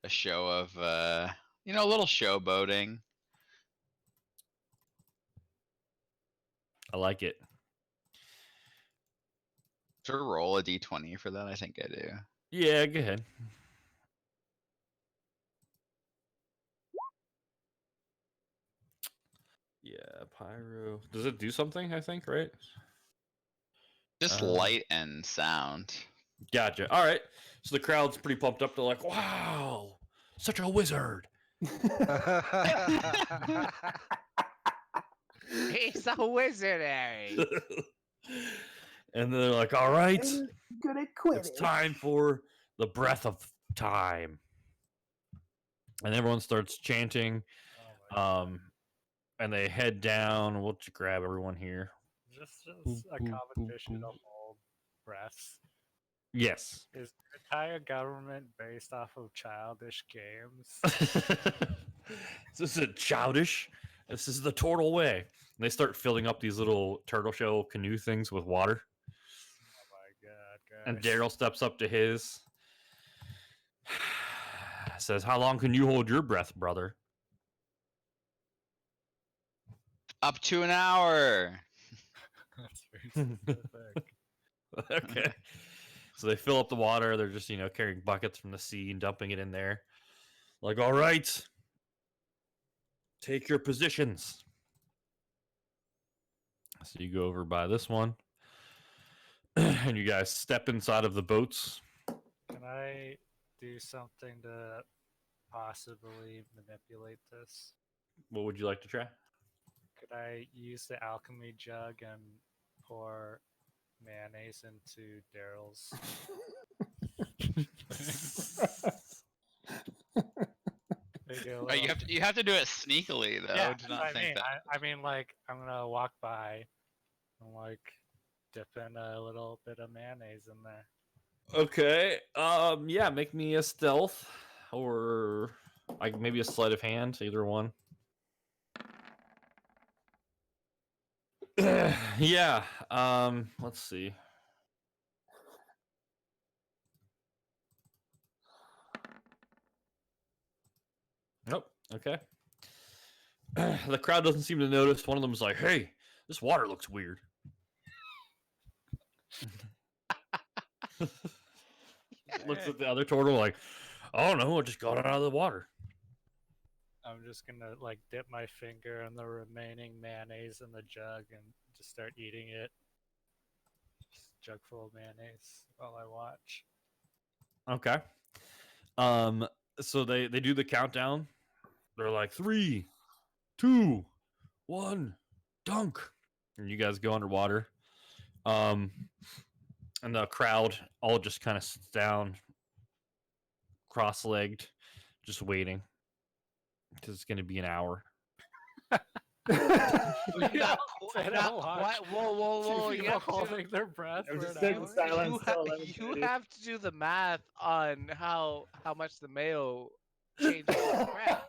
show of a little showboating. I like it. Should I roll a d20 for that? I think I do. Yeah, go ahead. Yeah, pyro. Does it do something, I think, right? Just light and sound. Gotcha. All right. So the crowd's pretty pumped up. They're like, "Wow, such a wizard." He's a wizard, Harry. And they're like, "All right, Good at Quidditch. it's time for the breath of time." And everyone starts chanting. And they head down. We'll just grab everyone here. Just a competition of old breaths. Yes. Is the entire government based off of childish games? This is childish. This is the turtle way. And they start filling up these little turtle shell canoe things with water. Oh my god, guys. And Daryl steps up to his. Says, "How long can you hold your breath, brother?" Up to an hour. That's very specific. Okay. So they fill up the water. They're just, carrying buckets from the sea and dumping it in there. Like, "All right, take your positions." So you go over by this one. And you guys step inside of the boats. Can I do something to possibly manipulate this? What would you like to try? Could I use the alchemy jug and pour mayonnaise into Daryl's? You have to do it sneakily though. Yeah, Do not think that. I mean, like, I'm gonna walk by and like dip in a little bit of mayonnaise in there. Okay. Yeah, make me a stealth or maybe a sleight of hand, either one. Yeah. Let's see. Nope. Okay. The crowd doesn't seem to notice. One of them is like, "Hey, this water looks weird." Looks at the other turtle like, "I don't know, I just got it out of the water." I'm just gonna like dip my finger in the remaining mayonnaise in the jug and just start eating it. Just a jug full of mayonnaise while I watch. Okay. So they do the countdown. They're like 3, 2, 1, dunk, and you guys go underwater. And the crowd all just kind of sits down, cross-legged, just waiting, because it's going to be an hour. Not Whoa, whoa! You You holding their breath I'm for just an sitting hour? silent. still, let me you see. have to do the math on how much the mayo changes the breath.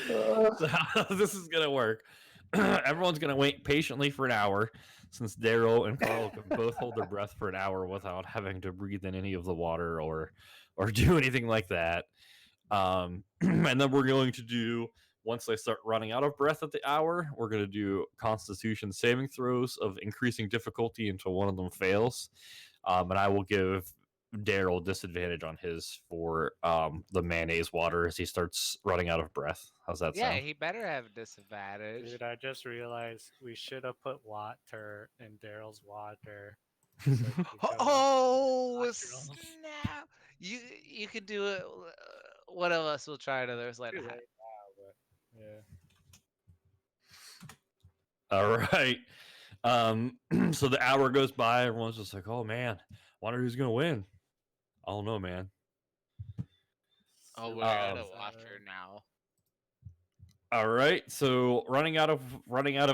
So how this is gonna work? everyone's gonna wait patiently for an hour, since Daryl and Carl can both hold their breath for an hour without having to breathe in any of the water or do anything like that. And then we're going to do, once they start running out of breath at the hour, we're going to do Constitution saving throws of increasing difficulty until one of them fails. And I will give Daryl disadvantage on his for the mayonnaise water as he starts running out of breath. How's that Yeah, sound? he better have disadvantage. Dude, I just realized we should have put water in Daryl's water. So he could go Oh natural. snap! You can do it. One of us will try another. Like, Too late now, but yeah. All right. So the hour goes by. Everyone's just like, "Oh man, wonder who's gonna win." I don't know, man. oh, we're out of Um, water now. All right. So running out of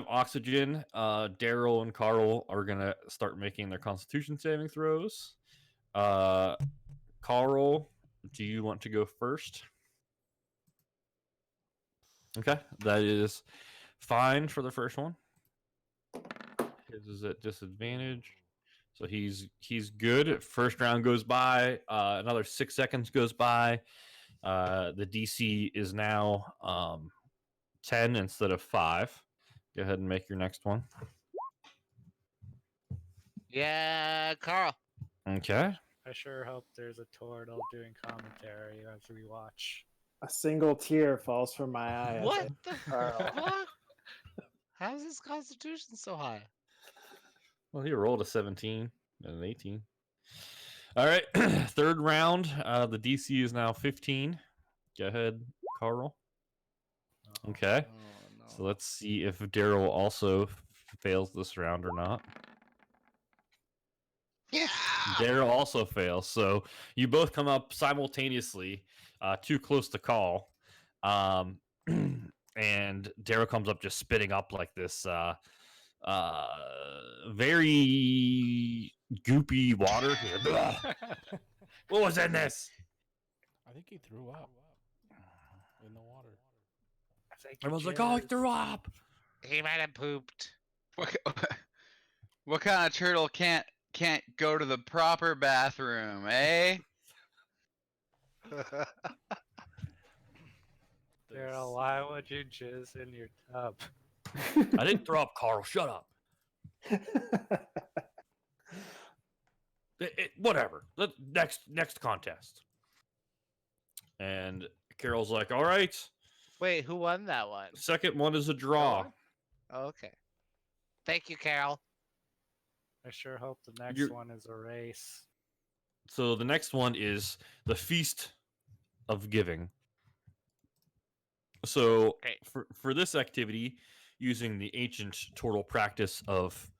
oxygen, Daryl and Carl are gonna start making their Constitution saving throws. Carl, do you want to go first? Okay, that is fine for the first one. His is at disadvantage, so he's good. First round goes by. Another 6 seconds goes by. The DC is now 10 instead of 5. Go ahead and make your next one. Yeah, Carl. Okay. I sure hope there's a turtle doing commentary as we watch. A single tear falls from my eye. as What I- the Carl. fuck? How's his constitution so high? Well, he rolled a 17 and an 18. All right. Third round. The DC is now 15. Go ahead, Carl. Okay. Oh no. So let's see if Daryl also fails this round or not. Yeah. Daryl also fails. So you both come up simultaneously, too close to call. And Daryl comes up just spitting up like this very goopy water. He's like, "Ugh, what was in this?" I think he threw up in the water. Everyone's like, "Oh, he threw up." He might have pooped. What kind of turtle can't go to the proper bathroom, eh? Daryl, why would you jizz in your tub? I didn't throw up, Carl. Shut up. Whatever. Next contest. And Carol's like, "All right. Wait, who won that one? Second one is a draw." Oh, okay. Thank you, Carol. I sure hope the next You're- one is a race. So the next one is the Feast of Giving. So Okay. for this activity, using the ancient turtle practice of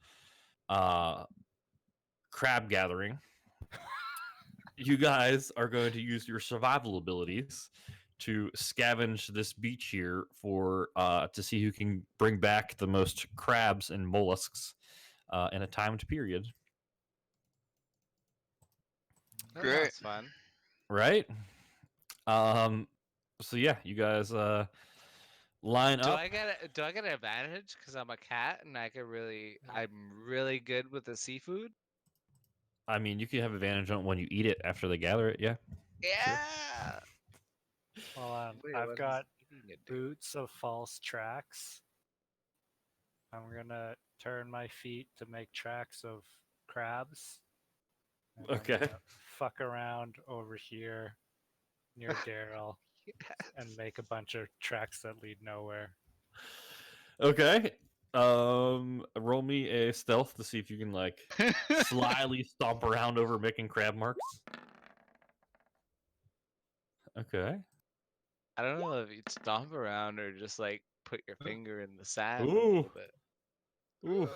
crab gathering, you guys are going to use your survival abilities to scavenge this beach here for to see who can bring back the most crabs and mollusks in a timed period. That Great. sounds fun. Right? So yeah, you guys line Do up. I get an advantage because I'm a cat and I'm really good with the seafood? I mean, you can have advantage on when you eat it after they gather it. Yeah. Yeah. Hold on, Wait, I've what got does eating it do? boots of false tracks. I'm gonna turn my feet to make tracks of crabs. And I'm Okay. gonna fuck around over here near Daryl and make a bunch of tracks that lead nowhere. Okay. Roll me a stealth to see if you can like slyly stomp around over making crab marks. Okay. I don't know if you'd stomp around or just like put your finger in the sand a Ooh. little bit. Ooh.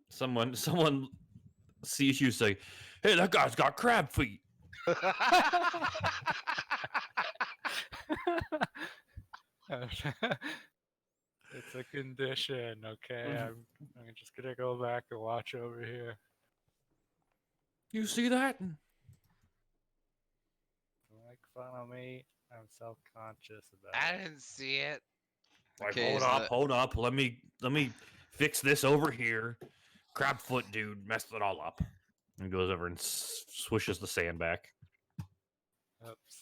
Someone sees you say, "Hey, that guy's got crab feet." It's a condition, okay? I'm just gonna go back and watch over here. You see that? Don't make fun of me. I'm self-conscious about I it. didn't see it. Like, Okay, hold up. Let me fix this over here. Crabfoot dude messed it all up. And goes over and swishes the sand back. Oops.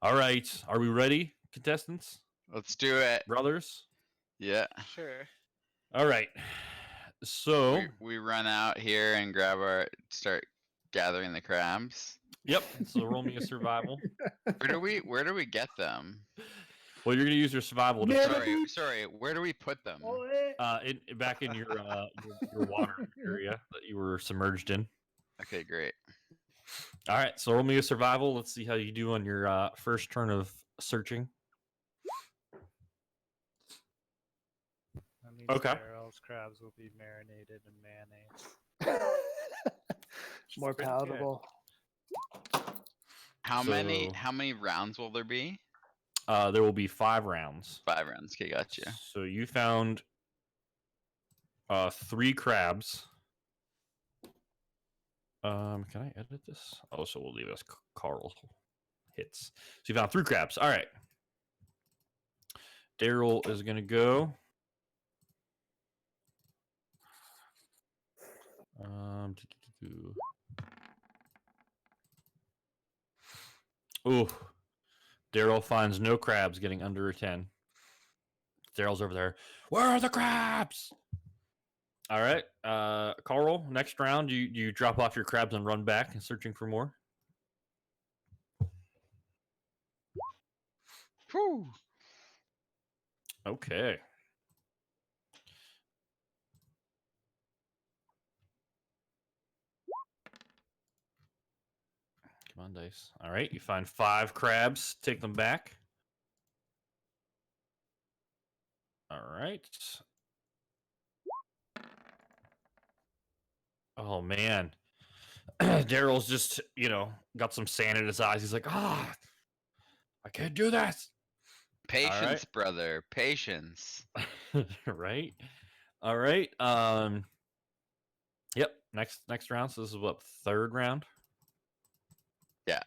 All right, are we ready, contestants, Let's do it. brothers? Yeah. Sure. All right. So, We run out here and start gathering the crabs. yep. So roll me a survival. Where do we get them? Well, you're gonna use your survival to Yeah. Sorry. Where do we put them? back in your water area that you were submerged in. Okay, great. All right, so roll me a survival. Let's see how you do on your first turn of searching. That means Okay. Daryl's crabs will be marinated in mayonnaise. More pretty good. palatable. How many rounds will there be? There will be 5 rounds. 5 rounds. Okay, gotcha. So you found 3 crabs. Can I edit this? Oh, so we'll leave us Carl hits. So you found 3 crabs. All right. Daryl is gonna go. Ooh. Daryl finds no crabs, getting under a 10. Daryl's over there. Where are the crabs? All right. Carl, next round, you drop off your crabs and run back and searching for more. Whew. Okay. Come on, dice. All right, you find 5 crabs. Take them back. All right. Oh, man. Daryl's just, got some sand in his eyes. He's like, I can't do this. Patience, brother. Patience. Right. All right. Yep. Next round. So this is what, 3rd round? Yeah.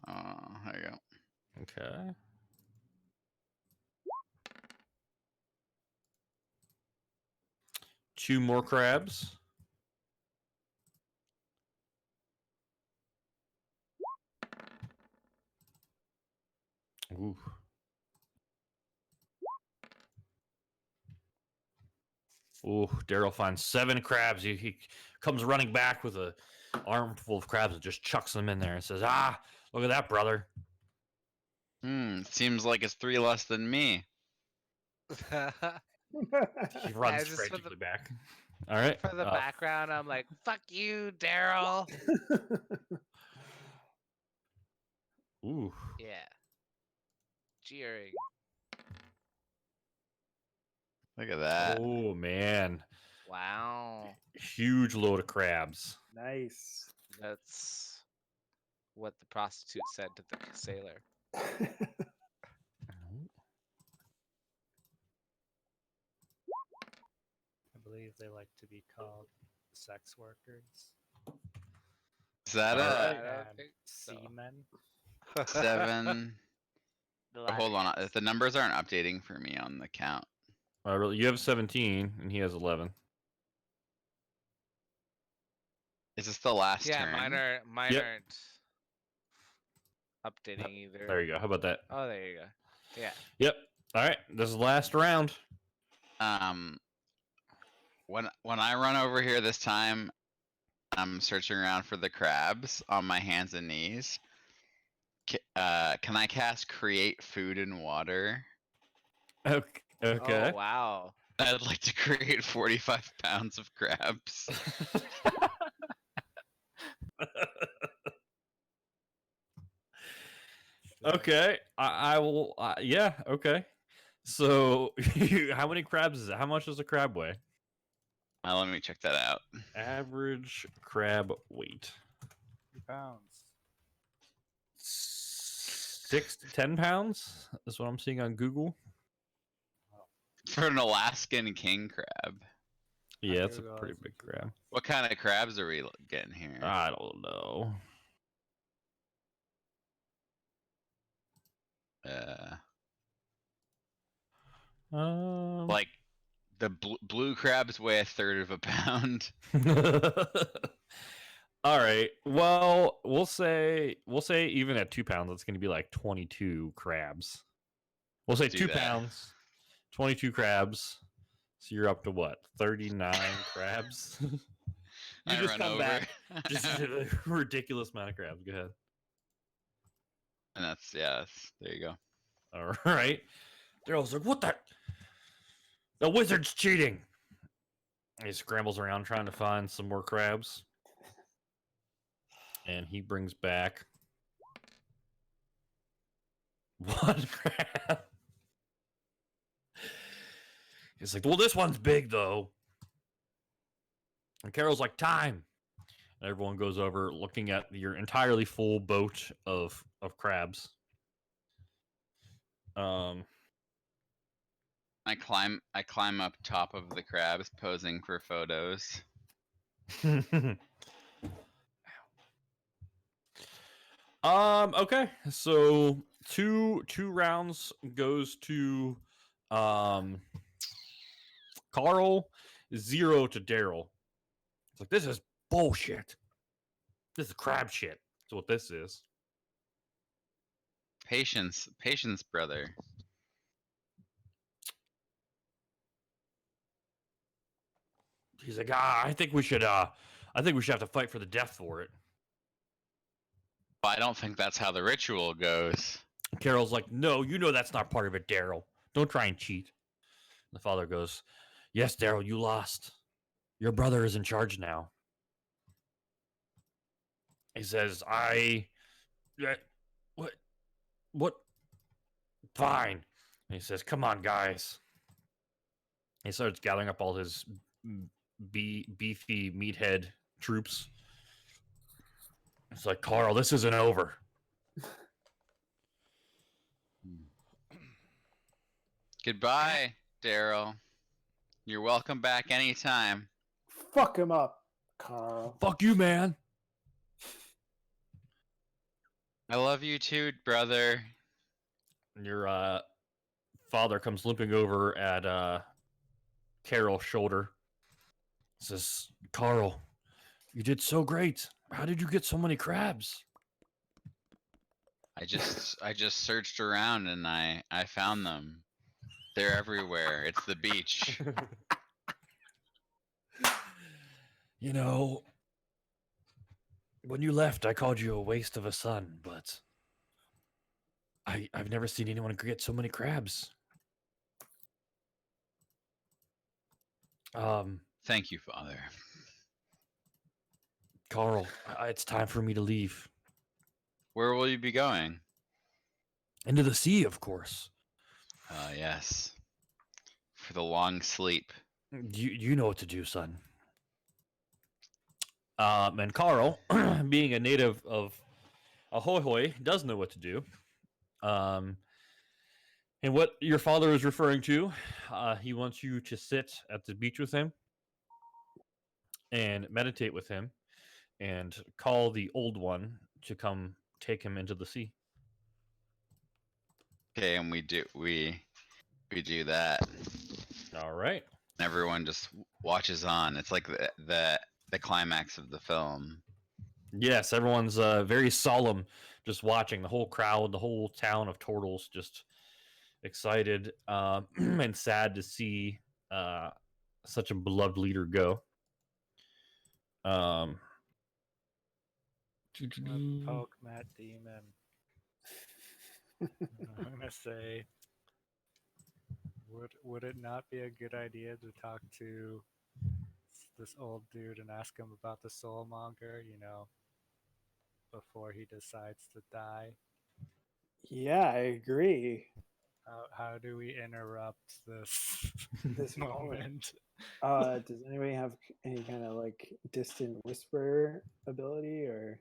There you go. Okay. Two more crabs. Ooh. Ooh, Daryl finds 7 crabs. He comes running back with a armful of crabs and just chucks them in there and says, look at that, brother. Seems like it's 3 less than me. He runs just frantically back. All right. For the background, I'm like, fuck you, Daryl. Ooh. Yeah. Cheering. Look at that. Oh, man. Wow. Huge load of crabs. Nice. That's what the prostitute said to the sailor. I believe they like to be called sex workers. Is that I a don't think so. Seamen. 7? The Hold on. latter. The numbers aren't updating for me on the count. Really, you have 17 and he has 11. Is this the last Yeah, turn? mine Yep. aren't updating either. There you go. How about that? Oh, there you go. Yeah. Yep. All right. This is the last round. When I run over here this time, I'm searching around for the crabs on my hands and knees. Can I cast Create Food and Water? Okay. Oh, wow. I'd like to create 45 pounds of crabs. Okay. I will. Yeah. Okay. So, how many crabs is it? How much does a crab weigh? Let me check that out. Average crab weight. 2 pounds. 6 to 10 pounds. That's what I'm seeing on Google. For an Alaskan king crab. Yeah, it's a Google pretty has big 2 crab. pounds. What kind of crabs are we getting here? I don't know. Like the blue crabs weigh a third of a pound. All right. Well, we'll say even at 2 pounds, it's going to be like 22 crabs. We'll say Do 2 that. pounds, 22 crabs. So you're up to what? 39 crabs. You I just run come over. back. Just a ridiculous amount of crabs. Go ahead. And that's there you go. All right. Daryl's like, what the? The wizard's cheating. He scrambles around trying to find some more crabs. And he brings back 1 crab. He's like, well, this one's big, though. And Carol's like, time. And everyone goes over looking at your entirely full boat of crabs. I climb up top of the crabs, posing for photos. Okay. So two rounds goes to Carl, 0 to Daryl. It's like, this is bullshit. This is crab shit. That's what this is. Patience, brother. He's like, I think we should have to fight for the death for it. I don't think that's how the ritual goes. Carol's like, no, you know that's not part of it, Daryl. Don't try and cheat. The father goes, yes, Daryl, you lost. Your brother is in charge now. He says, what? Fine. And he says, come on, guys. He starts gathering up all his beefy meathead troops. It's like, Carl, this isn't over. Goodbye, Daryl. You're welcome back anytime. Fuck him up, Carl. Fuck you, man. I love you too, brother. Your father comes limping over at Carol's shoulder. Says, Carl, you did so great. How did you get so many crabs? I just searched around and I found them. They're everywhere. It's the beach. You know, when you left, I called you a waste of a son, but I've never seen anyone get so many crabs. Thank you, Father. Carl, it's time for me to leave. Where will you be going? Into the sea, of course. Yes. For the long sleep. You know what to do, son. And Carl, being a native of Ahoy, does know what to do. And what your father is referring to, he wants you to sit at the beach with him and meditate with him and call the old one to come take him into the sea. Okay, and we do that. All right. Everyone just watches on. It's like the climax of the film. Yes, everyone's very solemn, just watching. The whole crowd, the whole town of Turtles, just excited and sad to see such a beloved leader go. Poke Matt Demon. I'm gonna say, would it not be a good idea to talk to this old dude and ask him about the soulmonger, before he decides to die? Yeah, I agree. How do we interrupt this This moment? Does anybody have any kind of like distant whisper ability or?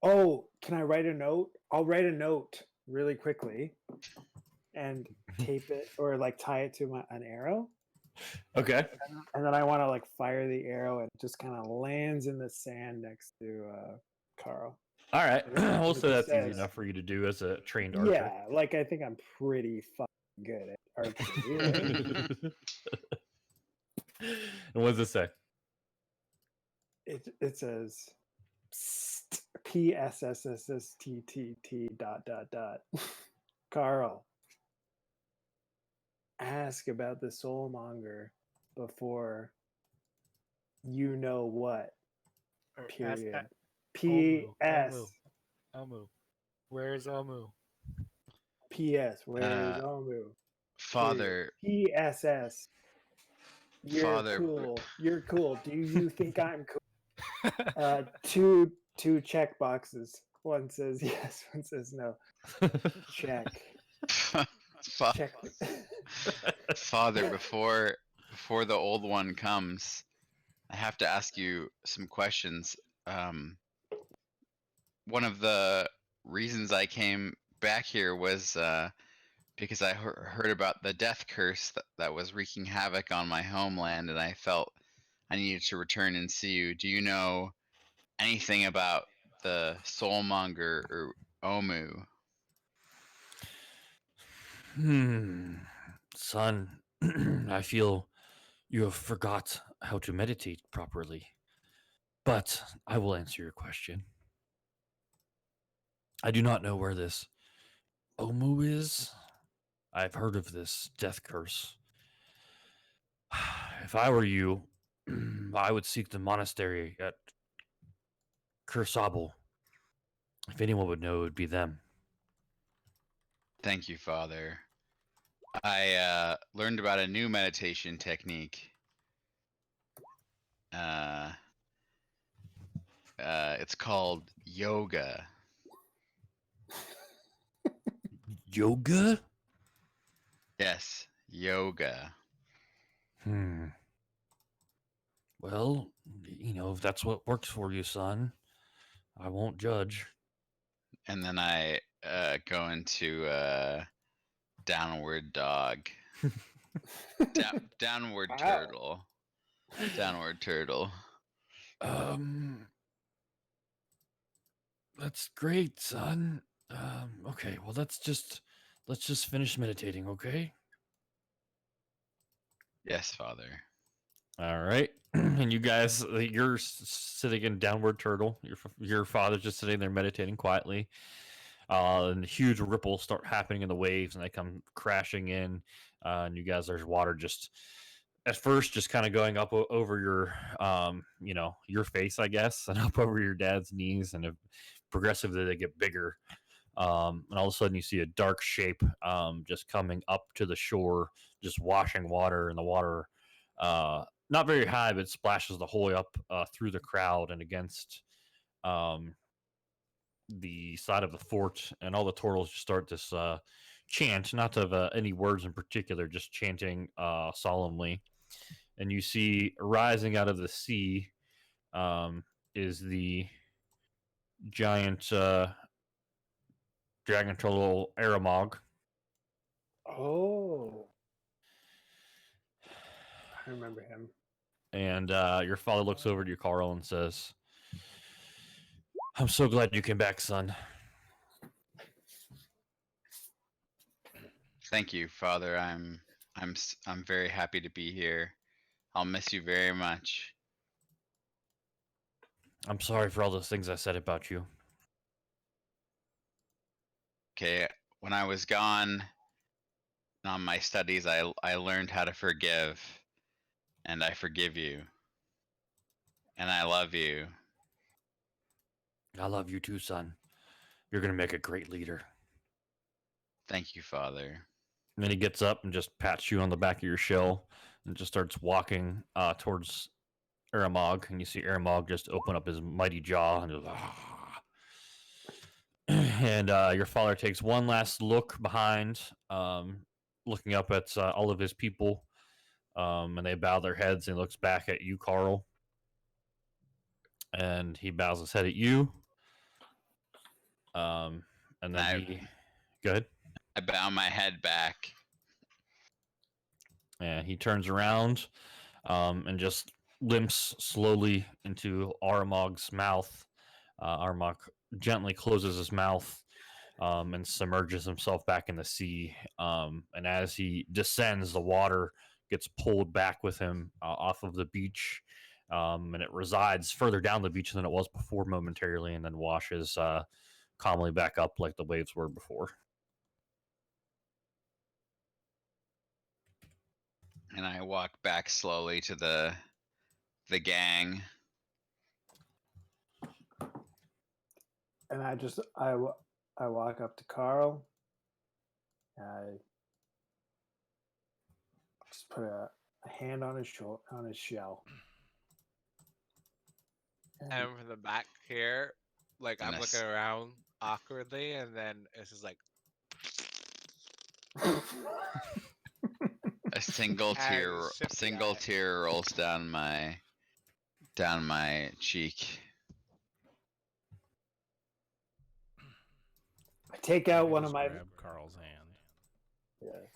Oh, can I write a note? I'll write a note really quickly and tape it or like tie it to an arrow. Okay. And then I want to like fire the arrow and it just kind of lands in the sand next to Carl. All right. We'll It say that's easy says- enough for you to do as a trained archer. Yeah, like I think I'm pretty fucking good at archery. And what does it say? It says PSSSSTTT ... Carl, ask about the soulmonger before you know what. Or ask Period. that- P.S. Omu. Where's Omu? P.S. Where is Omu? Father, P.S.S. You're Father- cool. You're cool. Do you think I'm cool? Two check boxes. One says yes, one says no. Check. Check. Father, before the old one comes, I have to ask you some questions. One of the reasons I came back here was because I heard about the death curse that was wreaking havoc on my homeland, and I felt I needed to return and see you. Do you know anything about the soulmonger or Omu? Son, I feel you have forgot how to meditate properly. But I will answer your question. I do not know where this Omu is. I've heard of this death curse. If I were you, I would seek the monastery at Kursabel. If anyone would know, it would be them. Thank you, Father. I learned about a new meditation technique. It's called yoga. Yoga? Yes, yoga. Well, if that's what works for you, son, I won't judge. And then I go into downward dog. Downward Wow. turtle. Downward turtle. That's great, son. Okay, well let's just finish meditating, okay? Yes, Father. All right. And you guys, you're sitting in downward turtle. Your father's just sitting there meditating quietly. And huge ripples start happening in the waves, and they come crashing in. And you guys, there's water just at first just kind of going up over your, your face, I guess, and up over your dad's knees, and progressively they get bigger. And all of a sudden you see a dark shape just coming up to the shore, just washing water, and the water not very high, but it splashes the whole way up through the crowd and against the side of the fort, and all the turtles just start this chant, not of any words in particular, just chanting solemnly. And you see rising out of the sea is the giant dragon turtle Aramog. Oh. I remember him. And your father looks over to you, Carl, and says, I'm so glad you came back, son. Thank you, Father. I'm very happy to be here. I'll miss you very much. I'm sorry for all those things I said about you. Okay, when I was gone on my studies, I learned how to forgive, and I forgive you. And I love you. I love you too, son. You're going to make a great leader. Thank you, Father. And then he gets up and just pats you on the back of your shell and just starts walking towards Aramog. And you see Aramog just open up his mighty jaw and just, and your father takes one last look behind, looking up at all of his people, and they bow their heads, and he looks back at you, Carl, and he bows his head at you, and then he go ahead. I bow my head back. And he turns around and just limps slowly into Aramog's mouth. Aramog gently closes his mouth and submerges himself back in the sea. And as he descends, the water gets pulled back with him off of the beach. And it resides further down the beach than it was before momentarily, and then washes calmly back up like the waves were before. And I walk back slowly to the gang. And I walk up to Carl. I just put a hand on his shell. And from the back here, like I'm Nice. looking around awkwardly, and then it's just like A single tear rolls down my cheek. I take out I one just of my. grab Carl's hand. Yeah.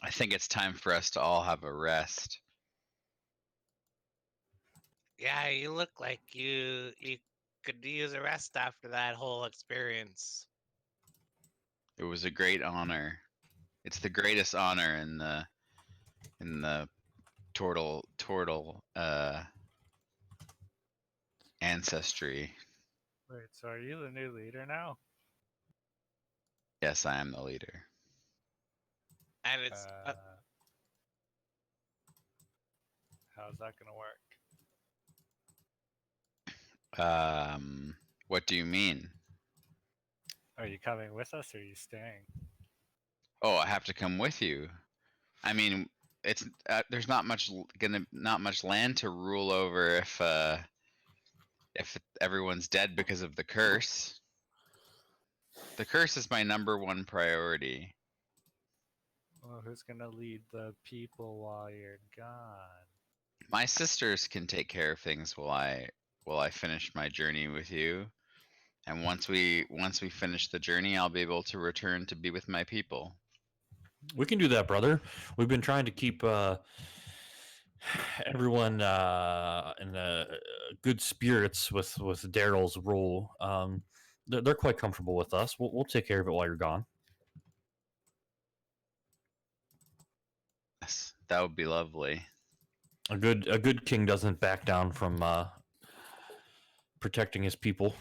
I think it's time for us to all have a rest. yeah, you look like you could use a rest after that whole experience. It was a great honor. It's the greatest honor in the Tortle ancestry. Wait, so are you the new leader now? Yes, I am the leader. And it's How's that gonna work? What do you mean? Are you coming with us or are you staying? Oh, I have to come with you. I mean, it's there's not much land to rule over if everyone's dead because of the curse. The curse is my #1 priority. Well, who's gonna lead the people while you're gone? My sisters can take care of things while I finish my journey with you. And once we finish the journey, I'll be able to return to be with my people. We can do that, brother. We've been trying to keep everyone in good spirits with Daryl's role. They're quite comfortable with us. We'll take care of it while you're gone. Yes, that would be lovely. A good king doesn't back down from protecting his people.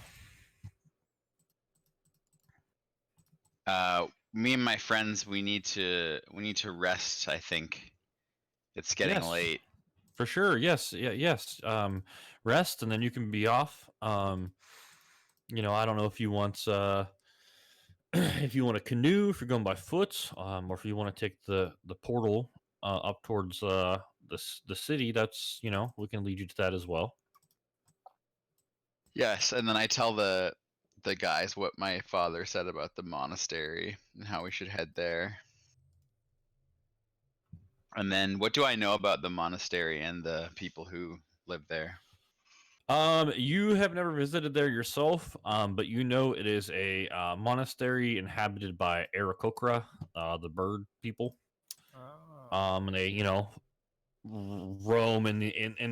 Me and my friends, we need to rest. I think it's getting late. For sure. Yes. Yeah. Yes. Rest, and then you can be off. I don't know if you want if you want a canoe, if you're going by foot, or if you want to take the portal up towards the city. That's we can lead you to that as well. Yes, and then I tell the guys what my father said about the monastery and how we should head there. And then what do I know about the monastery and the people who live there? You have never visited there yourself, but you know it is a monastery inhabited by Aarakocra, the bird people. Oh. And they roam in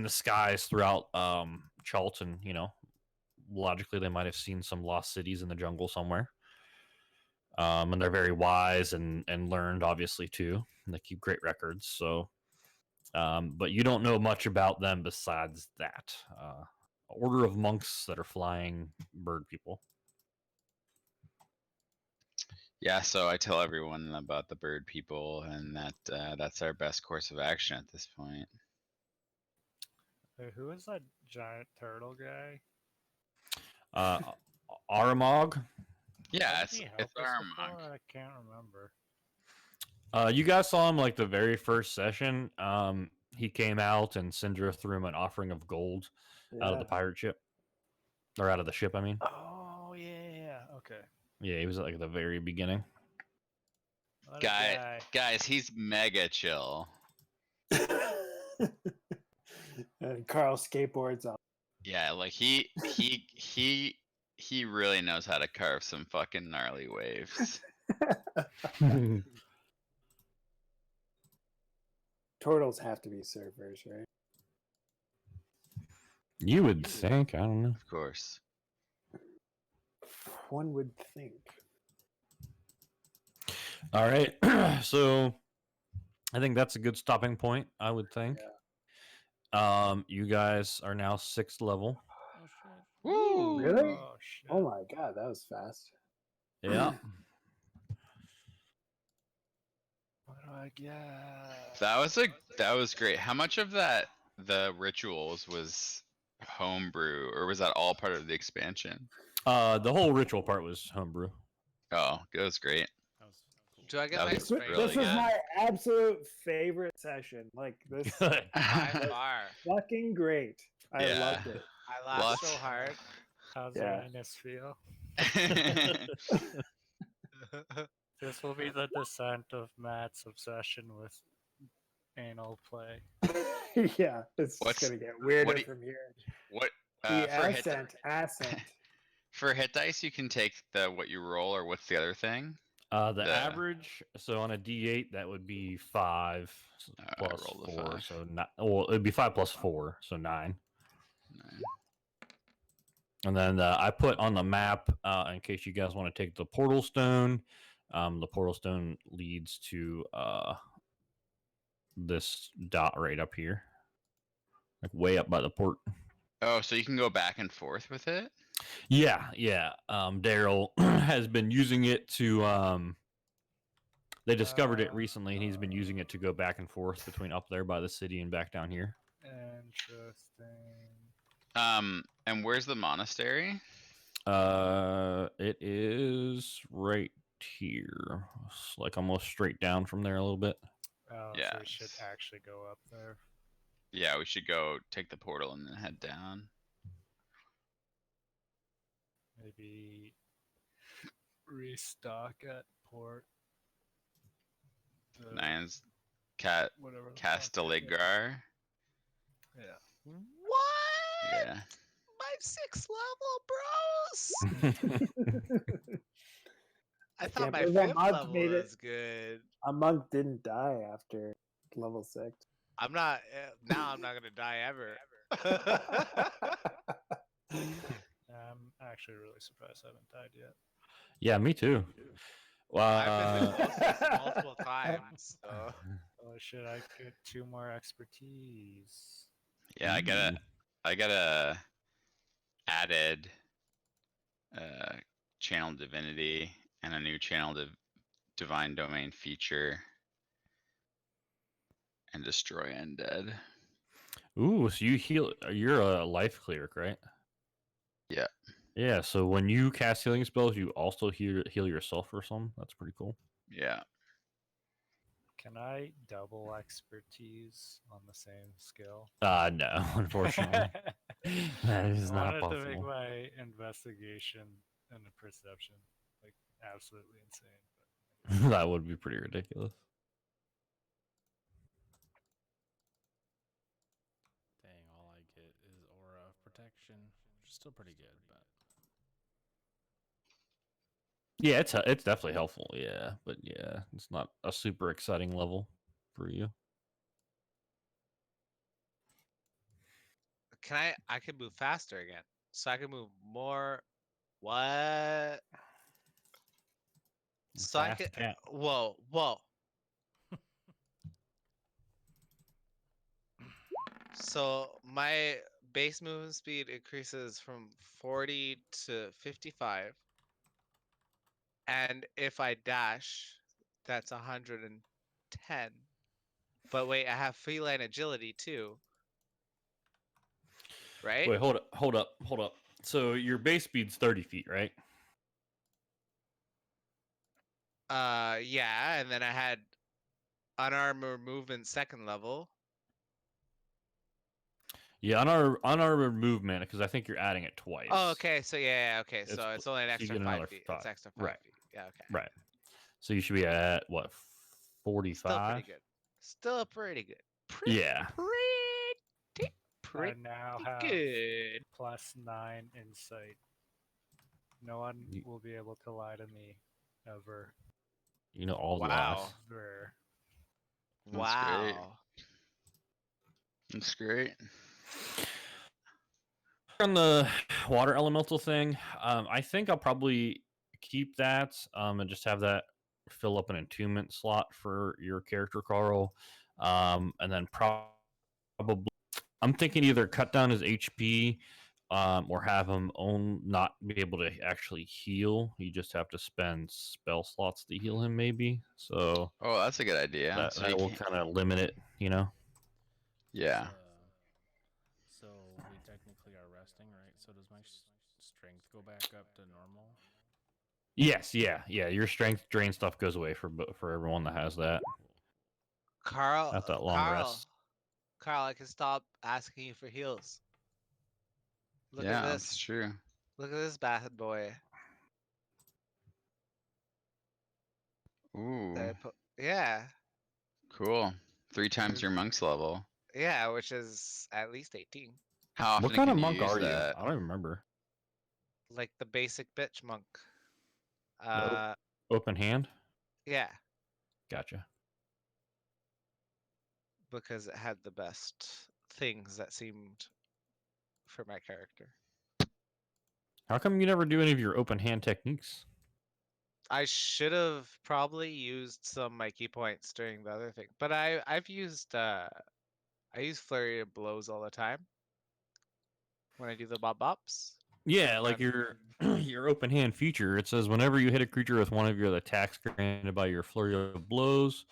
the skies throughout Charlton. Logically they might have seen some lost cities in the jungle somewhere. And they're very wise and learned, obviously, too. And they keep great records. So, but you don't know much about them besides that. Order of monks that are flying bird people. Yeah, so I tell everyone about the bird people, and that's our best course of action at this point. Hey, who is that giant turtle guy? Aramog. Yeah, Did he help it's us Aramog. before? I can't remember. You guys saw him like the very first session. He came out and Syndra threw him an offering of gold out of the pirate ship. Or out of the ship, I mean. Oh, yeah. Okay. Yeah, he was like at the very beginning. Guys, he's mega chill. And Carl skateboards up. Yeah, like he really knows how to carve some fucking gnarly waves. Turtles have to be surfers, right? You would think. I don't know. Of course. One would think. All right. So I think that's a good stopping point, I would think. You guys are now 6th level. Oh shit. Woo! Really? Oh shit. Oh my god, that was fast. Yeah. What do I get? That was great. How much of the rituals was homebrew, or was that all part of the expansion? The whole ritual part was homebrew. Oh, it was great. That was cool. Do I get That my was strength really This was good. my absolute favorite session. Like this, Good. By far. fucking great. I Yeah. loved it. I laughed Lots. so hard. How's Yeah. Uranus feel? This will be the descent of Matt's obsession with anal play. Yeah, it's What's- just gonna get weirder what do you- from here. What The for hit ascent. for hit dice you can take what you roll, or what's the other thing? The average, so on a D8, that would be 5 I plus rolled a 4, 5. so not. Well, it'd be 5 plus 4, so 9. 9. And then I put on the map, in case you guys want to take the portal stone. The portal stone leads to this dot right up here, like way up by the port. Oh, so you can go back and forth with it? Yeah. Daryl has been using it to. They discovered it recently, and he's been using it to go back and forth between up there by the city and back down here. Interesting. And where's the monastery? It is right here. It's like almost straight down from there a little bit. Oh, Yeah. so we should actually go up there. Yeah, we should go take the portal and then head down. Maybe restock at port. The- Nine's whatever. the fuck. Castelligar. Yeah. What? Yeah. My 6th level, bros. I thought Can't my believe that 5th mod level made it. was good. A monk didn't die after level 6. I'm not. Now I'm not gonna die ever. I'm actually really surprised I haven't died yet. Yeah, me too. I've been this multiple times. So. Oh shit! I get 2 more expertise. Yeah, I got a added channel divinity and a new channel divine domain feature and destroy undead. Ooh, so you heal. You're a life cleric, right? Yeah. Yeah. So when you cast healing spells, you also heal yourself or something. That's pretty cool. Yeah. Can I double expertise on the same skill? No, unfortunately, that is I not wanted to make possible. my investigation and perception like absolutely insane. That would be pretty ridiculous. Dang, all I get is aura of protection, which is still pretty good, but Yeah, it's definitely helpful. Yeah, but yeah, it's not a super exciting level for you. I can move faster again. So I can move more. What? So I Fast can. cat. Whoa. So my base movement speed increases from 40 to 55. And if I dash, that's 110. But wait, I have feline agility too. Right? Wait, hold up. So your base speed's 30 feet, right? Yeah, and then I had unarmored movement 2nd level. Yeah, unarmored movement, because I think you're adding it twice. Oh, okay. So yeah, okay. It's So it's only an so you extra get 5 another feet. 5. It's extra 5 Right. feet. Yeah, okay. Right. So you should be at what, 45? Still pretty good. Still pretty good. Yeah. Pretty I now have good. +9 insight. No one You- will be able to lie to me ever. You know all the Wow. lies. Ever. That's great. Wow. That's great. On the water elemental thing, I think I'll probably keep that and just have that fill up an attunement slot for your character, Carl. And then probably I'm thinking either cut down his HP or have him not be able to actually heal. You just have to spend spell slots to heal him, maybe. So Oh, that's a good idea. that, So that you will can, kind of limit it, you know? yeah. So we technically are resting, right? So does my strength go back up to normal? Yes, yeah. Your strength drain stuff goes away for everyone that has that. Carl, At that long Carl, rest. Carl, I can stop asking you for heals. Look Yeah, at that's this. true. Look at this bad boy. Ooh, Yeah, cool. 3 times your monk's level. yeah, which is at least 18. How often What kind can of you monk use are you? that? I don't even remember. Like the basic bitch monk. The open hand? Yeah, Gotcha. because it had the best things that seemed for my character. How come you never do any of your open hand techniques? I should have probably used some of my key points during the other thing, but I've used I use flurry of blows all the time when I do the bops. Yeah, like And your your open hand feature. It says whenever you hit a creature with one of your attacks granted by your flurry of blows,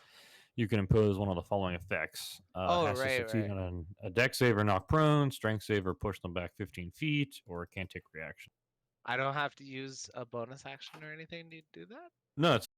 you can impose one of the following effects. Oh, Has to right, succeed right. on a dex save or knock prone, strength save or push them back 15 feet, or it can't take reaction. I don't have to use a bonus action or anything to do that. No, it's